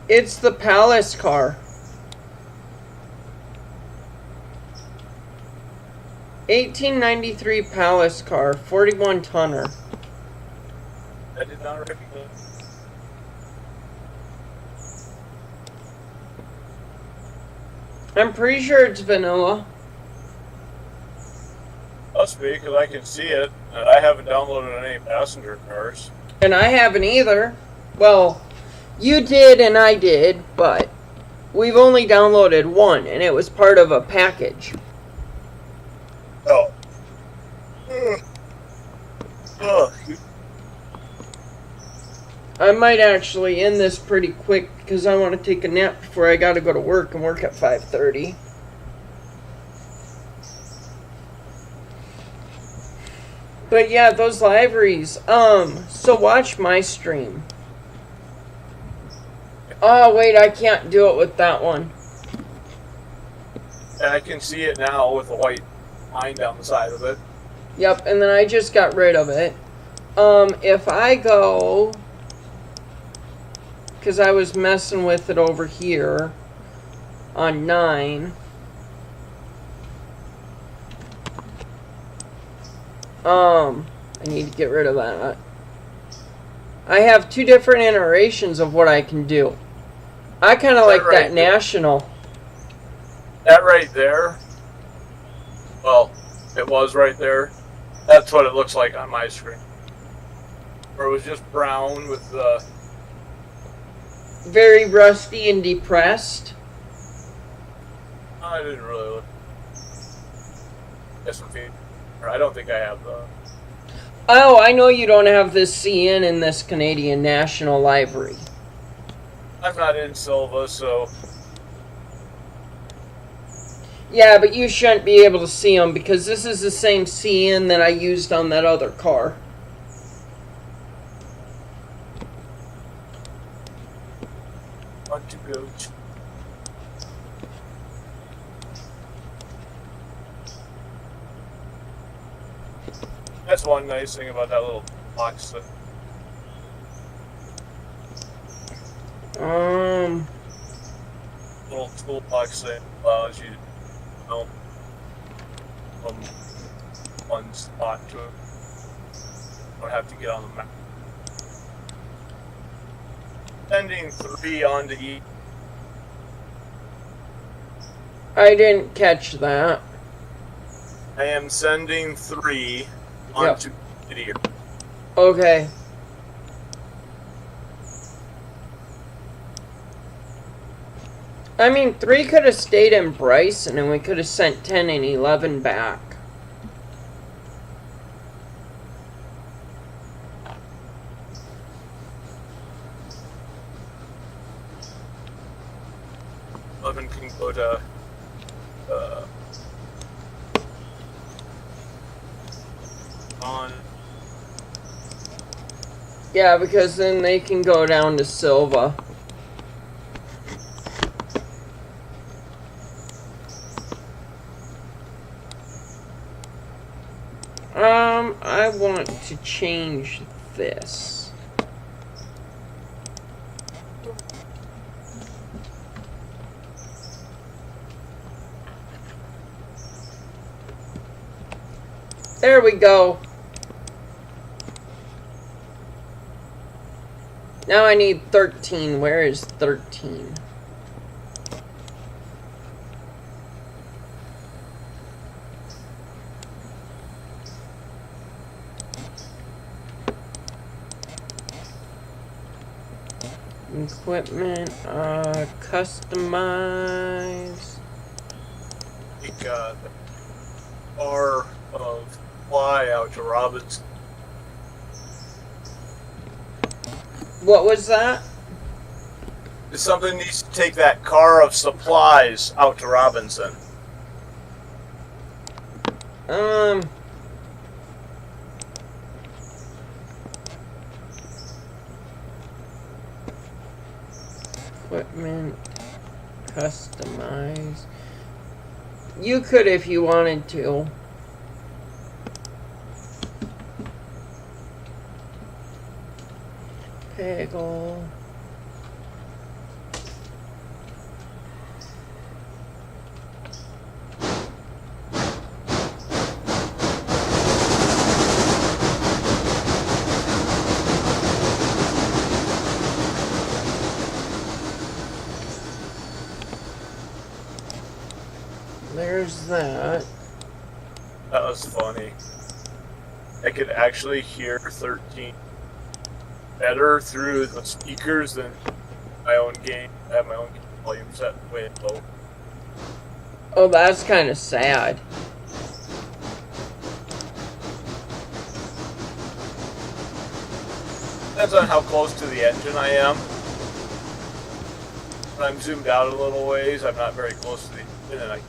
It's the Palace car. 1893 Palace car, 41 tonner. I did not recognize... I'm pretty sure it's vanilla. Must be, because I can see it. And I haven't downloaded any passenger cars. And I haven't either. Well, you did and I did, but we've only downloaded one, and it was part of a package. Oh. Ugh. I might actually end this pretty quick because I want to take a nap before I gotta go to work and work at 5:30. But yeah, those liveries. So watch my stream. Oh wait, I can't do it with that one. I can see it now with a white line down the side of it. Yep, and then I just got rid of it. If I go, because I was messing with it over here on 9. I need to get rid of that. I have two different iterations of what I can do. I kind of like right that national. That right there, well, it was right there, That's what it looks like on my screen. Or it was just brown with the... Very rusty and depressed. I didn't really look. I don't think I have the... Oh, I know you don't have this CN in this Canadian National Library. I'm not in Silva, so... Yeah, but you shouldn't be able to see them because this is the same CN that I used on that other car. Want to go... That's one nice thing about that little box. That little toolbox that allows you to film from one spot to it. Don't have to get on the map. Sending 3 onto each. I didn't catch that. I am sending 3 onto video. Okay. I mean, 3 could have stayed in Bryson and we could have sent 10 and 11 back. Can go to on. Yeah, because then they can go down to Silva. I want to change this. There we go. Now I need 13. Where is 13? Equipment, customize. We got R of fly out to Robinson. What was that? Something needs to take that car of supplies out to Robinson. Equipment, customize. You could if you wanted to. Peggle. There's that. That was funny. I could actually hear 13 better through the speakers than my own game. I have my own volume set way low. Oh, that's kind of sad. Depends on how close to the engine I am. When I'm zoomed out a little ways, I'm not very close to the engine, and I.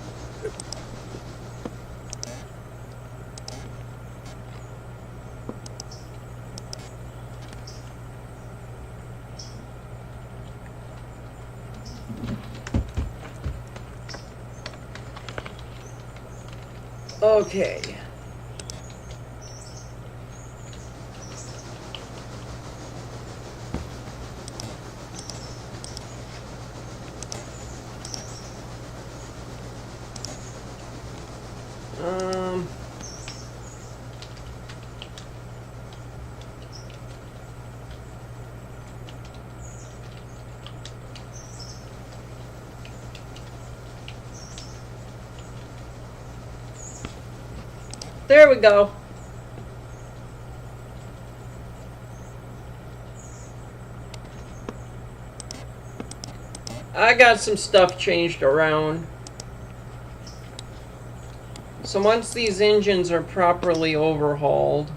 Okay. There we go. I got some stuff changed around. So once these engines are properly overhauled,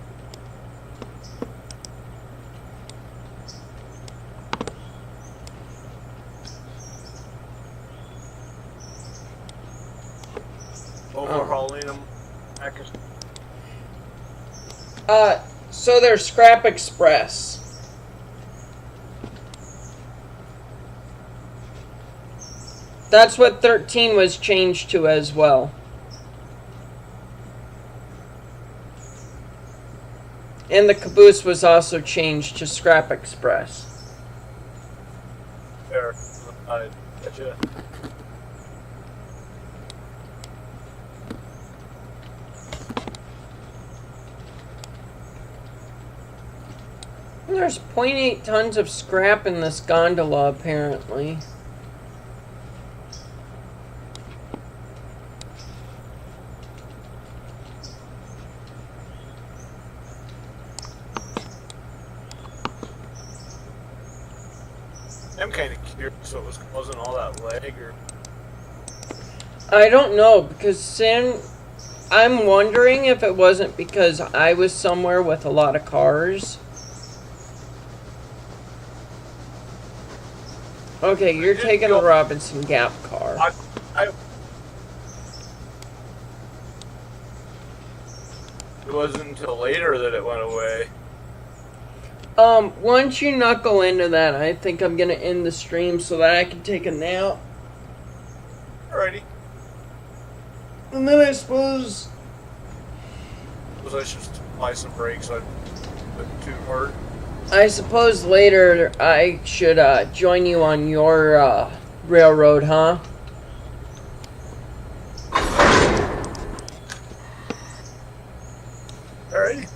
overhauling them. so they're Scrap Express. That's what 13 was changed to as well. And the caboose was also changed to Scrap Express. There. I gotcha. There's 0.8 tons of scrap in this gondola, apparently. I'm kind of curious what was causing all that lag, or I don't know, because then I'm wondering if it wasn't because I was somewhere with a lot of cars. Okay, you're taking a Robinson Gap car. It wasn't until later that it went away. Once you knuckle into that, I think I'm gonna end the stream so that I can take a nap. Alrighty. And then I suppose... I should apply some brakes. I put too hard. I suppose later I should join you on your railroad, huh? Alrighty.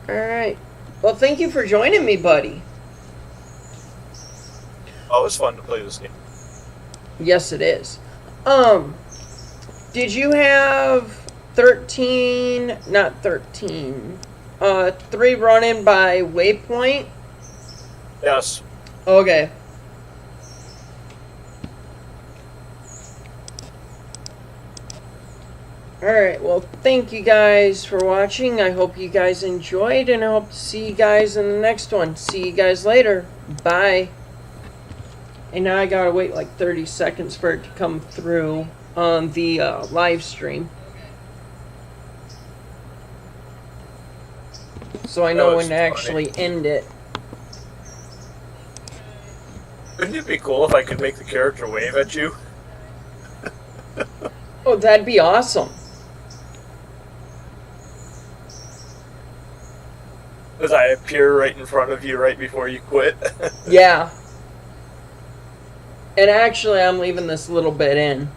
Alright. Well, thank you for joining me, buddy. Oh, it's fun to play this game. Yes, it is. Did you have 13... Not 13... 3 running by waypoint? Yes. Okay. Alright, well, thank you guys for watching. I hope you guys enjoyed, and I hope to see you guys in the next one. See you guys later. Bye. And now I gotta wait like 30 seconds for it to come through on the live stream. So I know when to actually end it. Wouldn't it be cool if I could make the character wave at you? Oh, that'd be awesome. As I appear right in front of you right before you quit. Yeah. And actually, I'm leaving this little bit in.